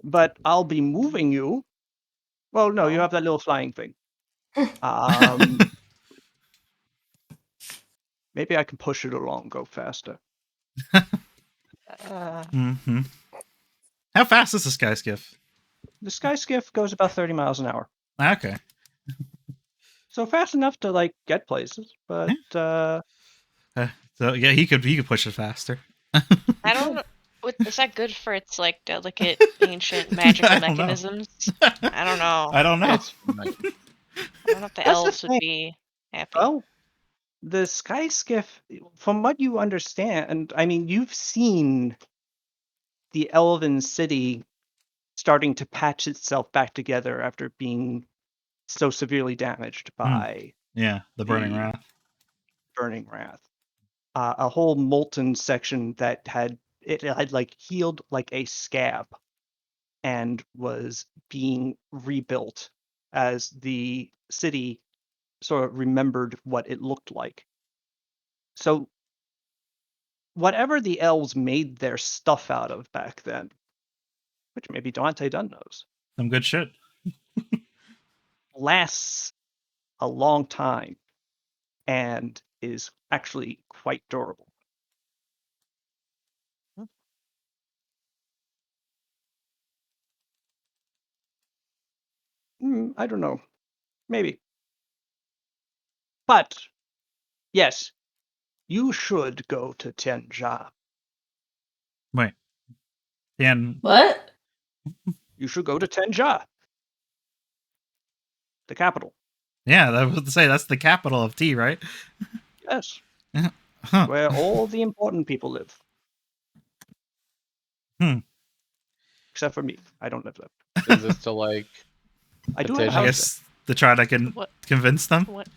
But I'll be moving you. Well, no, you have that little flying thing. Maybe I can push it along, go faster. Mm-hmm. How fast is the sky skiff? The sky skiff goes about 30 miles an hour. Okay. So fast enough to like get places, but So yeah, he could push it faster. I don't know. Is that good for its like delicate ancient magical I don't know. mechanisms? I don't know. I don't know. It's fine. I don't know if the That's the elves would thing. be happy. well, the sky skiff, from what you understand, and I mean, you've seen the Elven city starting to patch itself back together after being so severely damaged by Yeah, the Burning the Wrath. Burning Wrath. A whole molten section that had like healed like a scab and was being rebuilt as the city sort of remembered what it looked like. So whatever the elves made their stuff out of back then, which maybe Dante Dunn knows, Some good shit. lasts a long time and is actually quite durable. I don't know. Maybe. But, yes, you should go to Tianjia. Wait. And What? You should go to Tianjia, the capital. yeah, I was about to say that's the capital of tea, right? Yes, Huh. where all the important people live. Except for me. I don't live there. Is this to like I do have a petition? I house guess to try to What? convince them. What?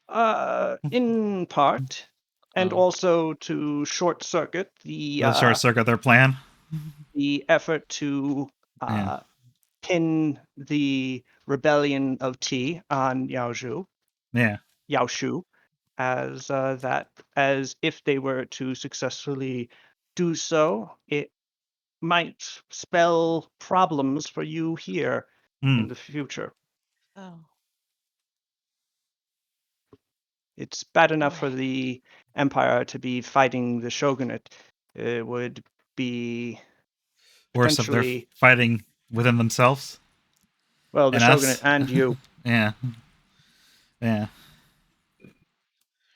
there. In part. And Oh. also to short circuit the Short circuit their plan. effort to Yeah. pin the rebellion of T on Yaoshu, Yeah. as if they were to successfully do so, it might spell problems for you here in the future. Oh. It's bad enough Boy. for the Empire to be fighting the Shogunate. It would be Worse if they're potentially, fighting within themselves. well, the And Shogunate us. and you. Yeah. Yeah.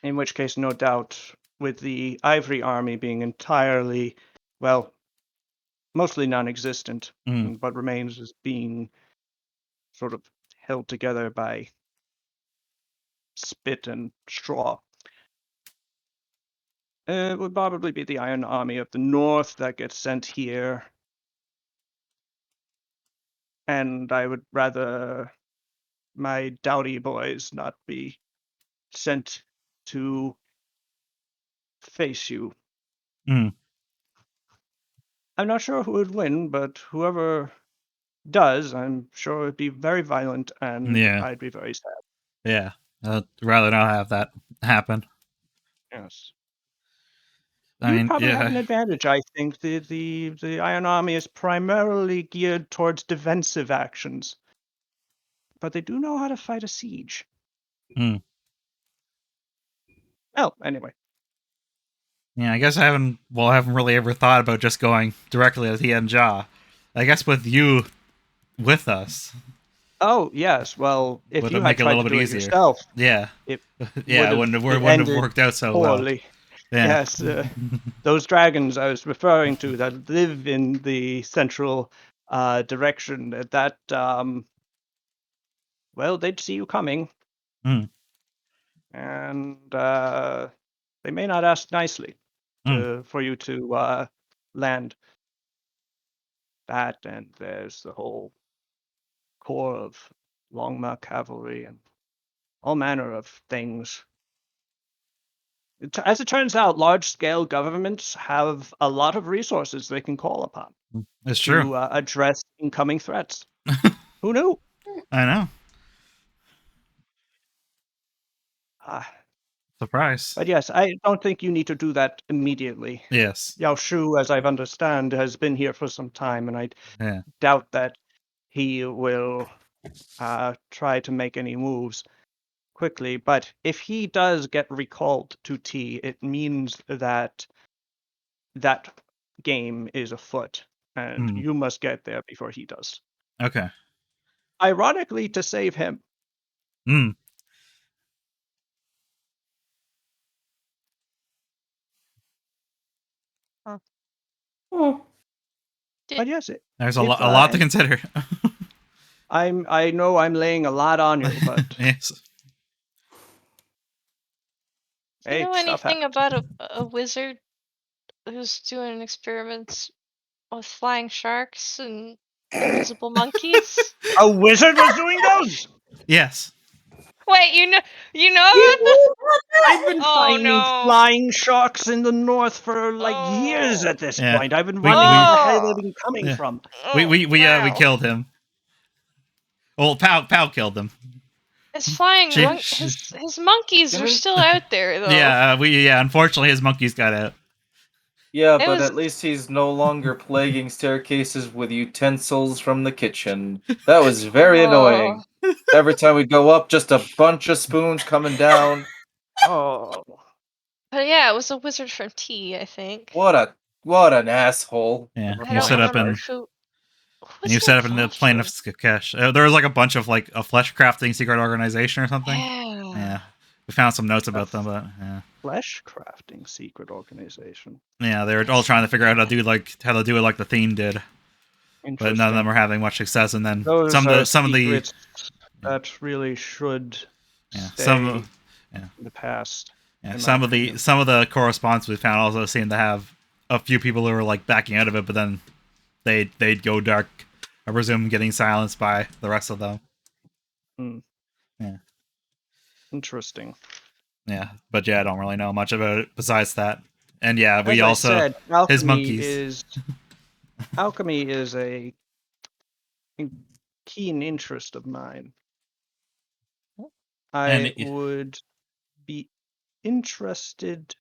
In which case, no doubt, with the Ivory Army being entirely, well, mostly non-existent, but remains as being sort of held together by spit and straw. It would probably be the Iron Army of the North that gets sent here. And I would rather my Dowdy boys not be sent to face you. Hmm. I'm not sure who would win, but whoever does, I'm sure it'd be very violent, and Yeah. I'd be very sad. Yeah. I'd rather not have that happen. Yes. I You'd mean, probably have yeah. an advantage, I think. The Iron Army is primarily geared towards defensive actions, but they do know how to fight a siege. Hmm. Oh, anyway. Yeah, I guess I haven't really ever thought about just going directly at Tian Jia. I guess with you with us Oh, yes. Well, if would you it had make it a tried little to bit do it easier. yourself, Yeah. it Yeah, it would've wouldn't have ended worked out so well. poorly. Yeah. Yes, those dragons I was referring to that live in the central direction, well, they'd see you coming, Hmm. and they may not ask nicely for you to land. That, and there's the whole corps of Longma cavalry and all manner of things. As it turns out, large-scale governments have a lot of resources they can call upon It's true. to address incoming threats. Who knew? I know. Ah, Surprise. but yes, I don't think you need to do that immediately. Yes. Yao Shu, as I understand, has been here for some time, and I Yeah. doubt that he will try to make any moves quickly. But if he does get recalled to T, it means that that game is afoot, and you must get there before he does. Okay. Ironically, to save him. Hmm. Hmm. But yes, There's if, a lot to consider. I know I'm laying a lot on you, but Yes. Do you hey, know stuff anything happens. about a wizard who's doing experiments with flying sharks and invisible monkeys? A wizard was doing those. Yes. Wait, you know You about them? knew about I've that? been Oh finding no! flying sharks in the north for like years Oh. at this Yeah. point. I've been We- wondering we- where the hell they've Oh. been coming Yeah. from. We Oh, we wow. killed him. Well, Pow killed him. His flying She- his monkeys are still out there though. Yeah, unfortunately his monkeys got out. Yeah, It but was- at least he's no longer plaguing staircases with utensils from the kitchen. That was very annoying. Every time we go up, just a bunch of spoons coming down. Oh, But yeah, it was a wizard from T, I think. What an asshole. Yeah. I You don't set up remember in who. and you set up in the plane of Skakesh. There was like a bunch of like a flesh crafting secret organization or something. Yeah. Yeah. We found some notes about them, but yeah. flesh crafting secret organization. Yeah, they were all trying to figure out how to do it like the Theme did. But none of them Interesting. were having much success, and then Those some are of the secrets that really should yeah, stay some in the past. yeah, in some my of the opinion. correspondence we found also seemed to have a few people who were like backing out of it, but then they'd go dark. I presume getting silenced by the rest of them. Yeah. Interesting. Yeah, but yeah, I don't really know much about it besides that. And yeah, we As I also said, alchemy his monkeys. Alchemy is a keen interest of mine. I would be interested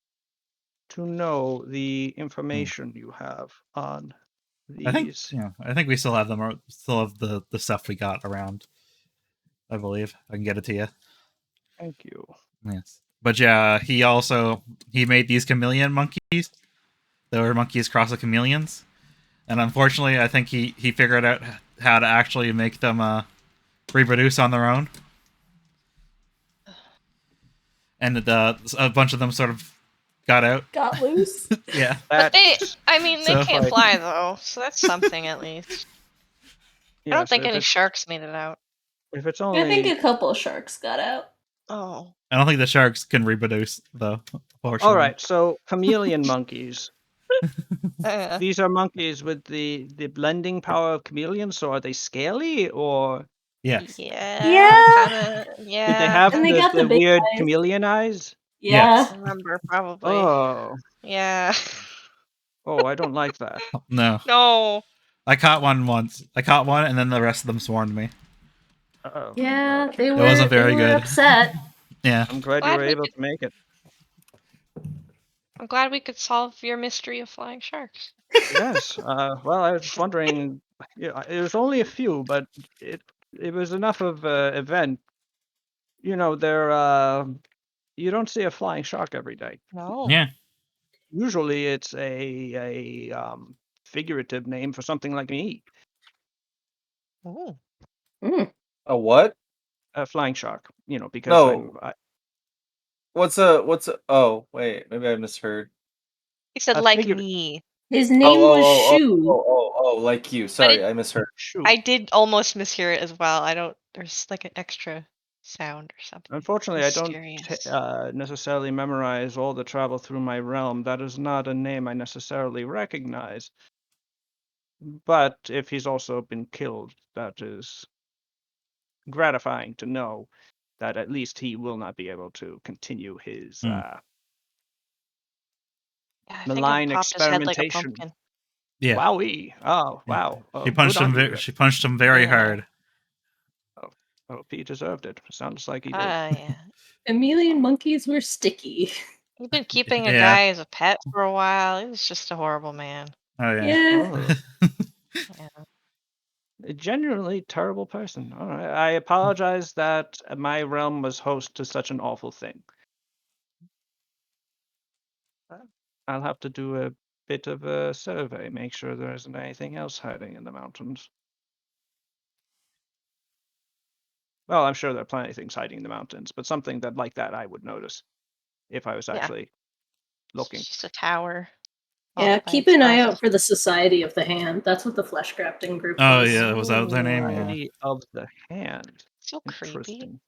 to know the information you have on these. I think we still have them. Still have the stuff we got around. I believe I can get it to you. Thank you. Yes, but yeah, he made these chameleon monkeys. They were monkeys cross of chameleons, and unfortunately, I think he figured out how to actually make them reproduce on their own. And a bunch of them sort of got out. Got loose? Yeah. But they can't like- fly though, so that's something at least. I don't Yes, think if any it's- sharks made it out. If it's I think only a couple sharks got out. Oh. I don't think the sharks can reproduce, though. All Unfortunately. right, so chameleon monkeys. Uh, These are monkeys with the blending power of chameleons. So are they scaly or Yes. yeah, kind of. did they Yeah, have And they got the the big weird eyes. chameleon eyes? Yeah. I remember probably. Oh, Yeah. oh, I don't like that. No. No. I caught one once. I caught one, and then the rest of them swarmed me. Uh-oh. Yeah, they It were, wasn't very they were good. upset. Yeah. I'm glad you Glad were we able could- to make it. I'm glad we could solve your mystery of flying sharks. Yes. Well, I was just wondering. Yeah, it was only a few, but it was enough of an event. You know, you don't see a flying shark every day. No. Yeah. Usually, it's a figurative name for something like me, Ooh. Mm. A what? a flying shark. You know, because No. I'm What's a? Oh, wait. Maybe I misheard. He said a like figure. me. His Oh, name oh, was oh, oh, Shu. like you. But Sorry, I misheard. Shoot. I did almost mishear it as well. I don't. There's like an extra sound or something. Unfortunately, I don't Mysterious. necessarily memorize all the travel through my realm. That is not a name I necessarily recognize. But if he's also been killed, that is gratifying to know that at least he will not be able to continue his Hmm. Yeah, I think it malign popped his head like a experimentation. pumpkin. Yeah. Wowee! Oh, Yeah. wow! She Oh, punched good him. on you. She punched him very Yeah. hard. Oh, he deserved it. Sounds like he did. Yeah. Chameleon monkeys were sticky. You've been keeping a Yeah. guy as a pet for a while. He was just a horrible man. Oh yeah. Yeah. Oh, Yeah. a genuinely terrible person. All right. I apologize that my realm was host to such an awful thing. I'll have to do a bit of a survey, make sure there isn't anything else hiding in the mountains. Well, I'm sure there are plenty of things hiding in the mountains, but something that like that I would notice if I was Yeah. actually looking. It's just a tower. all Yeah, by keep an eye itself. out for the Society of the Hand. That's what the flesh crafting group Oh was. yeah. Was that their name? Yeah. Society of the Hand. So creepy. Interesting.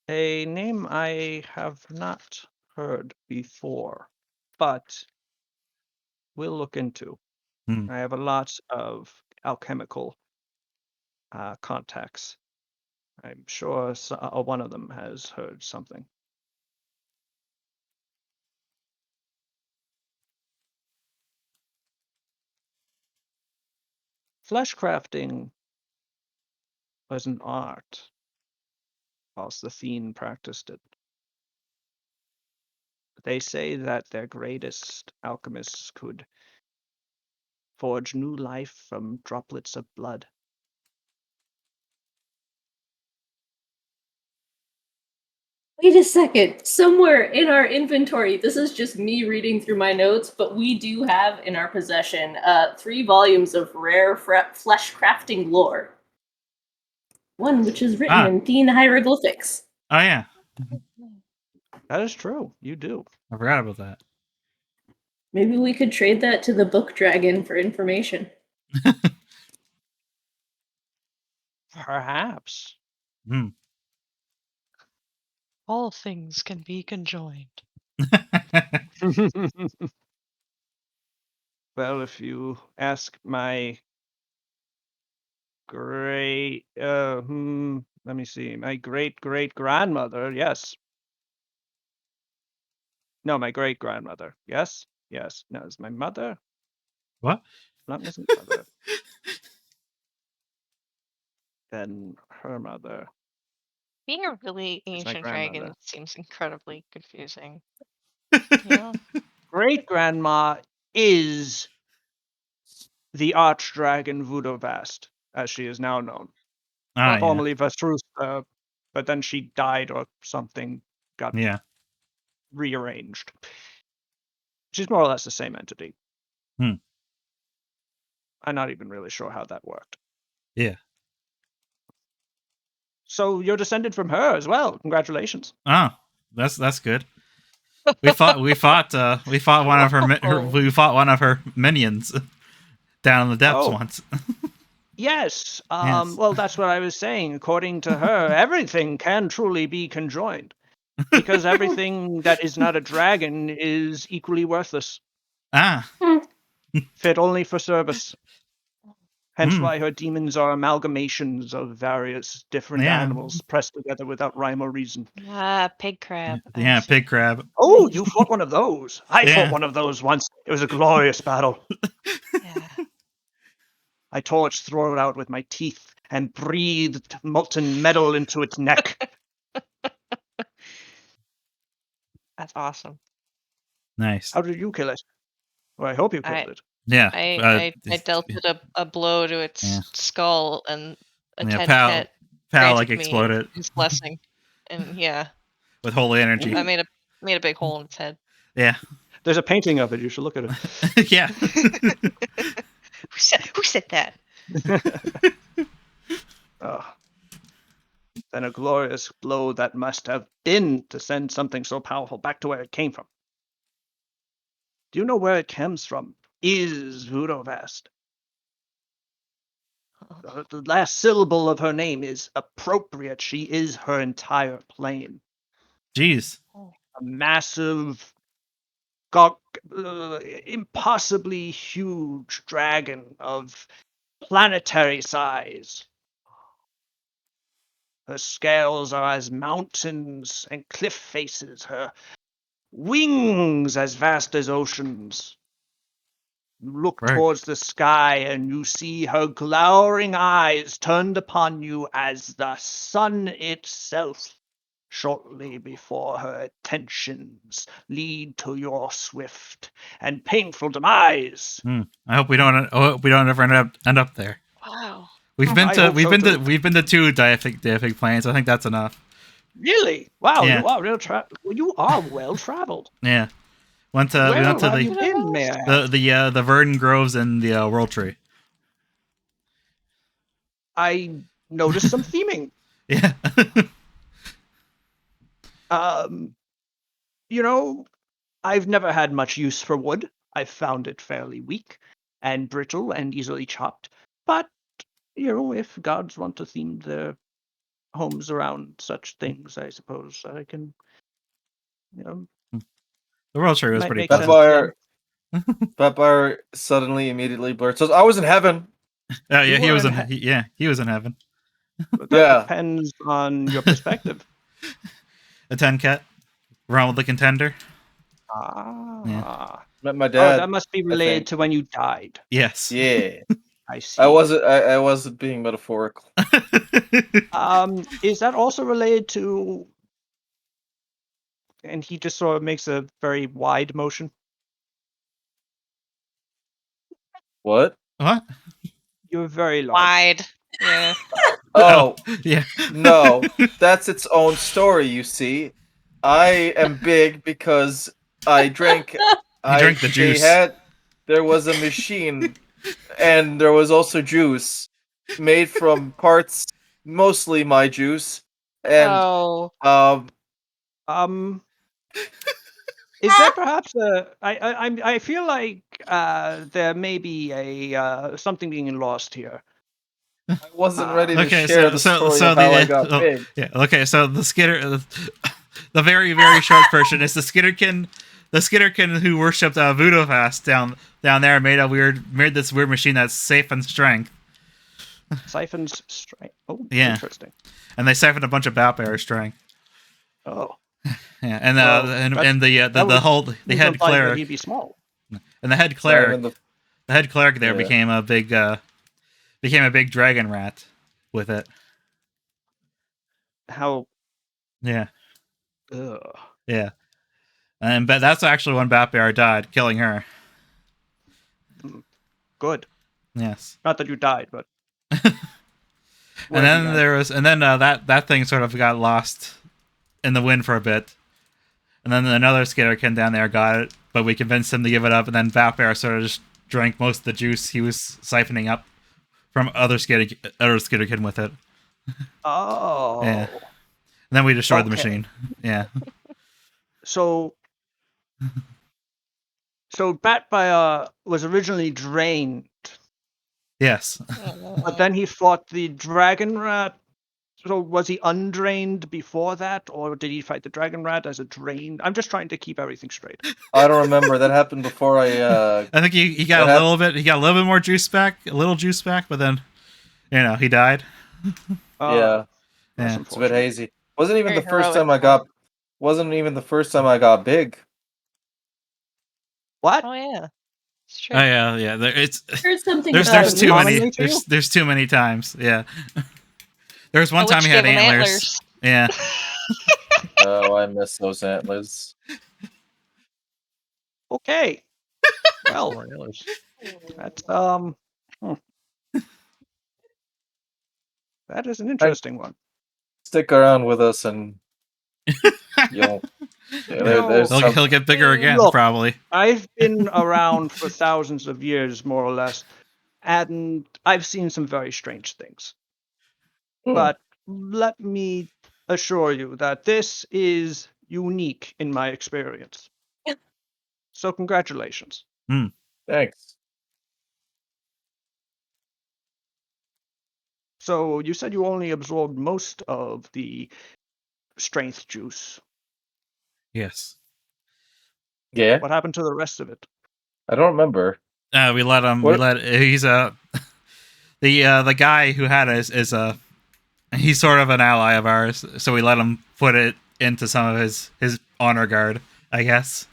A name I have not heard before, but we'll look into. Hmm. I have a lot of alchemical contacts. I'm sure one of them has heard something. Flesh crafting was an art, whilst the fiend practiced it. They say that their greatest alchemists could forge new life from droplets of blood. Wait a second. Somewhere in our inventory, this is just me reading through my notes, but we do have in our possession 3 volumes of rare flesh crafting lore. One which is written Ah. in Thene hieroglyphics. Oh yeah. That is true. You do. I forgot about that. Maybe we could trade that to the book dragon for information. Perhaps. Hmm. All things can be conjoined. Well, if you ask my great, let me see, my great grandmother, yes. No, my great grandmother, yes, yes. No, it's my mother. What? Not missing mother. Then her mother. Being a really It's my ancient dragon grandmother. seems incredibly confusing. You know? Great grandma is the archdragon Vudovast, as she is now known. Ah yeah. Formerly Vastrusa, but then she died or something, got Yeah. rearranged. She's more or less the same entity. Hmm. I'm not even really sure how that worked. Yeah. So you're descended from her as well. Congratulations. Oh, that's good. We fought one of her, we fought one of her minions down in the depths Oh. once. Yes. Yes. Well, that's what I was saying. According to her, everything can truly be conjoined. Because everything that is not a dragon is equally worthless, Ah. fit only for service. Hence Hmm. why her demons are amalgamations of various different Yeah. animals pressed together without rhyme or reason. Ah, pig crab. I Yeah, see. pig crab. Oh, you fought one of those. I fought Yeah. one of those once. It was a glorious battle. Yeah. I tore its throat out with my teeth and breathed molten metal into its neck. That's awesome. Nice. How did you kill it? Well, I hope you killed it. Yeah. I dealt it a blow to its Yeah. skull, and a Yeah, Ted Pal Pet like granted me exploded his blessing, and yeah, with holy energy. I made a big hole in its head. Yeah. There's a painting of it. You should look at it. Yeah. Who said that? Oh, then a glorious blow that must have been to send something so powerful back to where it came from. Do you know where it comes from? Is Vudovast. The last syllable of her name is appropriate. She is her entire plane. Jeez. A massive, impossibly huge dragon of planetary size. Her scales are as mountains and cliff faces, her wings as vast as oceans. Look Right. towards the sky and you see her glowering eyes turned upon you as the sun itself, shortly before her attentions lead to your swift and painful demise. I hope we don't. I hope we don't ever end up there. Wow. We've been I to hope we've so been too. to we've been to 2 deific planes. I think that's enough. Really? Wow, Yeah. you are you are well traveled. Yeah. We went Where to have you the been, may I ask? the Verdant Groves and the World Tree. I noticed some theming. Yeah. You know, I've never had much use for wood. I've found it fairly weak and brittle and easily chopped. But, if gods want to theme their homes around such things, I suppose I can, The World Tree was might pretty make pleasant. sense to them. Vampire suddenly immediately blurts says, "I was in heaven." Oh yeah, You he were was in he was in heaven. But that Yeah. depends on your perspective. A 10 cat. Ronald the Contender. Ah. Met my Oh, dad. that must be I related think. to when you died. Yes. Yeah. I see. I wasn't being metaphorical. Is that also related to? And he just sort of makes a very wide motion. What? What? You're very large. Wide. Yeah. Oh, Yeah. no. That's its own story, you see. I am big because I drank drank the juice. There was a machine and there was also juice made from parts mostly my juice and Oh. Is there perhaps a? I feel like there may be a something being lost here. I wasn't ready to Okay, share the story of how I got big. yeah. Okay, so the skitter, the very short version is the skitterkin who worshipped Vudovast down there made this weird machine that's safe and strength. Siphons strength. Oh, Yeah. interesting. And they siphoned a bunch of Batbear strength. Oh, Yeah, and Well, and the that would whole the would head imply that cleric he'd be small. and the head Not cleric even the- the head cleric there Yeah. became a big dragon rat with it. How? Yeah, Ugh. yeah. But that's actually when Batbear died, killing her. Good. Yes. Not that you died, but. And then that thing sort of got lost in the wind for a bit. And then another skitterkin down there got it, but we convinced him to give it up, and then Batbear sort of just drank most of the juice he was siphoning up from other skitterkin with it. Oh. Yeah. And then we destroyed the Okay. machine. Yeah. So Batfire was originally drained Yes. But then he fought the dragon rat. So was he undrained before that, or did he fight the dragon rat as a drained? I'm just trying to keep everything straight. I don't remember. That happened before I. I think he got What a little bit. He got a little bit more juice back, a little juice back, but then, he died. Yeah, That's Yeah. it's a bit unfortunate. hazy. Wasn't even Very the first heroic. time I got. Wasn't even the first time I got big. What? Oh yeah, it's true. Oh yeah. I heard something There's about happened too many. commonly to you? There's too many times. Yeah. There was one A time witch he had gave him antlers. Yeah. Oh, I miss those antlers. Okay. Well, Spoilers. that's that is an interesting one. Stick around with us, and you'll. There's He'll, some. he'll get bigger again, Look. probably. I've been around for thousands of years, more or less, and I've seen some very strange things. But let me assure you that this is unique in my experience. So congratulations. Thanks. So you said you only absorbed most of the strength juice. Yes. Yeah, What happened to the rest of it? I don't remember. We let him. What? He's the guy who had it is he's sort of an ally of ours, so we let him put it into some of his honor guard, I guess.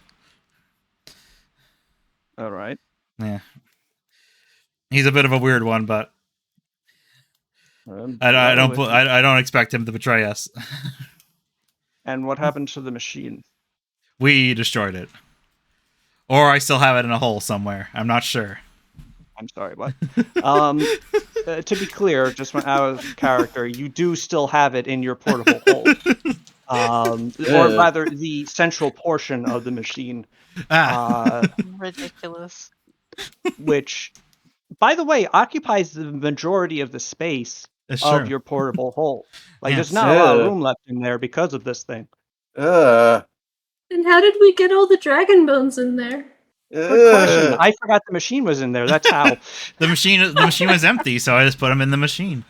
All right. Yeah. He's a bit of a weird one, but I bear don't with me. I don't expect him to betray us. And what happened to the machine? We destroyed it, or I still have it in a hole somewhere. I'm not sure. I'm sorry, what? To be clear, just out of character, you do still have it in your portable hole. Or rather, the central portion of the machine, Ridiculous. which, by the way, occupies the majority of the space It's of true. your portable hole. Like, there's Yes. not a lot of room left in there because of this thing. And how did we get all the dragon bones in there? Good question. I forgot the machine was in there. That's how. The machine was empty, so I just put him in the machine.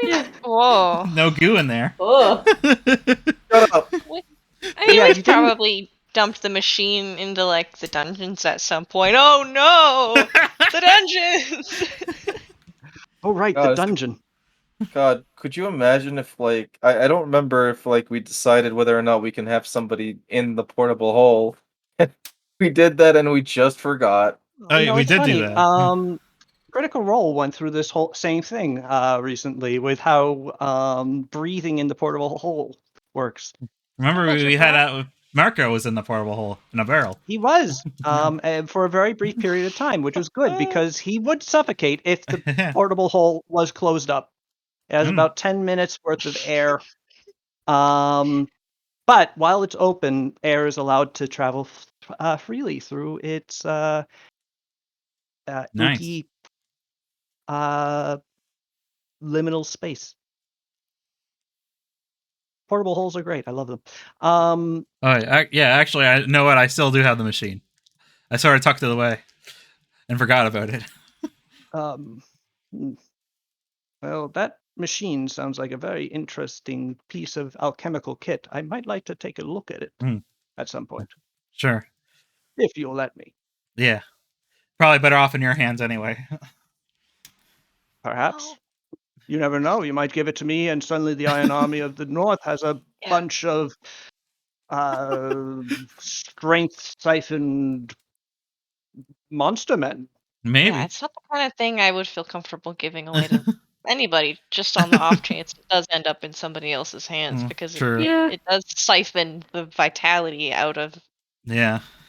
Yeah. Whoa. No goo in there. Oh. Shut up. I mean, Yeah, we you didn't- probably dumped the machine into like the dungeons at some point. Oh no, the dungeons! Oh, right, God, the it's the- dungeon. God, could you imagine if, like, I don't remember if, like, we decided whether or not we can have somebody in the portable hole. We did that and we just forgot. Oh, You know, we it's did funny. do that. Critical Role went through this whole same thing recently with how breathing in the portable hole works. Remember, That's we your had Marco was in the portable hole in a barrel. He was and for a very brief period of time, which was good because he would suffocate if the portable hole was closed up. It has about 10 minutes worth of air. But while it's open, air is allowed to travel freely through its Nice. inky liminal space. Portable holes are great. I love them. Oh, yeah, actually, I know what. I still do have the machine. I sort of tucked it away and forgot about it. Well, that machine sounds like a very interesting piece of alchemical kit. I might like to take a look at it at some point, Sure. if you'll let me. Yeah. Probably better off in your hands anyway. Perhaps. You never know. You might give it to me, and suddenly the Iron Army of the North has a bunch of strength-siphoned monster men. Maybe. Yeah, it's not the kind of thing I would feel comfortable giving away to anybody, just on the off chance it does end up in somebody else's hands, because True. it does siphon the vitality out of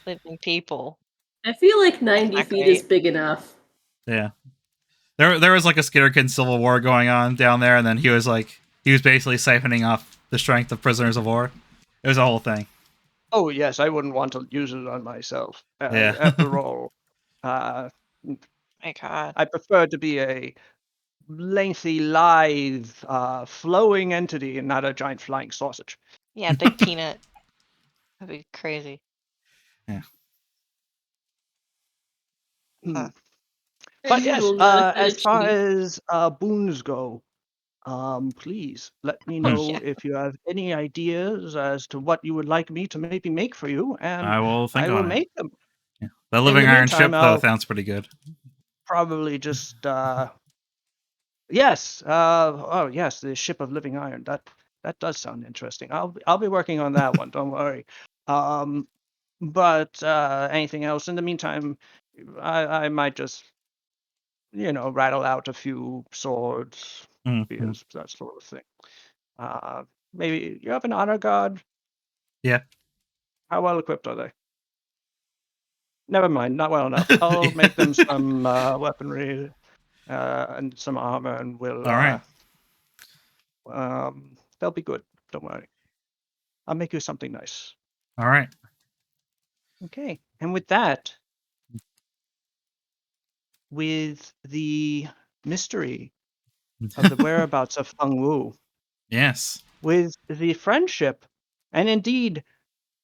living people. I feel like 90 not feet great. is big enough. Yeah. There was like a Skitterkin civil war going on down there, and then he was basically siphoning off the strength of prisoners of war. It was a whole thing. Oh, yes, I wouldn't want to use it on myself. Yeah. After all, My God. I prefer to be a lengthy, lithe, flowing entity and not a giant flying sausage. Yeah, big peanut. That'd be crazy. Yeah. Huh. But yes, Little notified as far cheating. as boons go, please let me Hmm. know Yeah. if you have any ideas as to what you would like me to maybe make for you, and I will think I will on it. make them. Yeah. The living the iron meantime, ship though I'll- sounds pretty good. Probably just yes, oh yes, the ship of living iron. That does sound interesting. I'll be working on that one. Don't worry. But anything else in the meantime, I might just rattle out a few swords, Mhm. spears, that sort of thing. Maybe you have an honor guard. Yeah. How well equipped are they? Never mind, not well enough. I'll make them some weaponry and some armor, and we'll. All right. They'll be good. Don't worry. I'll make you something nice. All right. Okay. And with that, with the mystery of the whereabouts of Feng Wu, Yes. with the friendship and indeed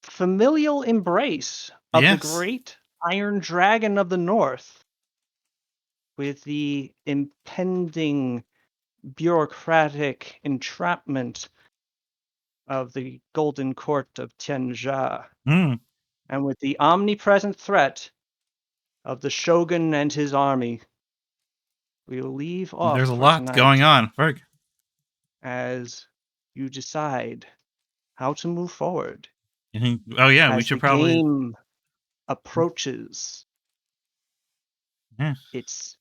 familial embrace of the Yes. great Iron Dragon of the North, with the impending bureaucratic entrapment of the Golden Court of Tianjia, Mm. and with the omnipresent threat of the Shogun and his army, we will leave off There's a for lot tonight going on. Very good. as you decide how to move forward Oh yeah, we as the should probably. game approaches Yeah. its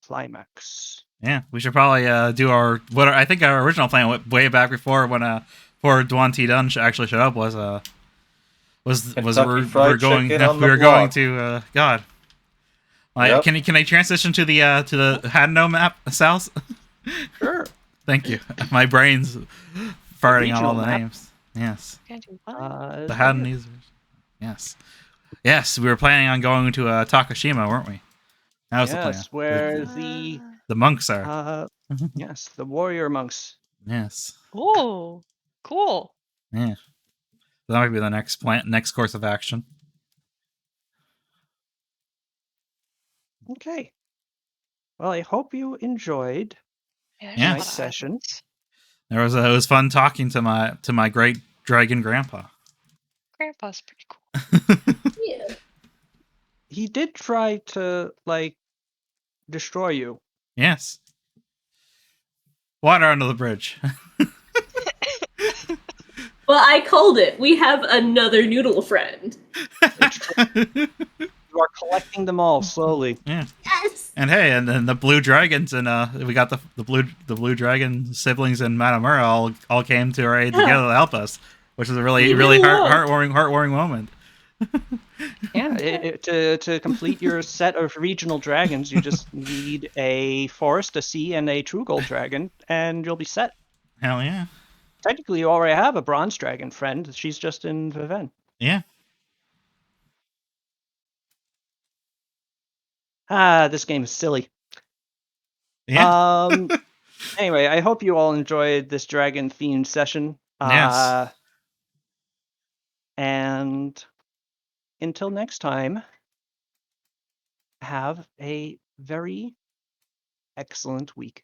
climax. Yeah, we should probably do I think our original plan way back before before Duan T Dun actually showed up was Kentucky Fried going Chicken on we the were going block. to God. Like, Yep. can I transition to the Hadno map, South? Sure. Thank you. My brain's farting on all regional the map. names. Yes, Can't do what? the Hadnese. Yes, yes. We were planning on going to Takashima, weren't we? That was the plan. Yes, where the The monks are. yes, the warrior monks. Yes. Ooh, cool. Yeah. So that might be the next course of action. Okay. Well, I hope you enjoyed Yeah, there's Yeah. a tonight's lot of session. islands. It was fun talking to my great dragon grandpa. Grandpa's pretty cool. Yeah. He did try to destroy you. Yes. Water under the bridge. Well, I called it. We have another noodle friend. You are collecting them all slowly. Yeah. Yes. And hey, and then the blue dragons and we got the blue dragon siblings and Matamura all came to our aid together to help us, which is a really heartwarming moment. Yeah, to complete your set of regional dragons, you just need a forest, a sea, and a true gold dragon, and you'll be set. Hell yeah. Technically, you already have a bronze dragon friend. She's just in Viven. Yeah. This game is silly. Yeah. Anyway, I hope you all enjoyed this dragon-themed session. Yes. And until next time, have a very excellent week.